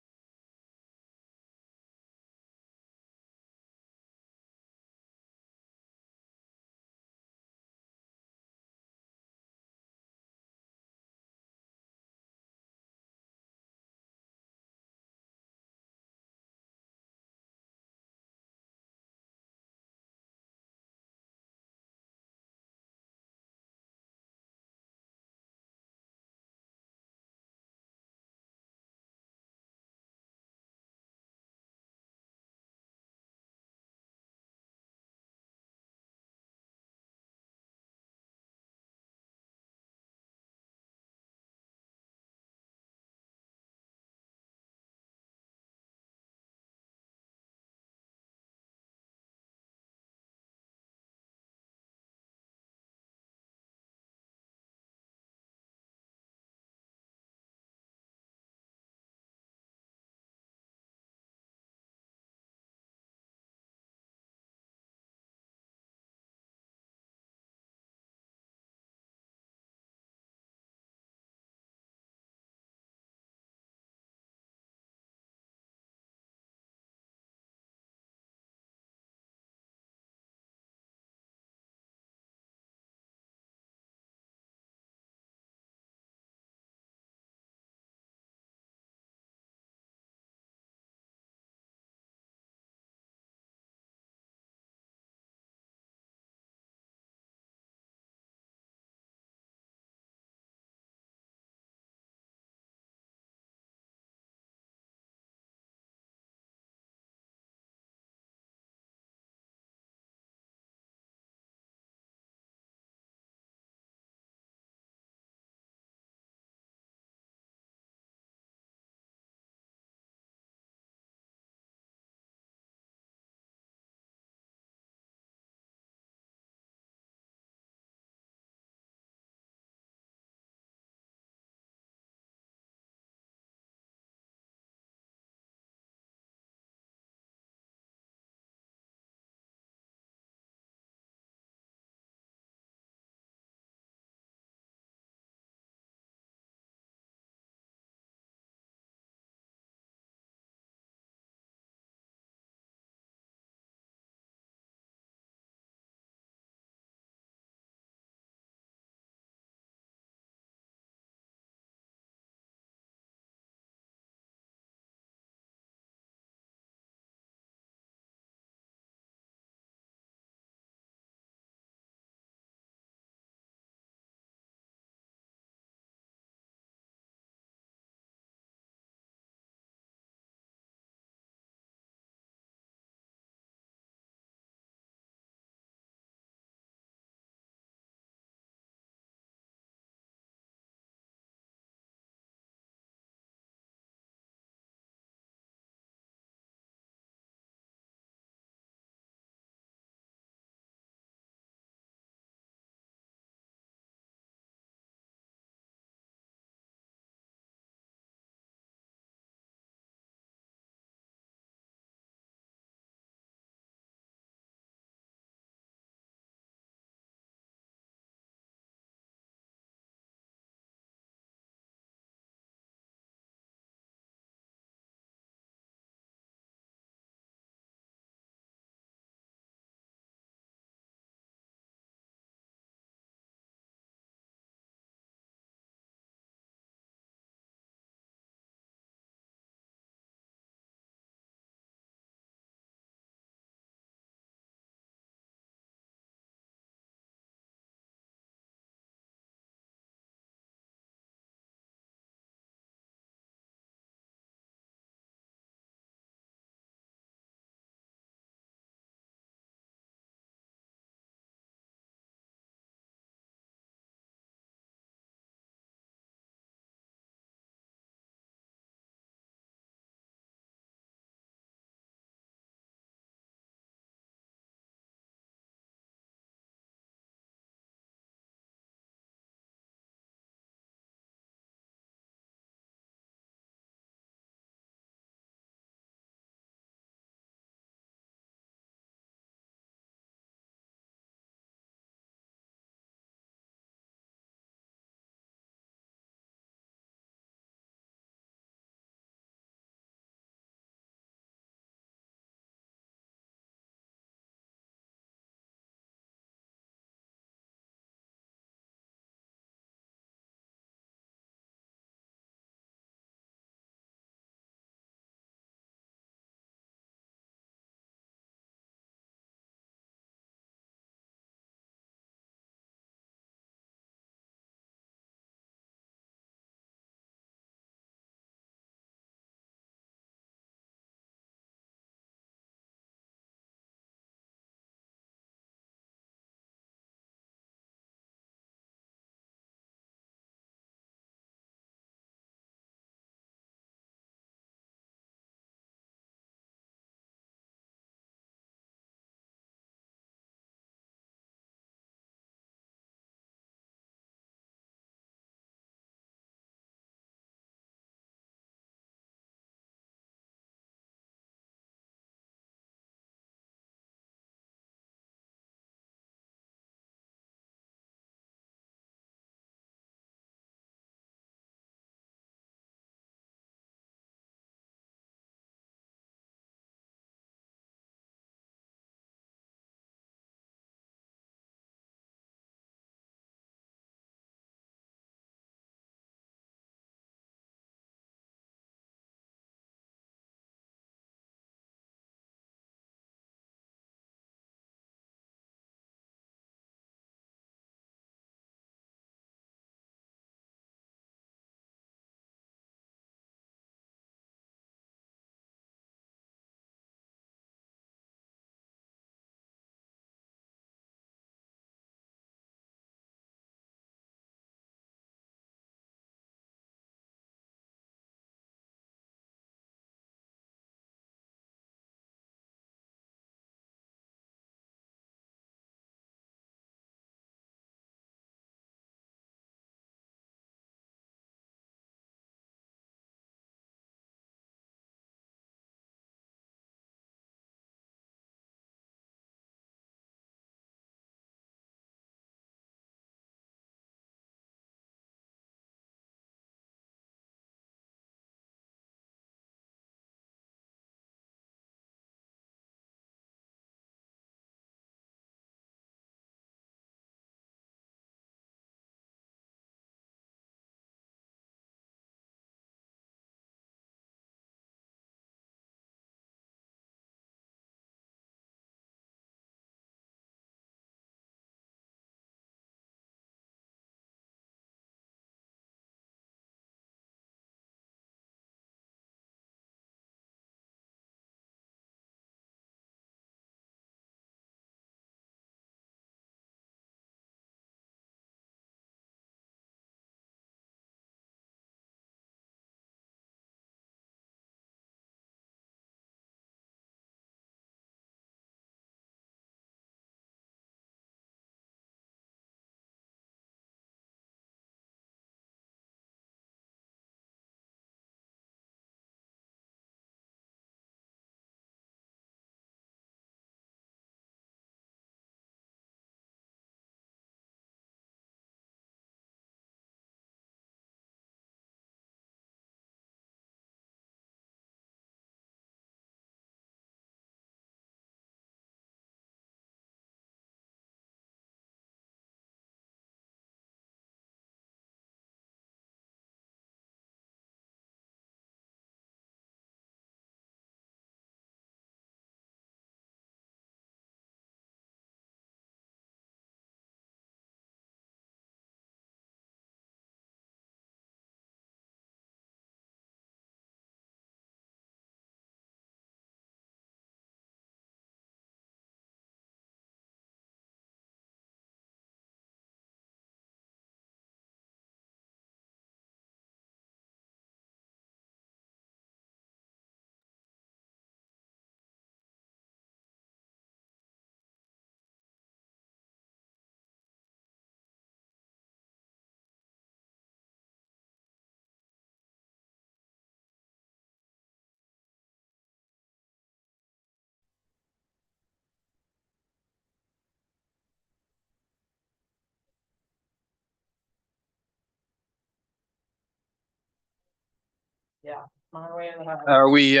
Yeah. My way or the highway. Are we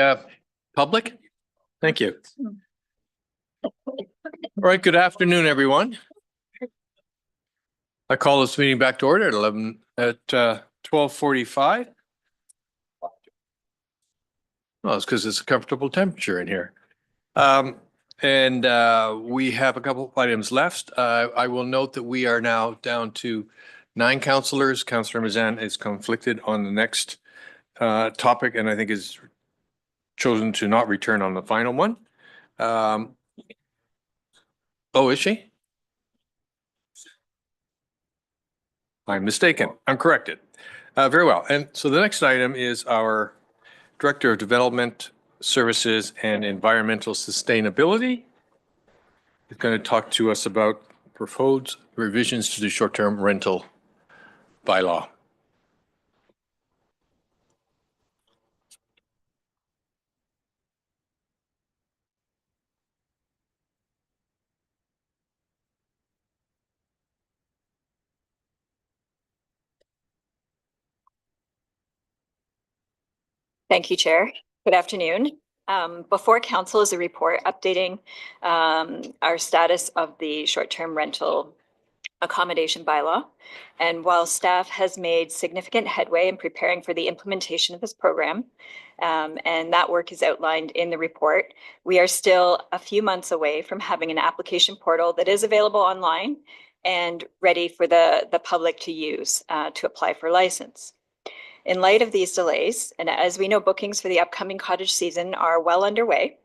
public? Thank you. All right, good afternoon, everyone. I call this meeting back to order at 12:45. Well, it's because it's a comfortable temperature in here. And we have a couple of items left. I will note that we are now down to 9 councillors. Councillor Mazan is conflicted on the next topic, and I think is chosen to not return on the final one. Oh, is she? I'm mistaken. I'm corrected. Very well. And so the next item is our Director of Development Services and Environmental Sustainability. He's going to talk to us about proposed revisions to the short-term rental bylaw. Thank you, Chair. Good afternoon. Before council is a report updating our status of the short-term rental accommodation bylaw. And while staff has made significant headway in preparing for the implementation of this program, and that work is outlined in the report, we are still a few months away from having an application portal that is available online and ready for the public to use to apply for license. In light of these delays, and as we know, bookings for the upcoming cottage season are well underway,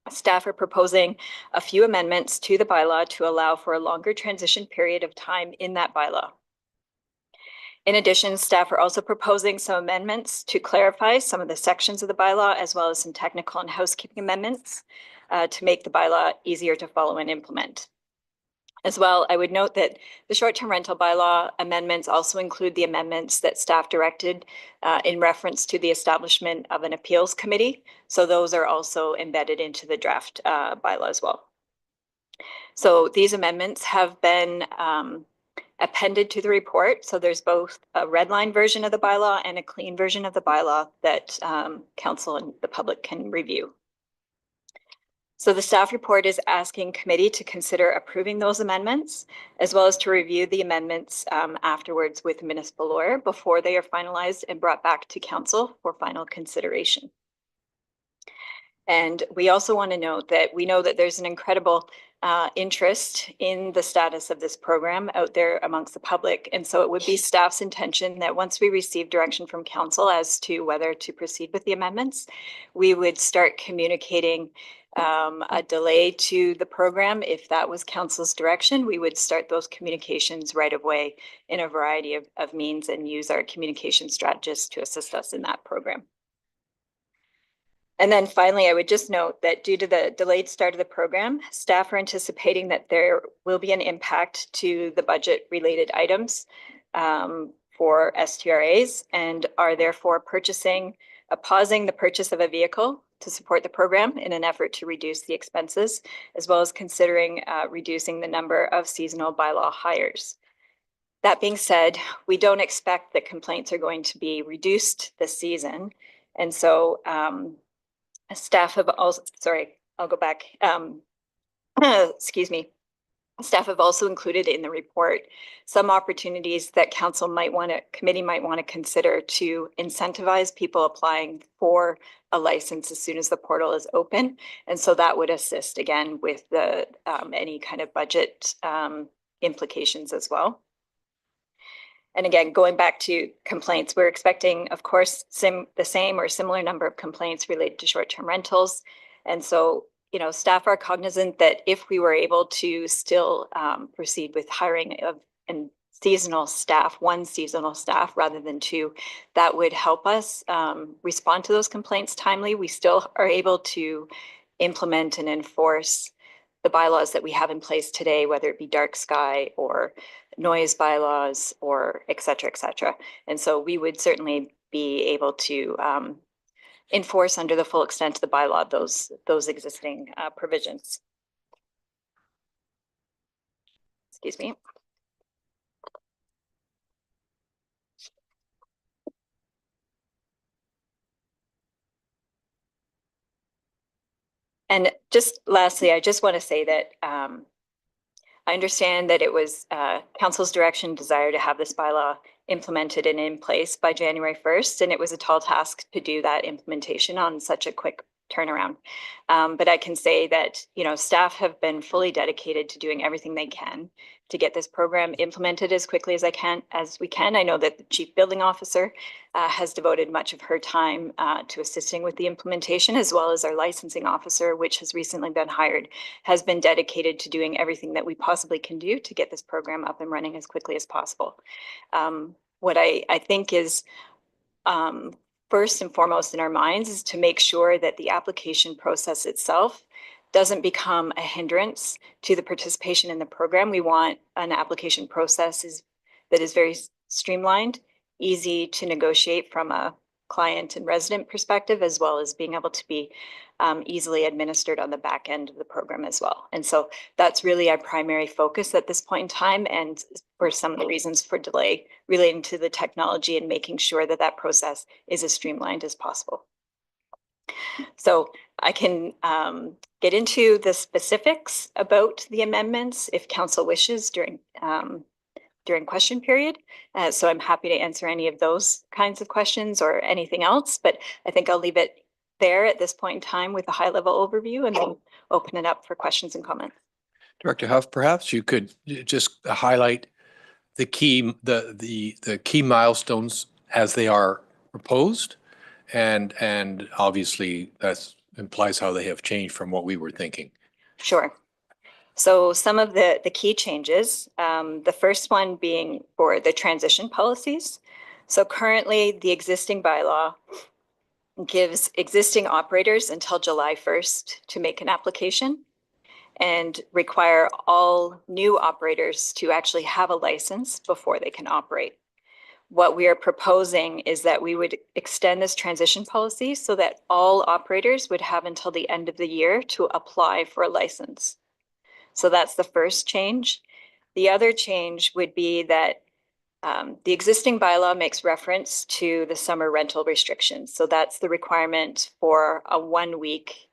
staff are proposing a few amendments to the bylaw to allow for a longer transition period of time in that bylaw. In addition, staff are also proposing some amendments to clarify some of the sections of the bylaw, as well as some technical and housekeeping amendments to make the bylaw easier to follow and implement. As well, I would note that the short-term rental bylaw amendments also include the amendments that staff directed in reference to the establishment of an appeals committee. So those are also embedded into the draft bylaw as well. So these amendments have been appended to the report. So there's both a red line version of the bylaw and a clean version of the bylaw that council and the public can review. So the staff report is asking committee to consider approving those amendments, as well as to review the amendments afterwards with the municipal lawyer before they are finalized and brought back to council for final consideration. And we also want to note that we know that there's an incredible interest in the status of this program out there amongst the public. And so it would be staff's intention that once we receive direction from council as to whether to proceed with the amendments, we would start communicating a delay to the program. If that was council's direction, we would start those communications right away in a variety of means and use our communication strategists to assist us in that program. And then finally, I would just note that due to the delayed start of the program, staff are anticipating that there will be an impact to the budget related items for STRAs, and are therefore pausing the purchase of a vehicle to support the program in an effort to reduce the expenses, as well as considering reducing the number of seasonal bylaw hires. That being said, we don't expect that complaints are going to be reduced this season. And so staff have also, I'll go back. Excuse me. Staff have also included in the report some opportunities that committee might want to consider to incentivize people applying for a license as soon as the portal is open. And so that would assist again with the any kind of budget implications as well. And again, going back to complaints, we're expecting, of course, the same or similar number of complaints related to short-term rentals. And so, you know, staff are cognizant that if we were able to still proceed with hiring of one seasonal staff rather than 2, that would help us respond to those complaints timely. We still are able to implement and enforce the bylaws that we have in place today, whether it be dark sky or noise bylaws or et cetera, et cetera. And so we would certainly be able to enforce under the full extent of the bylaw those existing provisions. Excuse me. And just lastly, I just want to say that I understand that it was council's direction desire to have this bylaw implemented and in place by January 1st, and it was a tall task to do that implementation on such a quick turnaround. But I can say that, you know, staff have been fully dedicated to doing everything they can to get this program implemented as quickly as we can. I know that the chief building officer has devoted much of her time to assisting with the implementation, as well as our licensing officer, which has recently been hired, has been dedicated to doing everything that we possibly can do to get this program up and running as quickly as possible. What I think is first and foremost in our minds is to make sure that the application process itself doesn't become a hindrance to the participation in the program. We want an application process that is very streamlined, easy to negotiate from a client and resident perspective, as well as being able to be easily administered on the back end of the program as well. And so that's really our primary focus at this point in time, and for some of the reasons for delay relating to the technology and making sure that that process is as streamlined as possible. So I can get into the specifics about the amendments if council wishes during question period. So I'm happy to answer any of those kinds of questions or anything else, but I think I'll leave it there at this point in time with a high level overview and then open it up for questions and comments. Director Huff, perhaps you could just highlight the key milestones as they are proposed, and obviously that implies how they have changed from what we were thinking. Sure. So some of the key changes, the first one being for the transition policies. So currently the existing bylaw gives existing operators until July 1st to make an application and require all new operators to actually have a license before they can operate. What we are proposing is that we would extend this transition policy so that all operators would have until the end of the year to apply for a license. So that's the first change. The other change would be that the existing bylaw makes reference to the summer rental restrictions. So that's the requirement for a 1 week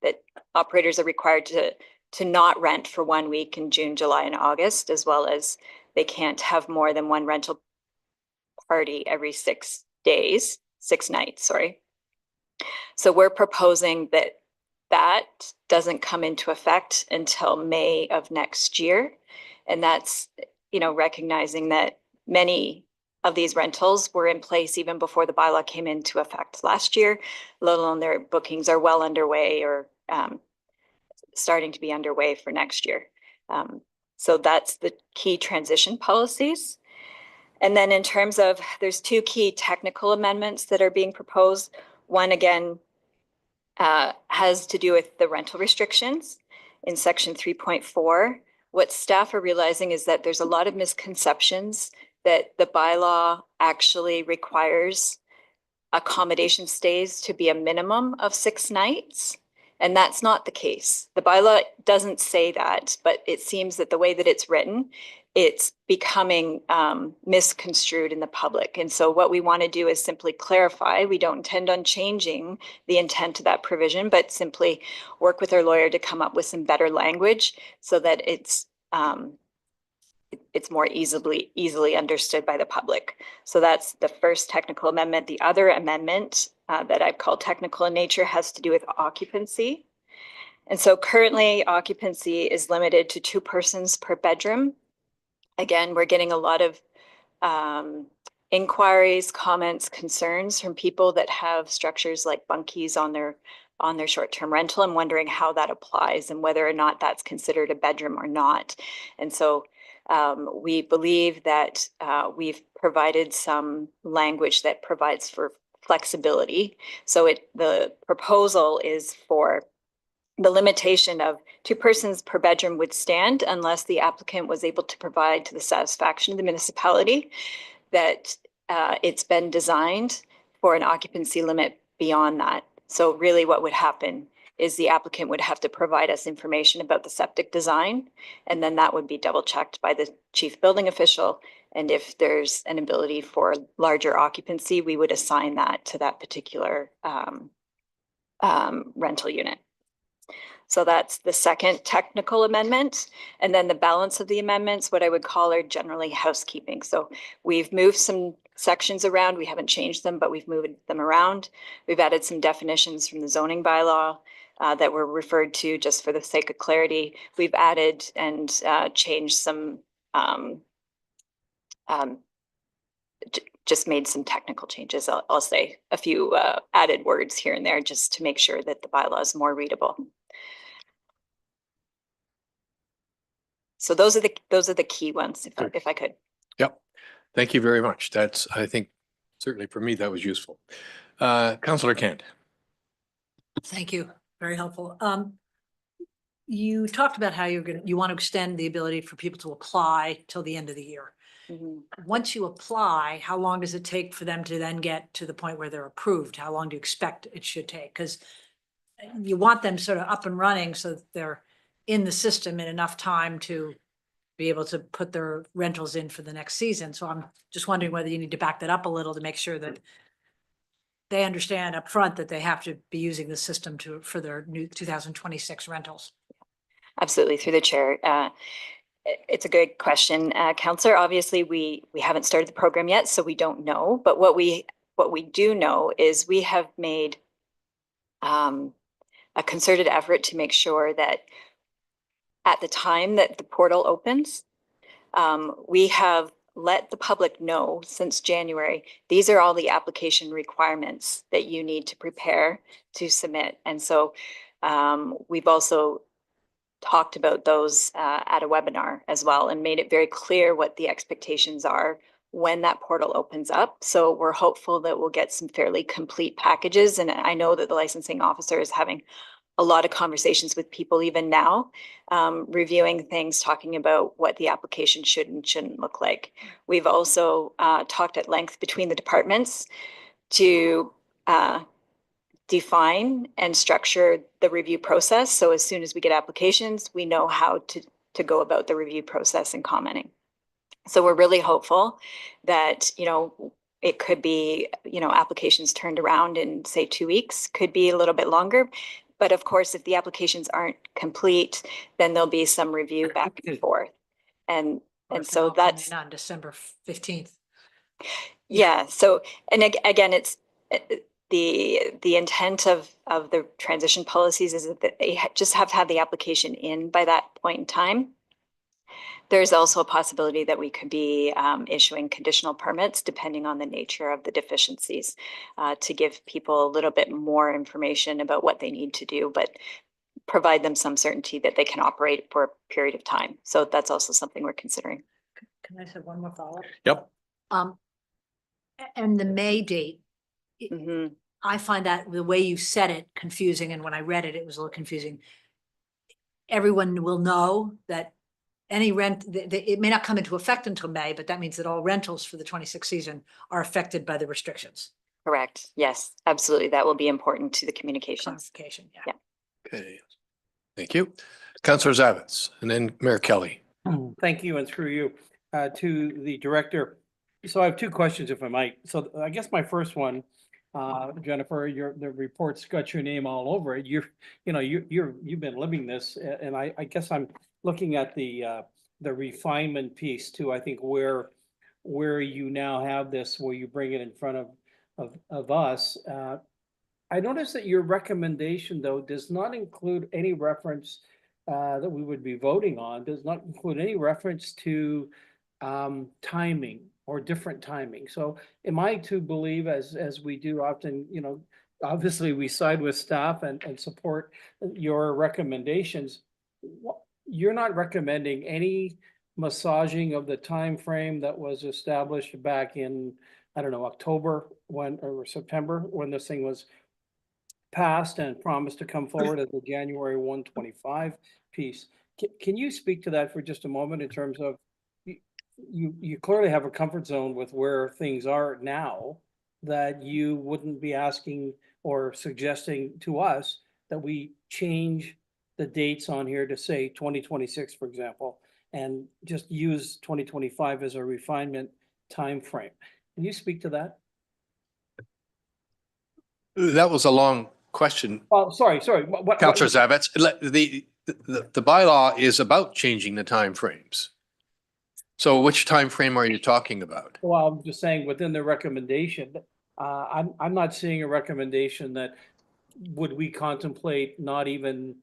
that operators are required to not rent for 1 week in June, July, and August, as well as they can't have more than one rental party every 6 nights, sorry. So we're proposing that that doesn't come into effect until May of next year. And that's, you know, recognizing that many of these rentals were in place even before the bylaw came into effect last year, let alone their bookings are well underway or starting to be underway for next year. So that's the key transition policies. And then in terms of, there's two key technical amendments that are being proposed. One, again, has to do with the rental restrictions in section 3.4. What staff are realizing is that there's a lot of misconceptions that the bylaw actually requires accommodation stays to be a minimum of 6 nights. And that's not the case. The bylaw doesn't say that, but it seems that the way that it's written, it's becoming misconstrued in the public. And so what we want to do is simply clarify. We don't intend on changing the intent of that provision, but simply work with our lawyer to come up with some better language so that it's more easily understood by the public. So that's the first technical amendment. The other amendment that I've called technical in nature has to do with occupancy. And so currently occupancy is limited to 2 persons per bedroom. Again, we're getting a lot of inquiries, comments, concerns from people that have structures like bunkies on their short-term rental and wondering how that applies and whether or not that's considered a bedroom or not. And so we believe that we've provided some language that provides for flexibility. So the proposal is for the limitation of 2 persons per bedroom would stand unless the applicant was able to provide to the satisfaction of the municipality that it's been designed for an occupancy limit beyond that. So really what would happen is the applicant would have to provide us information about the septic design, and then that would be double checked by the chief building official. And if there's an ability for larger occupancy, we would assign that to that particular rental unit. So that's the second technical amendment. And then the balance of the amendments, what I would call are generally housekeeping. So we've moved some sections around. We haven't changed them, but we've moved them around. We've added some definitions from the zoning bylaw that were referred to just for the sake of clarity. We've added and changed some just made some technical changes. I'll say a few added words here and there just to make sure that the bylaw is more readable. So those are the key ones, if I could. Yep. Thank you very much. That's, I think, certainly for me, that was useful. Councillor Kent. Thank you. Very helpful. You talked about how you want to extend the ability for people to apply till the end of the year. Once you apply, how long does it take for them to then get to the point where they're approved? How long do you expect it should take? Because you want them sort of up and running so that they're in the system in enough time to be able to put their rentals in for the next season. So I'm just wondering whether you need to back that up a little to make sure that they understand up front that they have to be using the system for their new 2026 rentals. Absolutely, through the chair. It's a good question, Councillor. Obviously, we haven't started the program yet, so we don't know. But what we do know is we have made a concerted effort to make sure that at the time that the portal opens, we have let the public know since January, these are all the application requirements that you need to prepare to submit. And so we've also talked about those at a webinar as well and made it very clear what the expectations are when that portal opens up. So we're hopeful that we'll get some fairly complete packages. And I know that the licensing officer is having a lot of conversations with people even now, reviewing things, talking about what the application should and shouldn't look like. We've also talked at length between the departments to define and structure the review process. So as soon as we get applications, we know how to go about the review process and commenting. So we're really hopeful that, it could be, applications turned around in say 2 weeks, could be a little bit longer. But of course, if the applications aren't complete, then there'll be some review back and forth. And so that's on December 15th. Yeah. So, and again, it's the intent of the transition policies is that they just have to have the application in by that point in time. There's also a possibility that we could be issuing conditional permits depending on the nature of the deficiencies to give people a little bit more information about what they need to do, but provide them some certainty that they can operate for a period of time. So that's also something we're considering. Can I say one more follow-up? Yep. And the May date, I find that the way you said it confusing. And when I read it, it was a little confusing. Everyone will know that any rent, it may not come into effect until May, but that means that all rentals for the 26th season are affected by the restrictions. Correct. Yes, absolutely. That will be important to the communications. Yeah. Okay. Thank you. Councillor Zavitz, and then Mayor Kelly. Thank you, and through you to the director. So I have two questions, if I might. So I guess my first one, Jennifer, the report's got your name all over it. You've been living this, and I guess I'm looking at the refinement piece too. I think where you now have this, where you bring it in front of us. I noticed that your recommendation, though, does not include any reference that we would be voting on, does not include any reference to timing or different timing. So am I to believe, as we do often, obviously we side with staff and support your recommendations. You're not recommending any massaging of the time frame that was established back in, I don't know, October or September, when this thing was passed and promised to come forward as the January 125 piece. Can you speak to that for just a moment in terms of you clearly have a comfort zone with where things are now, that you wouldn't be asking or suggesting to us that we change the dates on here to say 2026, for example, and just use 2025 as a refinement time frame. Can you speak to that? That was a long question, Oh, sorry. Councillor Zavets. The bylaw is about changing the timeframes. So which timeframe are you talking about? Well, I'm just saying within the recommendation, I'm not seeing a recommendation that would we contemplate not even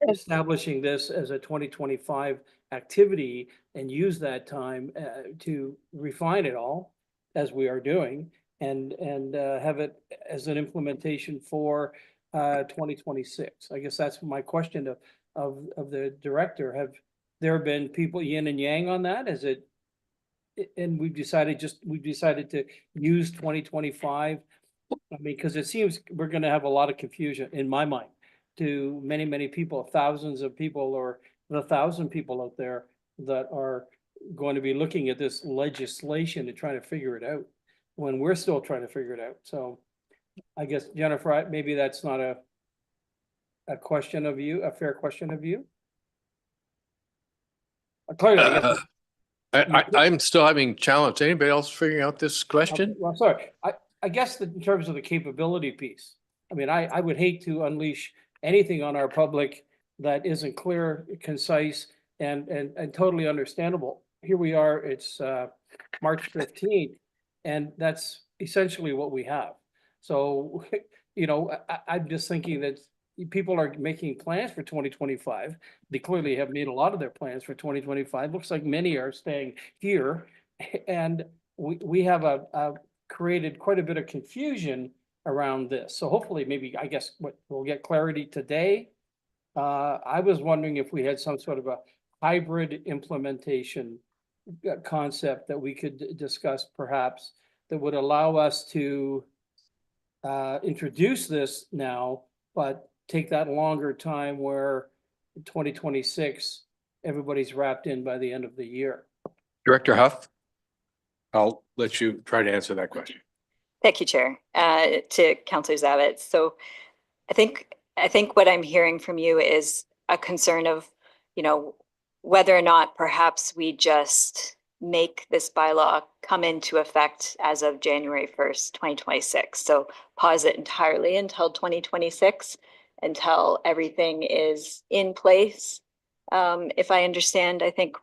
establishing this as a 2025 activity and use that time to refine it all as we are doing and have it as an implementation for 2026. I guess that's my question of the director. Have there been people yin and yang on that? Is it, and we've decided to use 2025? I mean, because it seems we're gonna have a lot of confusion in my mind to many people, thousands of people, or the 1,000 people out there that are going to be looking at this legislation and trying to figure it out when we're still trying to figure it out. So I guess, Jennifer, maybe that's not a question of you, a fair question of you. Clearly, I guess. I'm still having challenge. Anybody else figuring out this question? Okay, well, sorry. I guess that in terms of the capability piece, I mean, I would hate to unleash anything on our public that isn't clear, concise, and totally understandable. Here we are, it's March 15th, and that's essentially what we have. So, you know, I'm just thinking that people are making plans for 2025. They clearly have made a lot of their plans for 2025. Looks like many are staying here. And we have created quite a bit of confusion around this. So hopefully, maybe, I guess, we'll get clarity today. I was wondering if we had some sort of a hybrid implementation concept that we could discuss perhaps that would allow us to introduce this now, but take that longer time where 2026, everybody's wrapped in by the end of the year. Director Huff, I'll let you try to answer that question. Thank you, Chair. To Councillor Zavitz. So I think what I'm hearing from you is a concern of, you know, whether or not perhaps we just make this bylaw come into effect as of January 1st, 2026. So pause it entirely until 2026, until everything is in place. If I understand, I think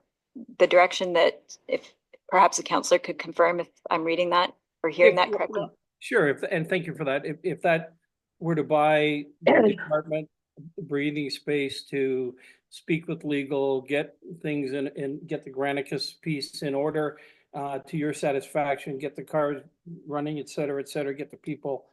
the direction that, if perhaps the councillor could confirm if I'm reading that or hearing that correctly. Sure, and thank you for that. If that were to buy the department breathing space to speak with legal, get things in, and get the Granicus piece in order to your satisfaction, get the cars running, et cetera, get the people.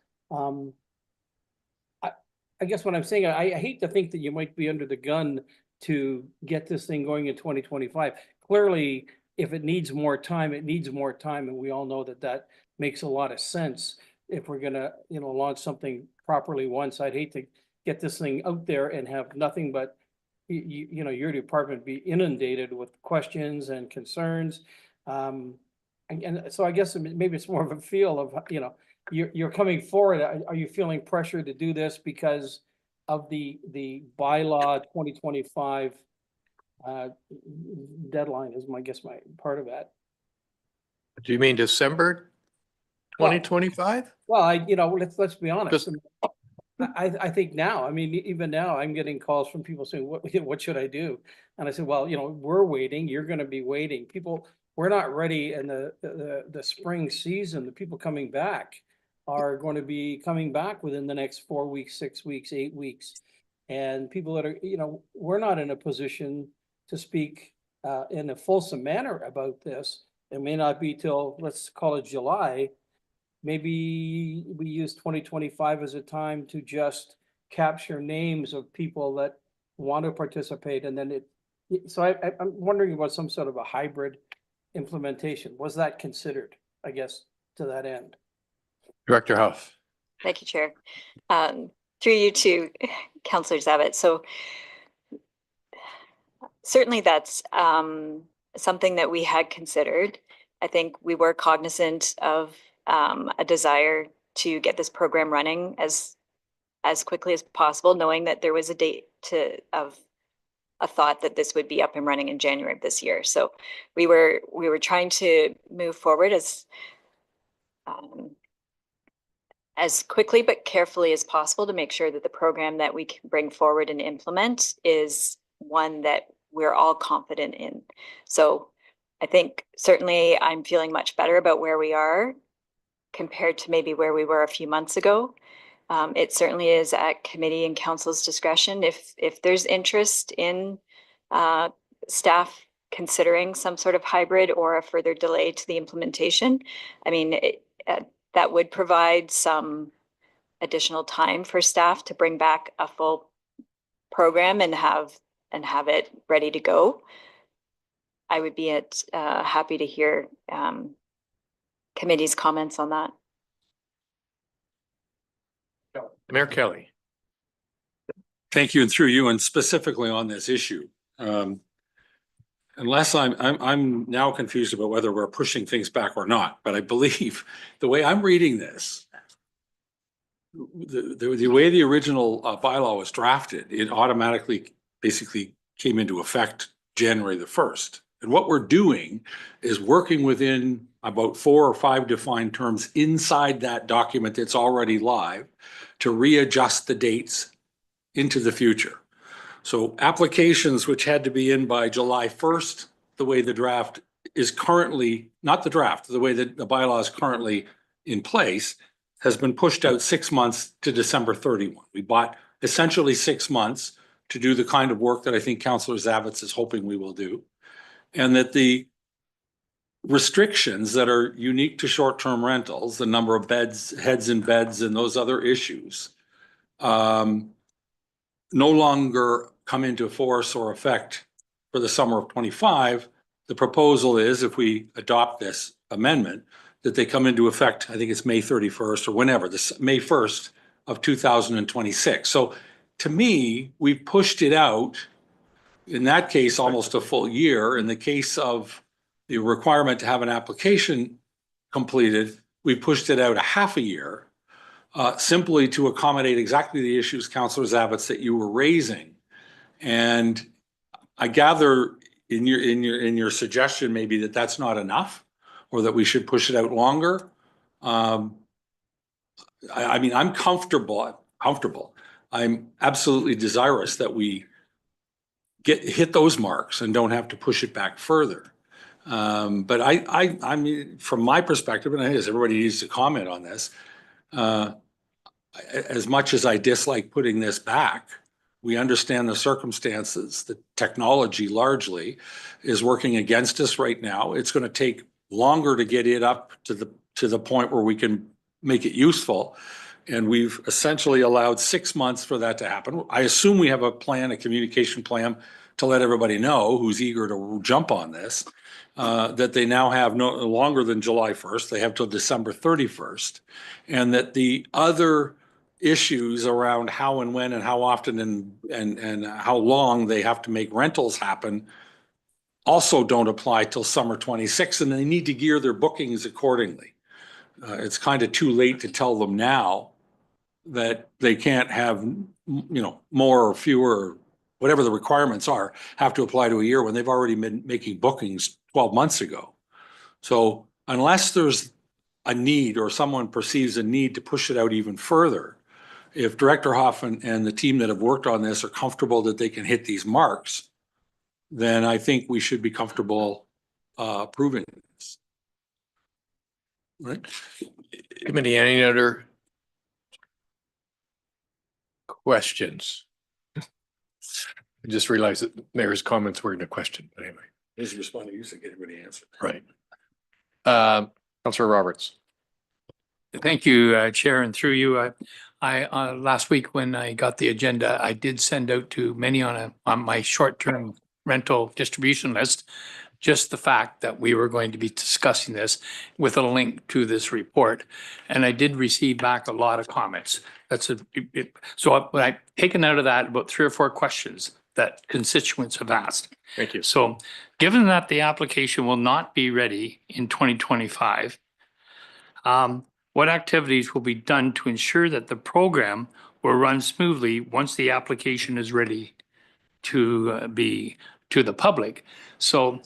I guess what I'm saying, I hate to think that you might be under the gun to get this thing going in 2025. Clearly, if it needs more time, it needs more time, and we all know that that makes a lot of sense. If we're gonna, you know, launch something properly once, I'd hate to get this thing out there and have nothing but, you know, your department be inundated with questions and concerns. And so I guess maybe it's more of a feel of, you know, you're coming forward. Are you feeling pressure to do this because of the bylaw 2025 deadline is my part of that. Do you mean December 2025? Well, you know, let's be honest. I think now, I mean, even now I'm getting calls from people saying, what should I do? And I said, well, you know, we're waiting. You're going to be waiting. People, we're not ready in the spring season. The people coming back are going to be coming back within the next 4 weeks, 6 weeks, 8 weeks. And people that are, you know, we're not in a position to speak in a fulsome manner about this. It may not be till, let's call it July. Maybe we use 2025 as a time to just capture names of people that want to participate. And then so I'm wondering about some sort of a hybrid implementation. Was that considered, I guess, to that end? Director Huff. Thank you, Chair. Through you to Councillor Zavitz. So certainly that's something that we had considered. I think we were cognizant of a desire to get this program running as quickly as possible, knowing that there was a date of a thought that this would be up and running in January of this year. So we were as quickly but carefully as possible to make sure that the program that we can bring forward and implement is one that we're all confident in. So I think certainly I'm feeling much better about where we are compared to maybe where we were a few months ago. It certainly is at committee and council's discretion. If there's interest in staff considering some sort of hybrid or a further delay to the implementation, I mean, that would provide some additional time for staff to bring back a full program and have it ready to go. I would be happy to hear committee's comments on that. Mayor Kelly. Thank you, and through you, and specifically on this issue. Unless I'm now confused about whether we're pushing things back or not, but I believe the way I'm reading this, the way the original bylaw was drafted, it automatically basically came into effect January the 1st. And what we're doing is working within about 4 or 5 defined terms inside that document that's already live to readjust the dates into the future. So applications which had to be in by July 1st, the way the draft is currently, not the draft, the way that the bylaw is currently in place, has been pushed out 6 months to December 31. We bought essentially 6 months to do the kind of work that I think Councillor Zavitz is hoping we will do. And that the restrictions that are unique to short-term rentals, the number of beds, heads in beds, and those other issues, no longer come into force or effect for the summer of 25. The proposal is, if we adopt this amendment, that they come into effect, I think it's May 31st or whenever, this May 1st of 2026. So to me, we've pushed it out, in that case, almost a full year. In the case of the requirement to have an application completed, we pushed it out a half a year, simply to accommodate exactly the issues, Councillor Zavitz, that you were raising. And I gather in your suggestion maybe that that's not enough, or that we should push it out longer. I mean, I'm comfortable. I'm absolutely desirous that we hit those marks and don't have to push it back further. But I mean, from my perspective, and I guess everybody needs to comment on this, as much as I dislike putting this back, we understand the circumstances. The technology largely is working against us right now. It's going to take longer to get it up to the point where we can make it useful. And we've essentially allowed 6 months for that to happen. I assume we have a plan, a communication plan, to let everybody know who's eager to jump on this, that they now have no longer than July 1st. They have till December 31st. And that the other issues around how and when and how often and how long they have to make rentals happen also don't apply till summer 26, and they need to gear their bookings accordingly. It's kind of too late to tell them now that they can't have, more or fewer, whatever the requirements are, have to apply to a year when they've already been making bookings 12 months ago. So unless there's a need, or someone perceives a need to push it out even further, if Director Hoffman and the team that have worked on this are comfortable that they can hit these marks, then I think we should be comfortable approving this. Right? Committee, any other questions? I just realized that Mayor's comments were in a question, but anyway. His responding, you said get everybody answered. Right. Councillor Roberts. Thank you, Chair, and through you. I last week when I got the agenda, I did send out to many on my short-term rental distribution list, just the fact that we were going to be discussing this with a link to this report. And I did receive back a lot of comments. So I've taken out of that about 3 or 4 questions that constituents have asked. Thank you. So given that the application will not be ready in 2025, what activities will be done to ensure that the program will run smoothly once the application is ready to be to the public? So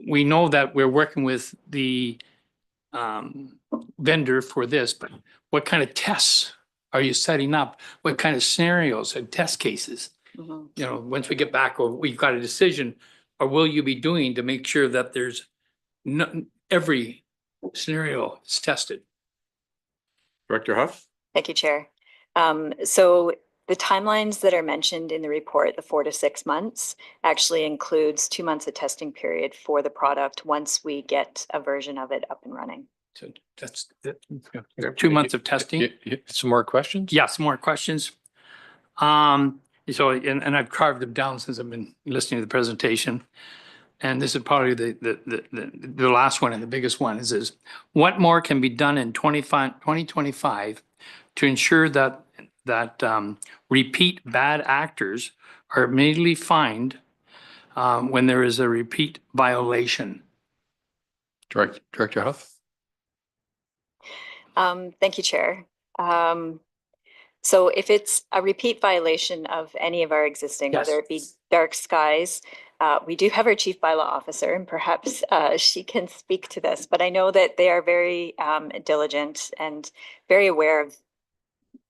we know that we're working with the vendor for this, but what kind of tests are you setting up? What kind of scenarios and test cases? You know, once we get back, or we've got a decision, or will you be doing to make sure that there's every scenario is tested? Director Huff? Thank you, Chair. So the timelines that are mentioned in the report, the 4 to 6 months, actually includes 2 months of testing period for the product once we get a version of it up and running. So that's 2 months of testing. Some more questions? Yeah, some more questions. So, and I've carved them down since I've been listening to the presentation. And this is probably the last one and the biggest one is what more can be done in 2025 to ensure that repeat bad actors are immediately fined when there is a repeat violation? Director Huff? Thank you, Chair. So if it's a repeat violation of any of our existing, whether it be dark skies, we do have our chief bylaw officer, and perhaps she can speak to this, but I know that they are very diligent and very aware of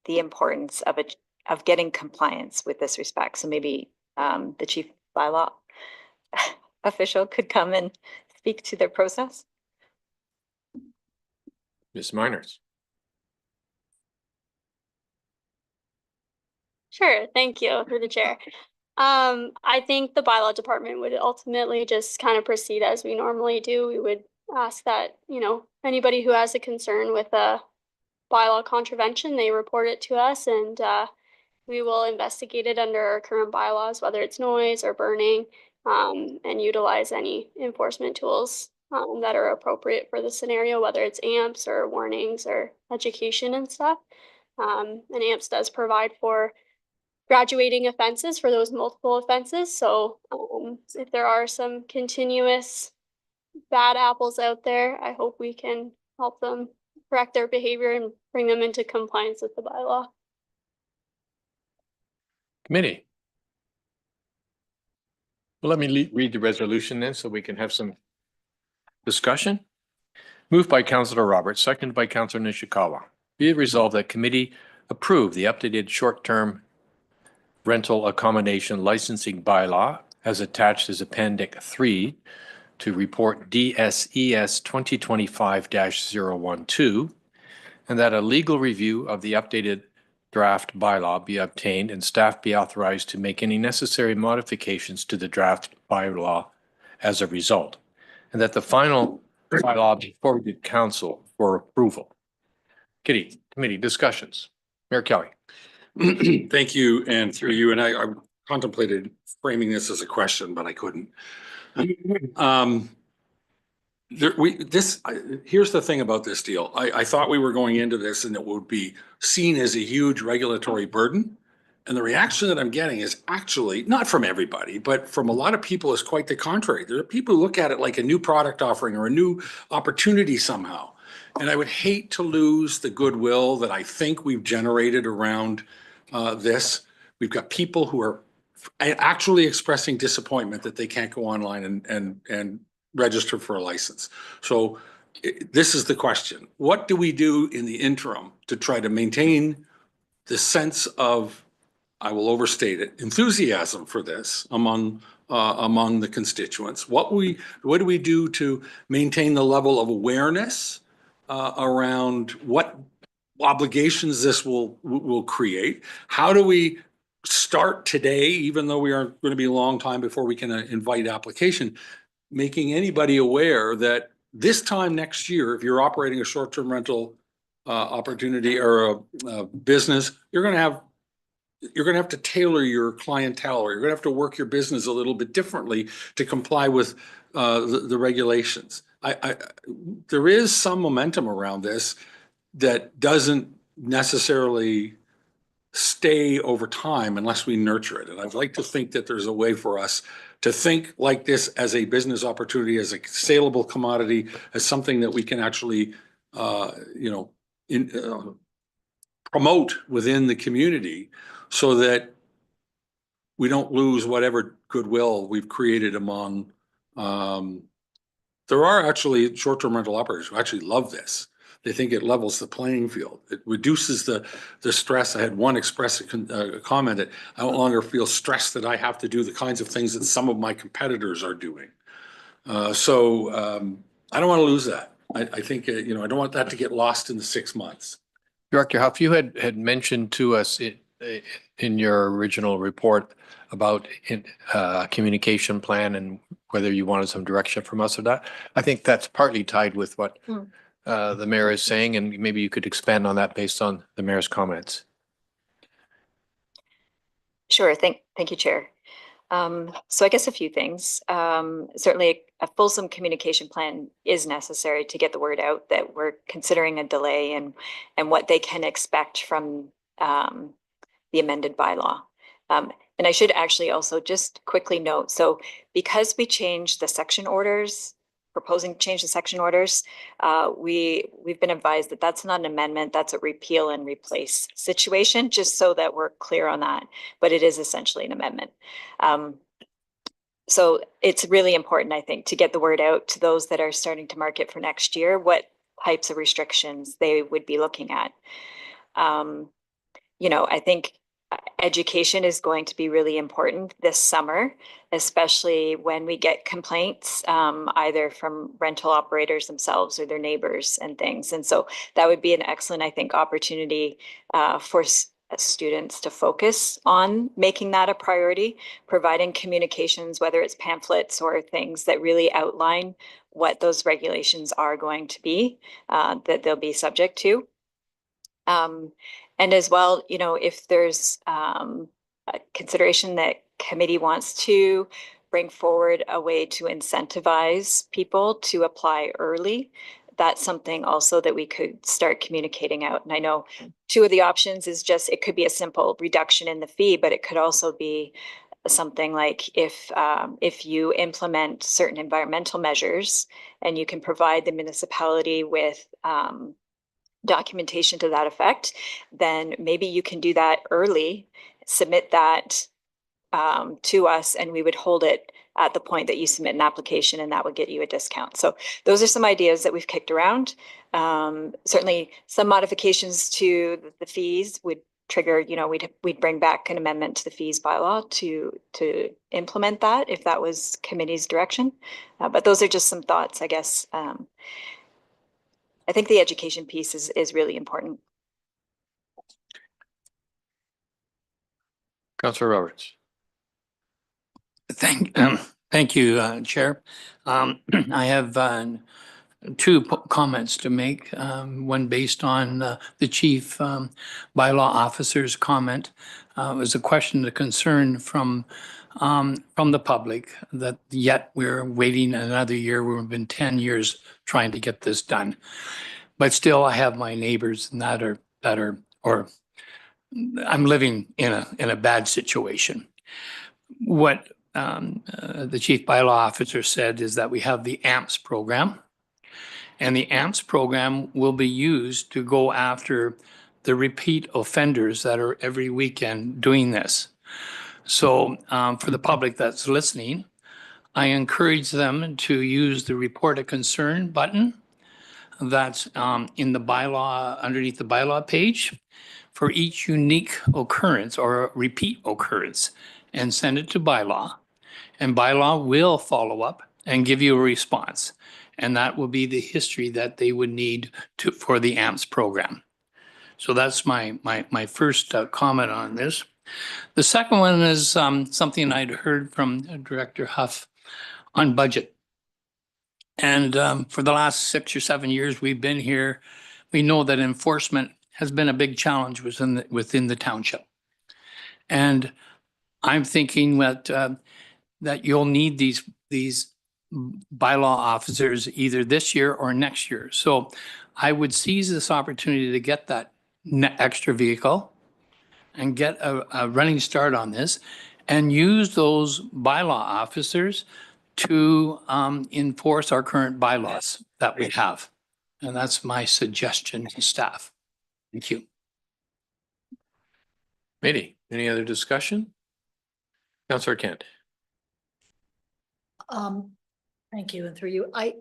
the importance of getting compliance with this respect. So maybe the chief bylaw official could come and speak to their process. Ms. Miners? Sure, thank you through the chair. I think the bylaw department would ultimately just kind of proceed as we normally do. We would ask that, you know, anybody who has a concern with a bylaw contravention, they report it to us, and we will investigate it under our current bylaws, whether it's noise or burning, and utilize any enforcement tools that are appropriate for the scenario, whether it's AMPS or warnings or education and stuff. And AMPS does provide for graduating offenses for those multiple offenses. So if there are some continuous bad apples out there, I hope we can help them correct their behavior and bring them into compliance with the bylaw. Committee? Well, let me read the resolution then so we can have some discussion. Moved by Councillor Roberts, seconded by Councillor Nishikawa. Be it resolved that committee approve the updated short-term rental accommodation licensing bylaw as attached as Appendix 3 to report DSES 2025-012, and that a legal review of the updated draft bylaw be obtained and staff be authorized to make any necessary modifications to the draft bylaw as a result, and that the final bylaw be forwarded to council for approval. Committee discussions. Mayor Kelly. Thank you, and through you, and I contemplated framing this as a question, but I couldn't. Here's the thing about this deal. I thought we were going into this and it would be seen as a huge regulatory burden. And the reaction that I'm getting is actually, not from everybody, but from a lot of people, is quite the contrary. There are people who look at it like a new product offering or a new opportunity somehow. And I would hate to lose the goodwill that I think we've generated around this. We've got people who are actually expressing disappointment that they can't go online and register for a license. So this is the question. What do we do in the interim to try to maintain the sense of, I will overstate it, enthusiasm for this among the constituents? What do we do to maintain the level of awareness around what obligations this will create? How do we start today, even though we are going to be a long time before we can invite application, making anybody aware that this time next year, if you're operating a short-term rental opportunity or a business, you're going to have to tailor your clientele, or you're going to have to work your business a little bit differently to comply with the regulations. There is some momentum around this that doesn't necessarily stay over time unless we nurture it. And I'd like to think that there's a way for us to think like this as a business opportunity, as a saleable commodity, as something that we can actually, promote within the community, so that we don't lose whatever goodwill we've created among. There are actually short-term rental operators who actually love this. They think it levels the playing field. It reduces the stress. I had one express a comment that I no longer feel stressed that I have to do the kinds of things that some of my competitors are doing. So I don't want to lose that. I think, you know, I don't want that to get lost in the 6 months. Director Huff, you had mentioned to us in your original report about communication plan and whether you wanted some direction from us or that. I think that's partly tied with what the mayor is saying, and maybe you could expand on that based on the mayor's comments. Sure. Thank you, Chair. So I guess a few things. Certainly a fulsome communication plan is necessary to get the word out that we're considering a delay and what they can expect from the amended bylaw. And I should actually also just quickly note, so because we changed the section orders, proposing to change the section orders, we've been advised that that's not an amendment, that's a repeal and replace situation, just so that we're clear on that. But it is essentially an amendment. So it's really important, I think, to get the word out to those that are starting to market for next year, what types of restrictions they would be looking at. You know, I think education is going to be really important this summer, especially when we get complaints, either from rental operators themselves or their neighbors and things. And so that would be an excellent, I think, opportunity for students to focus on making that a priority, providing communications, whether it's pamphlets or things that really outline what those regulations are going to be, that they'll be subject to. And as well, you know, if there's a consideration that committee wants to bring forward a way to incentivize people to apply early, that's something also that we could start communicating out. And I know two of the options is just, it could be a simple reduction in the fee, but it could also be something like if you implement certain environmental measures and you can provide the municipality with documentation to that effect, then maybe you can do that early, submit that to us, and we would hold it at the point that you submit an application, and that would get you a discount. So those are some ideas that we've kicked around. Certainly some modifications to the fees would trigger, you know, we'd bring back an amendment to the fees bylaw to implement that if that was committee's direction. But those are just some thoughts, I guess. I think the education piece is really important. Councillor Roberts. Thank you, Chair. I have two comments to make. One based on the chief bylaw officer's comment. It was a question, a concern from the public that yet we're waiting another year. We've been 10 years trying to get this done. But still, I have my neighbors that are, or I'm living in a bad situation. What the chief bylaw officer said is that we have the AMPS program, and the AMPS program will be used to go after the repeat offenders that are every weekend doing this. So for the public that's listening, I encourage them to use the report a concern button that's in the bylaw, underneath the bylaw page, for each unique occurrence or repeat occurrence, and send it to bylaw. And bylaw will follow up and give you a response. And that will be the history that they would need for the AMPS program. So that's my first comment on this. The second one is something I'd heard from Director Huff on budget. And for the last 6 or 7 years we've been here, we know that enforcement has been a big challenge within the township. And I'm thinking that you'll need these bylaw officers either this year or next year. So I would seize this opportunity to get that extra vehicle and get a running start on this and use those bylaw officers to enforce our current bylaws that we have. And that's my suggestion to staff. Thank you. Committee, any other discussion? Councillor Kent. Thank you. And through you, I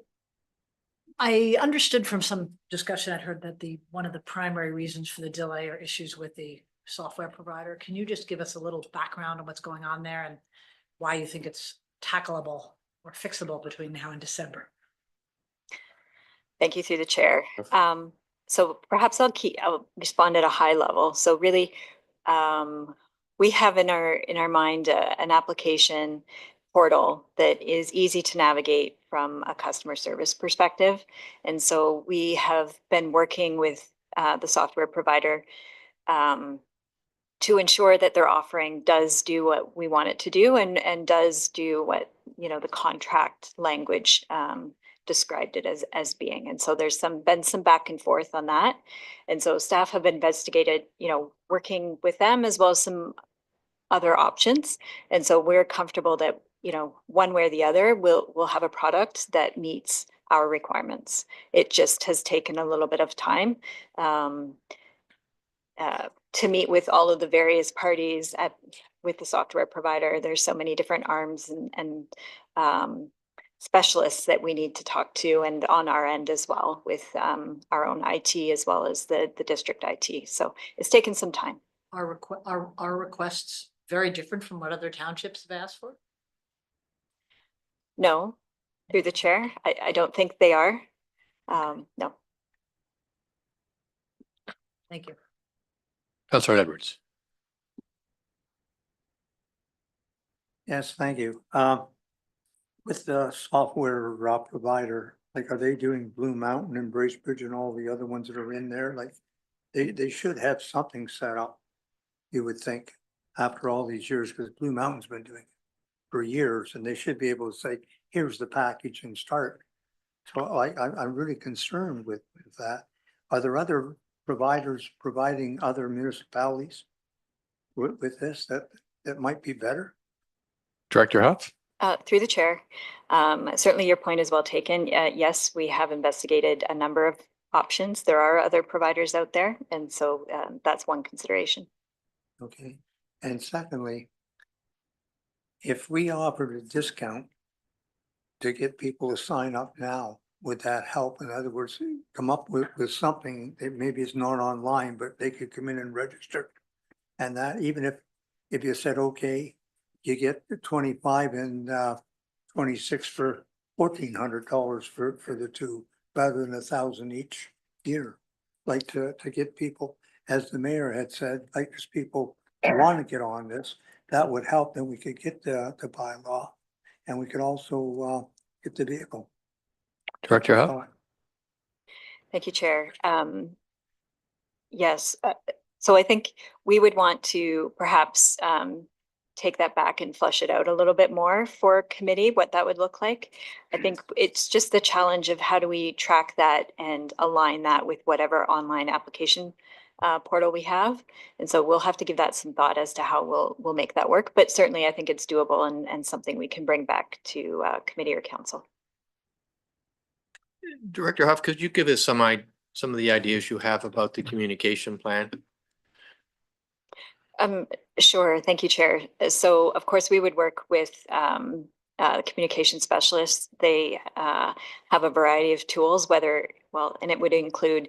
I understood from some discussion I'd heard that one of the primary reasons for the delay are issues with the software provider. Can you just give us a little background on what's going on there and why you think it's tackleable or fixable between now and December? Thank you through the chair. So perhaps I'll respond at a high level. So really, we have in our mind an application portal that is easy to navigate from a customer service perspective. And so we have been working with the software provider to ensure that their offering does do what we want it to do and does do what, the contract language described it as being. And so there's been some back and forth on that. And so staff have investigated, working with them as well as some other options. And so we're comfortable that, one way or the other, we'll have a product that meets our requirements. It just has taken a little bit of time to meet with all of the various parties with the software provider. There's so many different arms and specialists that we need to talk to, and on our end as well with our own IT as well as the district IT. So it's taken some time. Are our requests very different from what other townships have asked for? No, through the chair, I don't think they are. No. Thank you. Councillor Edwards. Yes, thank you. With the software provider, like, are they doing Blue Mountain and Bracebridge and all the other ones that are in there? Like, they should have something set up, you would think, after all these years, because Blue Mountain's been doing it for years, and they should be able to say, here's the package and start. So I'm really concerned with that. Are there other providers providing other municipalities with this that might be better? Director Huff. Through the chair, certainly your point is well taken. Yes, we have investigated a number of options. There are other providers out there, and so that's one consideration. Okay. And secondly, if we offered a discount to get people to sign up now, would that help? In other words, come up with something that maybe it's not online, but they could come in and register. And that even if you said, okay, you get 25 and 26 for $1,400 for the two, rather than $1,000 each year. Like to get people, as the mayor had said, like there's people who want to get on this, that would help. Then we could get the bylaw, and we could also get the vehicle. Director Huff. Thank you, Chair. Yes, so I think we would want to perhaps take that back and flesh it out a little bit more for committee, what that would look like. I think it's just the challenge of how do we track that and align that with whatever online application portal we have. And so we'll have to give that some thought as to how we'll make that work. But certainly I think it's doable and something we can bring back to committee or council. Director Huff, could you give us some of the ideas you have about the communication plan? Sure. Thank you, Chair. So of course we would work with communication specialists. They have a variety of tools, and it would include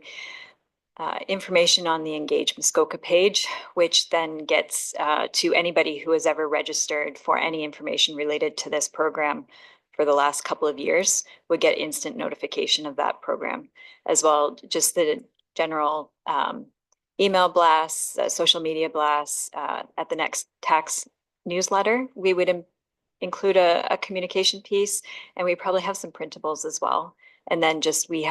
information on the Engage Muskoka page, which then gets to anybody who has ever registered for any information related to this program for the last couple of years would get instant notification of that program, as well just the general email blasts, social media blasts. At the next tax newsletter, we would include a communication piece, and we probably have some printables as well. And then just we'd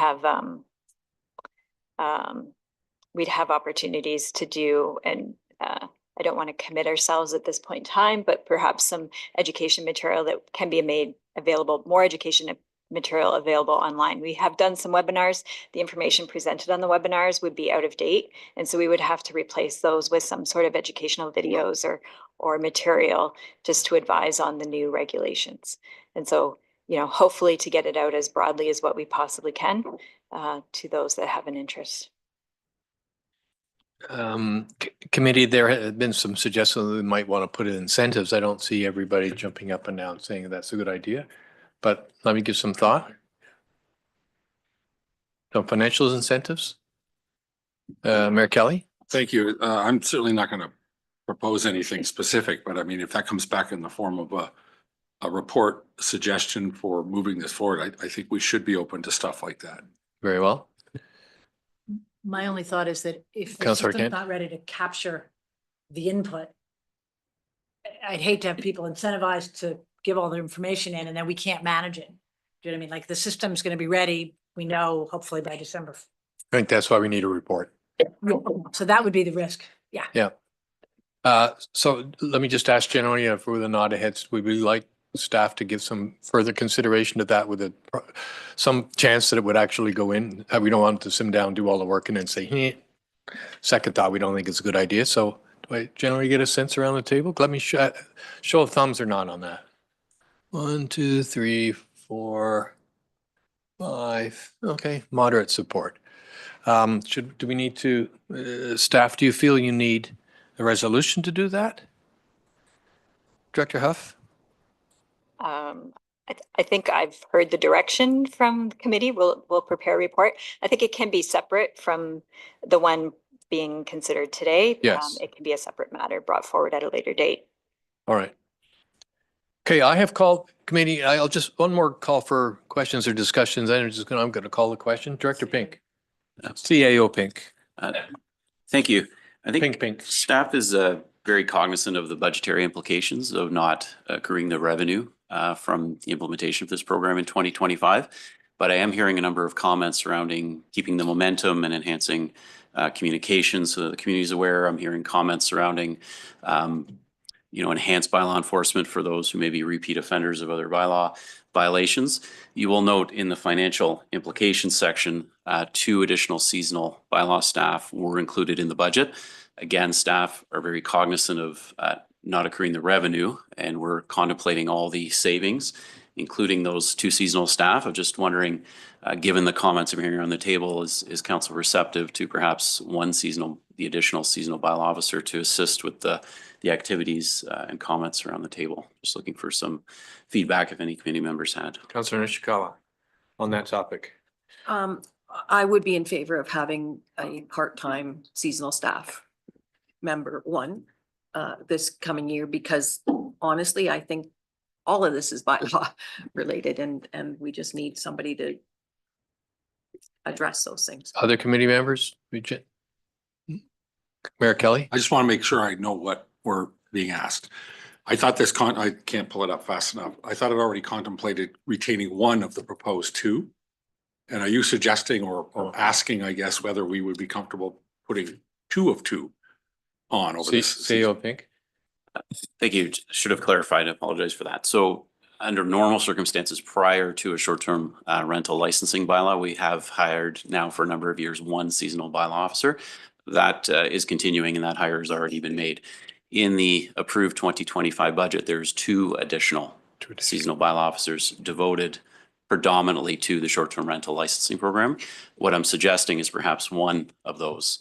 have opportunities to do, and I don't want to commit ourselves at this point in time, but perhaps some education material that can be made available, more education material available online. We have done some webinars. The information presented on the webinars would be out of date. And so we would have to replace those with some sort of educational videos or material just to advise on the new regulations. And so, hopefully to get it out as broadly as what we possibly can to those that have an interest. Committee, there have been some suggestions that we might want to put in incentives. I don't see everybody jumping up and down saying that's a good idea, but let me give some thought. Some financial incentives? Mayor Kelly? Thank you. I'm certainly not going to propose anything specific, but I mean, if that comes back in the form of a report suggestion for moving this forward, I think we should be open to stuff like that. Very well. My only thought is that if the Councillor system's Kent? not ready to capture the input, I'd hate to have people incentivized to give all the information in and then we can't manage it. Do you know what I mean? Like the system's going to be ready, we know, hopefully by December. I think that's why we need a report. So that would be the risk. Yeah. Yeah. So let me just ask generally if with a nod ahead, we would like staff to give some further consideration to that with some chance that it would actually go in. We don't want to sit down, do all the work and then say, second thought, we don't think it's a good idea. So do I generally get a sense around the table? Let me show of thumbs or not on that. 1, 2, 3, 4, 5. Okay, moderate support. Do we need to, staff, do you feel you need a resolution to do that? Director Huff? I think I've heard the direction from the committee. We'll prepare a report. I think it can be separate from the one being considered today. Yes. It can be a separate matter brought forward at a later date. All right. Okay, I have called committee. I'll just one more call for questions or discussions. I'm going to call the question. Director Pink. CAO Pink. Thank you. I think Pink. staff is very cognizant of the budgetary implications of not accruing the revenue from the implementation of this program in 2025. But I am hearing a number of comments surrounding keeping the momentum and enhancing communications so that the community is aware. I'm hearing comments surrounding enhanced bylaw enforcement for those who may be repeat offenders of other bylaw violations. You will note in the financial implications section, 2 additional seasonal bylaw staff were included in the budget. Again, staff are very cognizant of not accruing the revenue, and we're contemplating all the savings, including those 2 seasonal staff. I'm just wondering, given the comments I'm hearing on the table, is council receptive to perhaps the additional seasonal bylaw officer to assist with the activities and comments around the table? Just looking for some feedback if any committee members had. Councillor Nishikawa on that topic. I would be in favor of having a part-time seasonal staff member this coming year, because honestly, I think all of this is bylaw related and we just need somebody to address those things. Other committee members? Mayor Kelly? I just want to make sure I know what we're being asked. I thought I can't pull it up fast enough. I thought it already contemplated retaining 1 of the proposed 2. And are you suggesting or asking, I guess, whether we would be comfortable putting 2 of 2 on over this? CAO Pink? Thank you. Should have clarified. I apologize for that. So under normal circumstances prior to a short-term rental licensing bylaw, we have hired now for a number of years 1 seasonal bylaw officer. That is continuing and that hire has already been made. In the approved 2025 budget, there's 2 additional seasonal bylaw officers devoted predominantly to the short-term rental licensing program. What I'm suggesting is perhaps 1 of those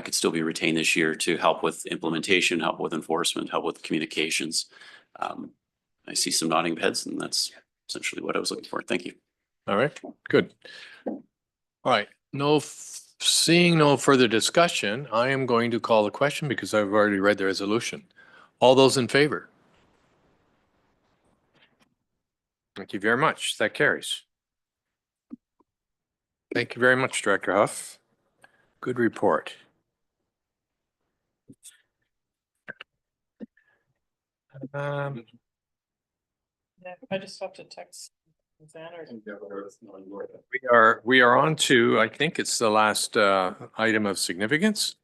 could still be retained this year to help with implementation, help with enforcement, help with communications. I see some nodding heads, and that's essentially what I was looking for. Thank you. All right, good. All right, seeing no further discussion, I am going to call the question because I've already read the resolution. All those in favor? Thank you very much. That carries. Thank you very much, Director Huff. Good report. I just have to text. We are on to, I think it's the last item of significance.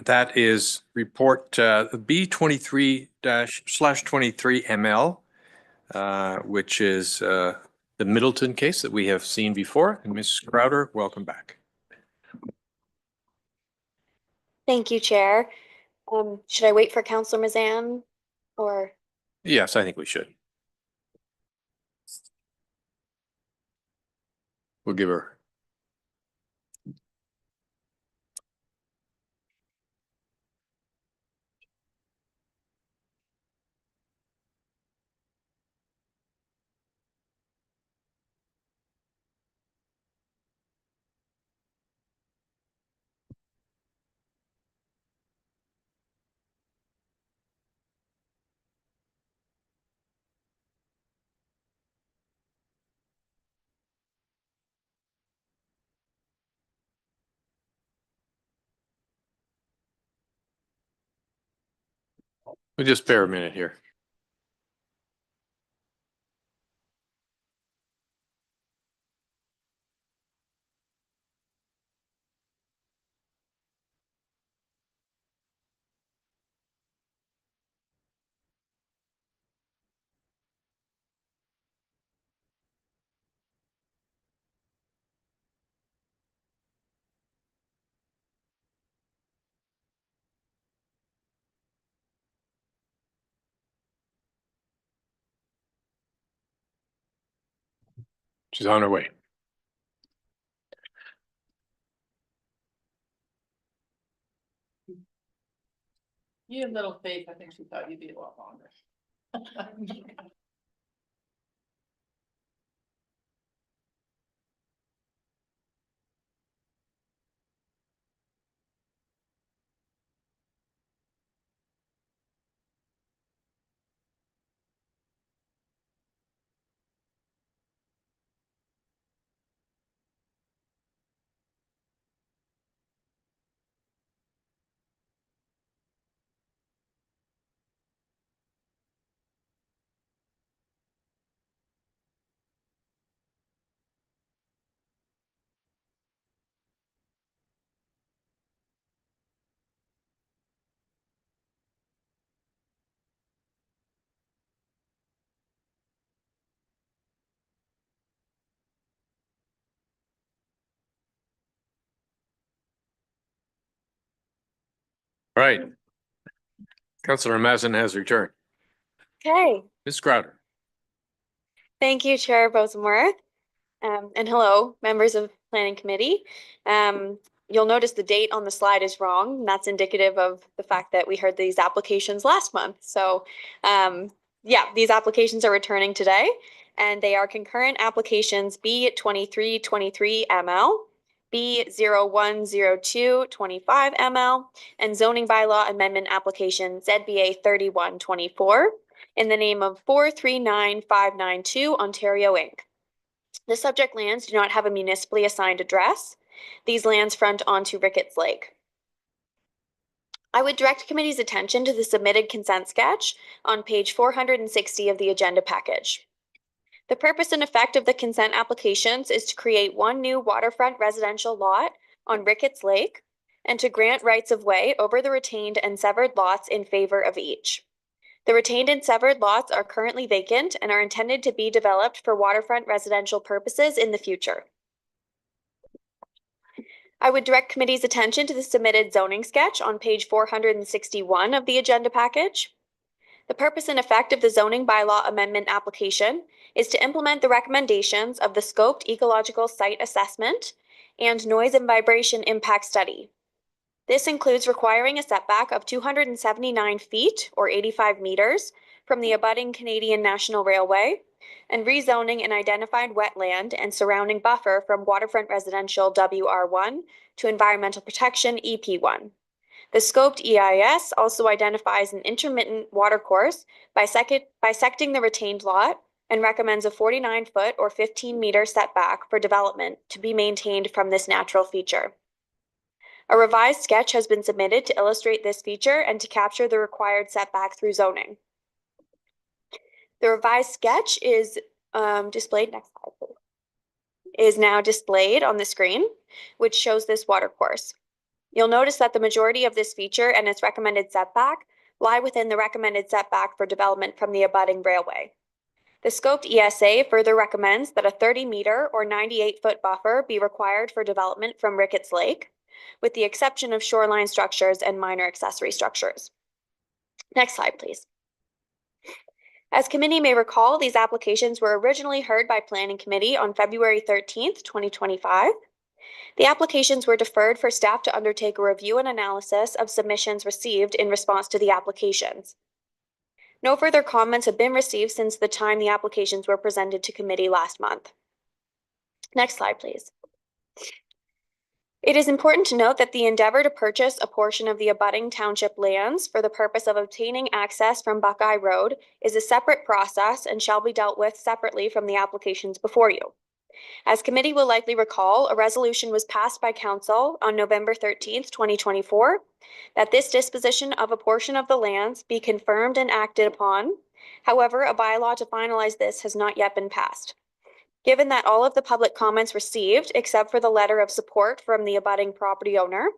That is report B23/23ML, which is the Middleton case that we have seen before. And Ms. Crowder, welcome back. Thank you, Chair. Should I wait for Councillor Mazan or? Yes, I think we should. We'll give her. We'll just bear a minute here. She's on her way. You have little faith. I think she thought you'd be a lot longer. Right. Councillor Mazin has returned. Okay, Ms. Crowder. thank you, Chair Bosenworth. And hello, members of Planning Committee. You'll notice the date on the slide is wrong. And that's indicative of the fact that we heard these applications last month. So yeah, these applications are returning today, and they are concurrent applications B2323 ML, B010225 ML, and zoning bylaw amendment application ZBA 3124 in the name of 439592 Ontario Inc. The subject lands do not have a municipally assigned address. These lands front onto Ricketts Lake. I would direct committee's attention to the submitted consent sketch on page 460 of the agenda package. The purpose and effect of the consent applications is to create one new waterfront residential lot on Ricketts Lake and to grant rights of way over the retained and severed lots in favor of each. The retained and severed lots are currently vacant and are intended to be developed for waterfront residential purposes in the future. I would direct committee's attention to the submitted zoning sketch on page 461 of the agenda package. The purpose and effect of the zoning bylaw amendment application is to implement the recommendations of the scoped ecological site assessment and noise and vibration impact study. This includes requiring a setback of 279 feet or 85 meters from the abutting Canadian National Railway and rezoning an identified wetland and surrounding buffer from waterfront residential WR1 to environmental protection EP1. The scoped EIS also identifies an intermittent watercourse bisecting the retained lot and recommends a 49-foot or 15-meter setback for development to be maintained from this natural feature. A revised sketch has been submitted to illustrate this feature and to capture the required setback through zoning. The revised sketch is displayed, next slide please, is now displayed on the screen, which shows this watercourse. You'll notice that the majority of this feature and its recommended setback lie within the recommended setback for development from the abutting railway. The scoped ESA further recommends that a 30-meter or 98-foot buffer be required for development from Ricketts Lake, with the exception of shoreline structures and minor accessory structures. Next slide, please. As committee may recall, these applications were originally heard by Planning Committee on February 13th, 2025. The applications were deferred for staff to undertake a review and analysis of submissions received in response to the applications. No further comments have been received since the time the applications were presented to committee last month. Next slide, please. It is important to note that the endeavor to purchase a portion of the abutting township lands for the purpose of obtaining access from Buckeye Road is a separate process and shall be dealt with separately from the applications before you. As committee will likely recall, a resolution was passed by council on November 13th, 2024, that this disposition of a portion of the lands be confirmed and acted upon. However, a bylaw to finalize this has not yet been passed. Given that all of the public comments received, except for the letter of support from the abutting property owner,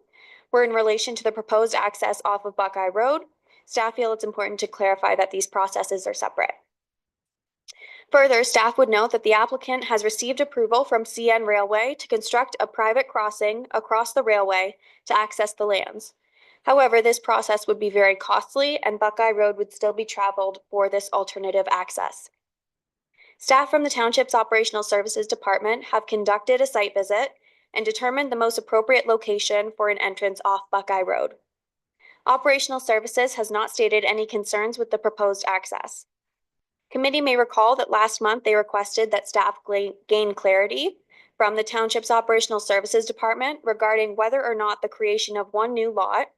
were in relation to the proposed access off of Buckeye Road, staff feel it's important to clarify that these processes are separate. Further, staff would note that the applicant has received approval from CN Railway to construct a private crossing across the railway to access the lands. However, this process would be very costly and Buckeye Road would still be traveled for this alternative access. Staff from the Township's Operational Services Department have conducted a site visit and determined the most appropriate location for an entrance off Buckeye Road. Operational Services has not stated any concerns with the proposed access. Committee may recall that last month they requested that staff gain clarity from the Township's Operational Services Department regarding whether or not the creation of one new lot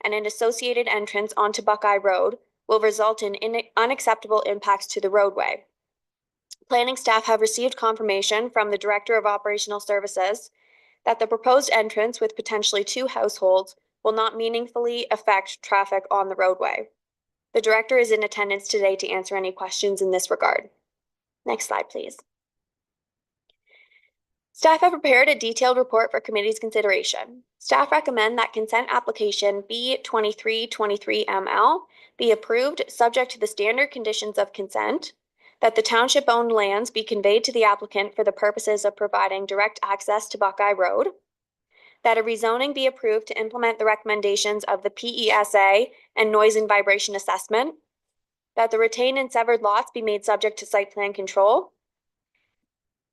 and an associated entrance onto Buckeye Road will result in unacceptable impacts to the roadway. Planning staff have received confirmation from the Director of Operational Services that the proposed entrance with potentially 2 households will not meaningfully affect traffic on the roadway. The director is in attendance today to answer any questions in this regard. Next slide, please. Staff have prepared a detailed report for committee's consideration. Staff recommend that consent application B2323ML be approved subject to the standard conditions of consent, that the township-owned lands be conveyed to the applicant for the purposes of providing direct access to Buckeye Road, that a rezoning be approved to implement the recommendations of the PESA and noise and vibration assessment, that the retained and severed lots be made subject to site plan control,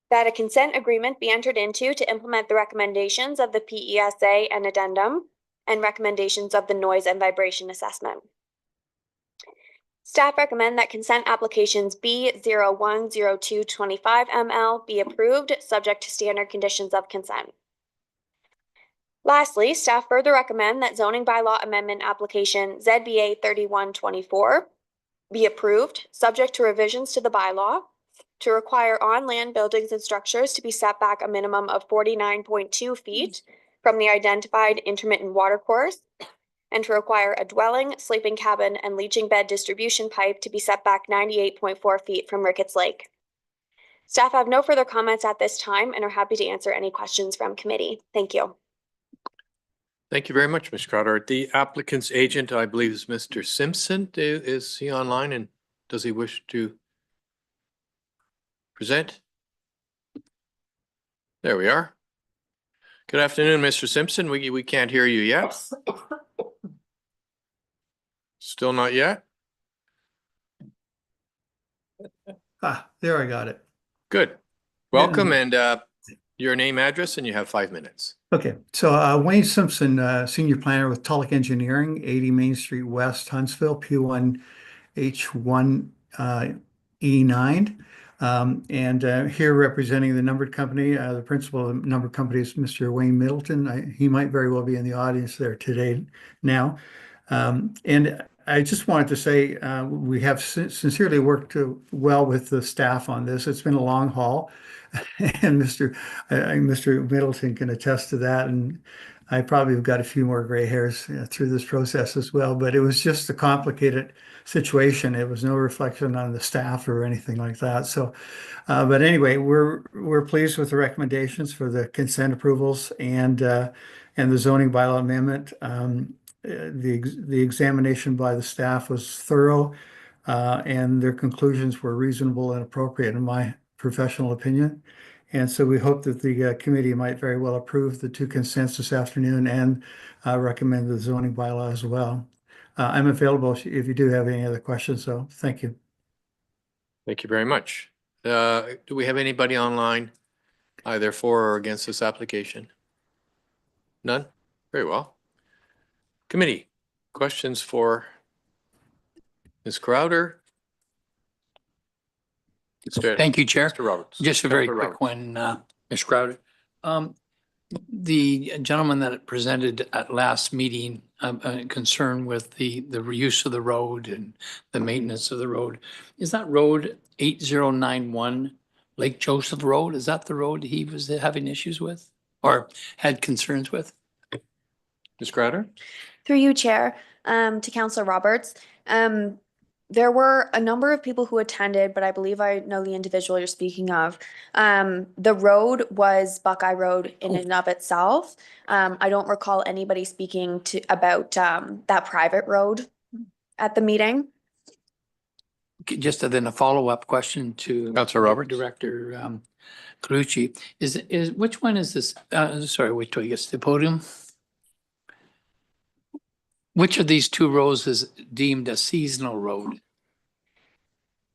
that a consent agreement be entered into to implement the recommendations of the PESA and addendum and recommendations of the noise and vibration assessment. Staff recommend that consent applications B010225ML be approved subject to standard conditions of consent. Lastly, staff further recommend that zoning bylaw amendment application ZBA 3124 be approved, subject to revisions to the bylaw, to require on-land buildings and structures to be set back a minimum of 49.2 feet from the identified intermittent water course, and to require a dwelling, sleeping cabin, and leaching bed distribution pipe to be set back 98.4 feet from Ricketts Lake. Staff have no further comments at this time and are happy to answer any questions from committee. Thank you. Thank you very much, Ms. Crowder. The applicant's agent, I believe, is Mr. Simpson. Is he online and does he wish to present? There we are. Good afternoon, Mr. Simpson. We can't hear you yet. Still not yet? There, I got it. Good. Welcome and your name, address, and you have 5 minutes. Okay, so Wayne Simpson, Senior Planner with Tulloch Engineering, 80 Main Street West, Huntsville, P1H1E9. And here representing the numbered company, the principal of the numbered company is Mr. Wayne Middleton. He might very well be in the audience there today now. And I just wanted to say we have sincerely worked well with the staff on this. It's been a long haul. And Mr. Middleton can attest to that. And I probably have got a few more gray hairs through this process as well. But it was just a complicated situation. It was no reflection on the staff or anything like that. So, but anyway, we're pleased with the recommendations for the consent approvals and the zoning bylaw amendment. The examination by the staff was thorough, and their conclusions were reasonable and appropriate in my professional opinion. And so we hope that the committee might very well approve the 2 consents this afternoon and recommend the zoning bylaw as well. I'm available if you do have any other questions, so thank you. Thank you very much. Do we have anybody online either for or against this application? None? Very well. Committee, questions for Ms. Crowder? Thank you, Chair. Mr. Roberts. Just a very quick one, Ms. Crowder. The gentleman that presented at last meeting, concern with the reuse of the road and the maintenance of the road. Is that road 8091 Lake Joseph Road, is that the road he was having issues with or had concerns with? Ms. Crowder? Through you, Chair, to Councillor Roberts. There were a number of people who attended, but I believe I know the individual you're speaking of. The road was Buckeye Road in and of itself. I don't recall anybody speaking about that private road at the meeting. Just then a follow-up question to Councillor Roberts. Director Calucci. Is which one is this? Sorry, wait till he gets to the podium. Which of these two roads is deemed a seasonal road?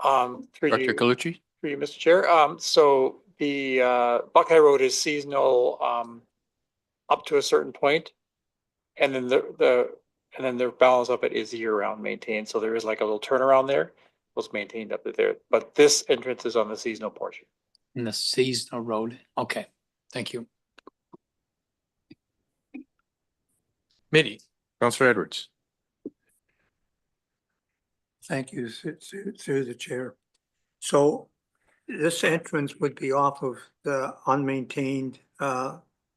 Director Calucci? Through you, Mr. Chair. So the Buckeye Road is seasonal up to a certain point, and then the balance of it is year-round maintained. So there is like a little turnaround there. It was maintained up to there, but this entrance is on the seasonal portion. In the seasonal road. Okay, thank you. Committee, Councillor Edwards. Thank you, through the chair. So this entrance would be off of the unmaintained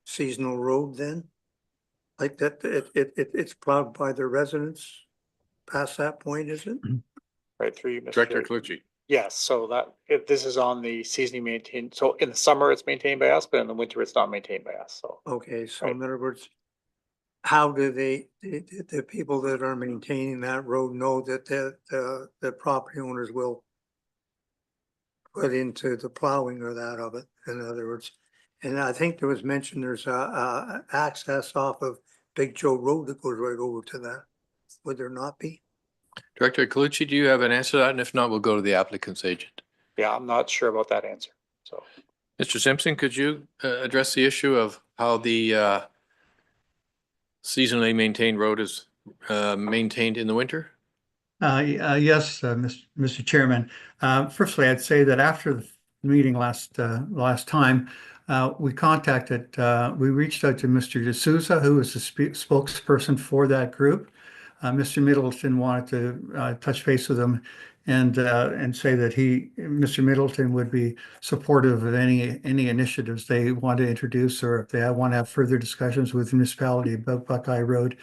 seasonal road then? Like that, it's plowed by the residents past that point, is it? Right, through you, Mr. Director Chair. Calucci. Yes, so this is on the seasonally maintained. So in the summer it's maintained by us, but in the winter it's not maintained by us. So Okay, so in other words, how do the people that are maintaining that road know that the property owners will put into the plowing or that of it, in other words? And I think there was mentioned there's a access off of Big Joe Road that goes right over to that. Would there not be? Director Calucci, do you have an answer to that? And if not, we'll go to the applicant's agent. yeah, I'm not sure about that answer. So Mr. Simpson, could you address the issue of how the seasonally maintained road is maintained in the winter? Yes, Mr. Chairman. Firstly, I'd say that after the meeting last time, we reached out to Mr. D'Souza, who was the spokesperson for that group. Mr. Middleton wanted to touch base with him and say that Mr. Middleton would be supportive of any initiatives they want to introduce, or if they want to have further discussions with the municipality about Buckeye Road.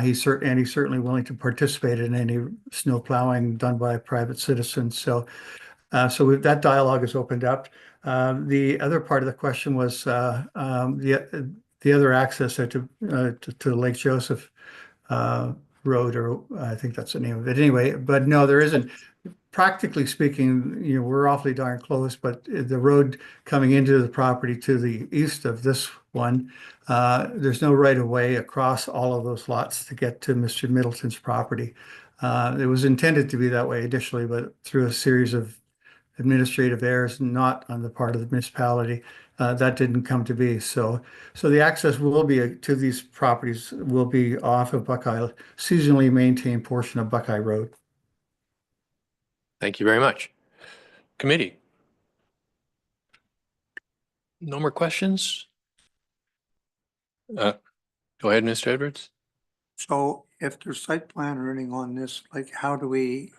He's certainly willing to participate in any snow plowing done by private citizens. So that dialogue is opened up. The other part of the question was the other access to Lake Joseph Road, or I think that's the name of it anyway. But no, there isn't. Practically speaking, we're awfully darn close, but the road coming into the property to the east of this one, there's no right of way across all of those lots to get to Mr. Middleton's property. It was intended to be that way initially, but through a series of administrative errors, not on the part of the municipality, that didn't come to be. So the access will be to these properties will be off of Buckeye, seasonally maintained portion of Buckeye Road. Thank you very much. Committee. No more questions? Go ahead, Mr. Edwards. So if there's site plan or anything on this, like how do we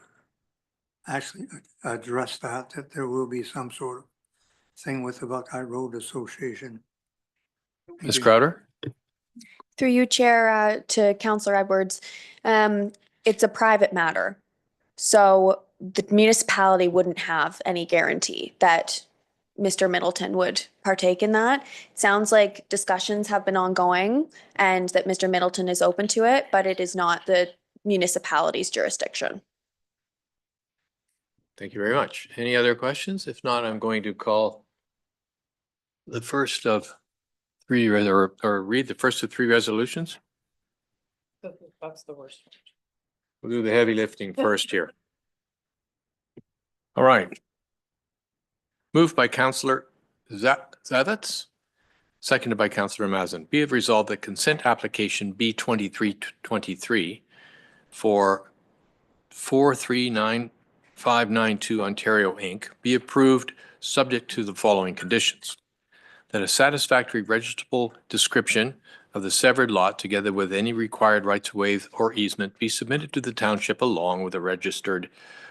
actually address that there will be some sort of thing with the Buckeye Road Association? Ms. Crowder? Through you, Chair, to Councillor Edwards. It's a private matter. So the municipality wouldn't have any guarantee that Mr. Middleton would partake in that. It sounds like discussions have been ongoing and that Mr. Middleton is open to it, but it is not the municipality's jurisdiction. Thank you very much. Any other questions? If not, I'm going to call the first of three, or read the first of three resolutions. That's the worst. We'll do the heavy lifting first here. All right. Moved by Councillor Zavitz, seconded by Councillor Mazin. Be it resolved that consent application B2323 for 439592 Ontario Inc. be approved subject to the following conditions. That a satisfactory registrable description of the severed lot together with any required rights of way or easement be submitted to the township along with a registered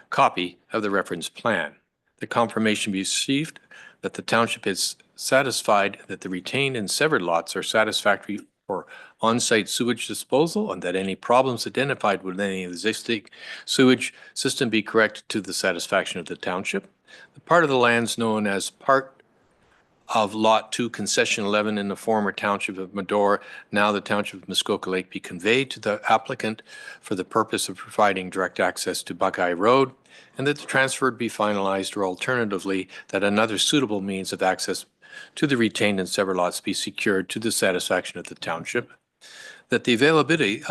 copy of the reference plan. The confirmation be received that the township is satisfied that the retained and severed lots are satisfactory for on-site sewage disposal and that any problems identified with any existing sewage system be corrected to the satisfaction of the township. The part of the lands known as part of Lot 2 Concession 11 in the former Township of Medora, now the Township of Muskoka Lake, be conveyed to the applicant for the purpose of providing direct access to Buckeye Road, and that the transfer be finalized, or alternatively, that another suitable means of access to the retained and severed lots be secured to the satisfaction of the township, that the availability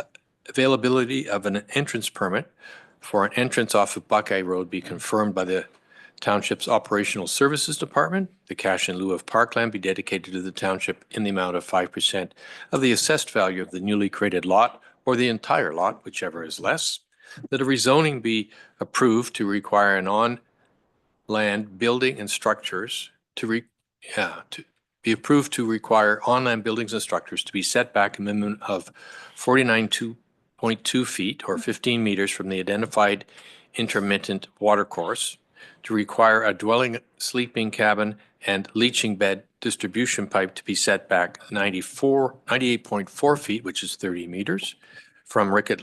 of an entrance permit for an entrance off of Buckeye Road be confirmed by the Township's Operational Services Department. The cash in lieu of parkland be dedicated to the township in the amount of 5% of the assessed value of the newly created lot or the entire lot, whichever is less. That a rezoning be approved to require an on-land building and structures to be approved to require on-land buildings and structures to be set back a minimum of 49.2 feet or 15 meters from the identified intermittent watercourse, to require a dwelling, sleeping cabin, and leaching bed distribution pipe to be set back 98.4 feet, which is 30 meters, from Rickett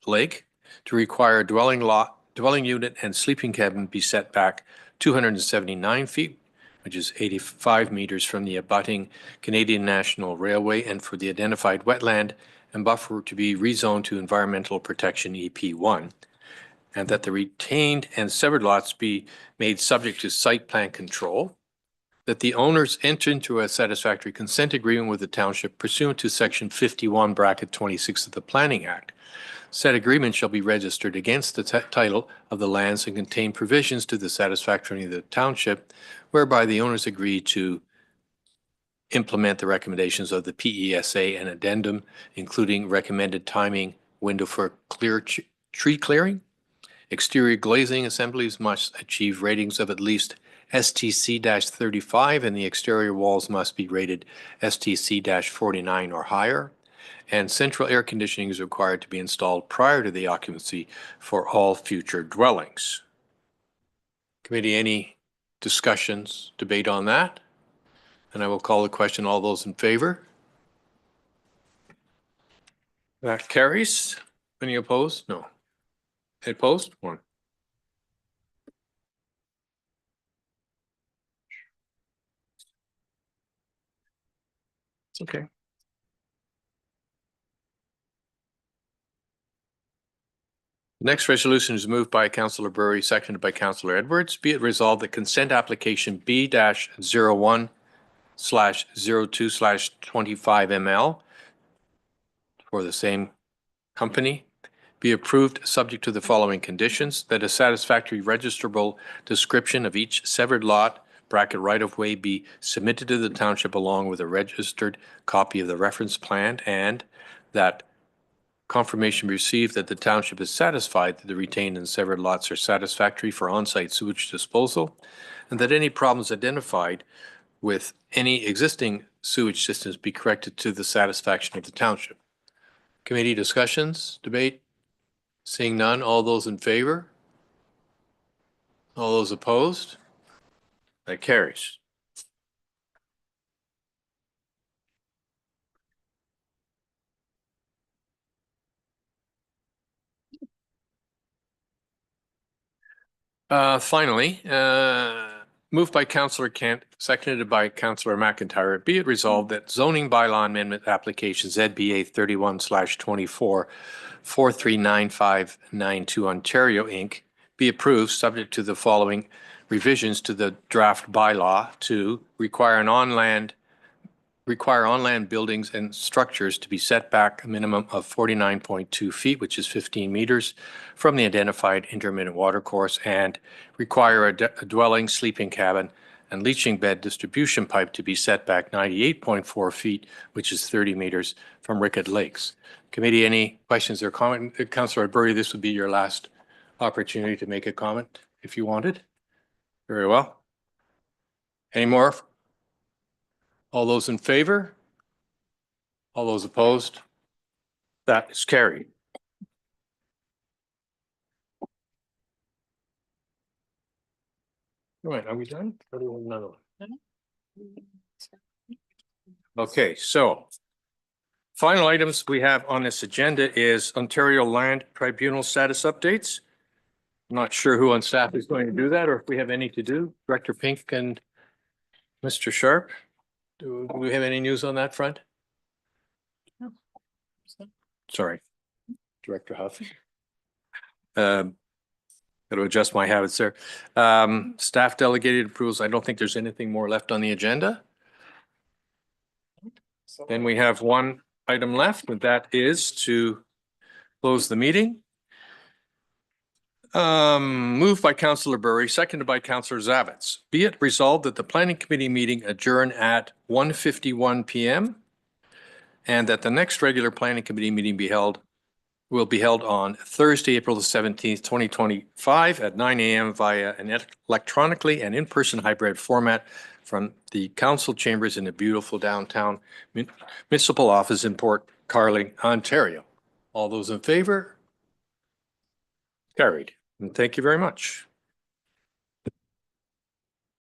Lake, to require a dwelling unit and sleeping cabin be set back 279 feet, which is 85 meters from the abutting Canadian National Railway, and for the identified wetland and buffer to be rezoned to Environmental Protection EP1. And that the retained and severed lots be made subject to site plan control, that the owners enter into a satisfactory consent agreement with the township pursuant to section 51(26) of the Planning Act. Said agreement shall be registered against the title of the lands and contain provisions to the satisfaction of the township whereby the owners agree to implement the recommendations of the PESA and addendum, including recommended timing window for tree clearing. Exterior glazing assemblies must achieve ratings of at least STC-35 and the exterior walls must be rated STC-49 or higher. And central air conditioning is required to be installed prior to the occupancy for all future dwellings. Committee, any discussions, debate on that? And I will call the question. All those in favor? That carries. Any opposed? No. Opposed? One. It's okay. The next resolution is moved by Councillor Burry, seconded by Councillor Edwards. Be it resolved that consent application B-01/02/25ML for the same company be approved subject to the following conditions: that a satisfactory registrable description of each severed lot right-of-way be submitted to the township along with a registered copy of the reference plan, and that confirmation received that the township is satisfied that the retained and severed lots are satisfactory for on-site sewage disposal, and that any problems identified with any existing sewage systems be corrected to the satisfaction of the township. Committee discussions, debate? Seeing none, all those in favor? All those opposed? That carries. Finally, moved by Councillor Kent, seconded by Councillor McIntyre, be it resolved that zoning bylaw amendment application ZBA 31/24 439592 Ontario Inc. be approved subject to the following revisions to the draft bylaw to require on-land buildings and structures to be set back a minimum of 49.2 feet, which is 15 meters, from the identified intermittent watercourse, and require a dwelling, sleeping cabin, and leaching bed distribution pipe to be set back 98.4 feet, which is 30 meters, from Rickett Lakes. Committee, any questions or comment? Councillor Burry, this would be your last opportunity to make a comment if you wanted. Very well. Any more? All those in favor? All those opposed? That is carried. All right, are we done? Or do we have another one? Okay, so final items we have on this agenda is Ontario Land Tribunal status updates. Not sure who on staff is going to do that or if we have any to do. Director Pink and Mr. Sharp, do we have any news on that front? Sorry, Director Huff. Got to adjust my habits there. Staff delegated approvals. I don't think there's anything more left on the agenda. Then we have one item left, and that is to close the meeting. Moved by Councillor Burry, seconded by Councillor Zavitz. Be it resolved that the planning committee meeting adjourn at 1:51 p.m. and that the next regular planning committee meeting will be held on Thursday, April the 17th, 2025 at 9 a.m. via an electronically and in-person hybrid format from the council chambers in the beautiful downtown municipal office in Port Carling, Ontario. All those in favor? Carried. And thank you very much.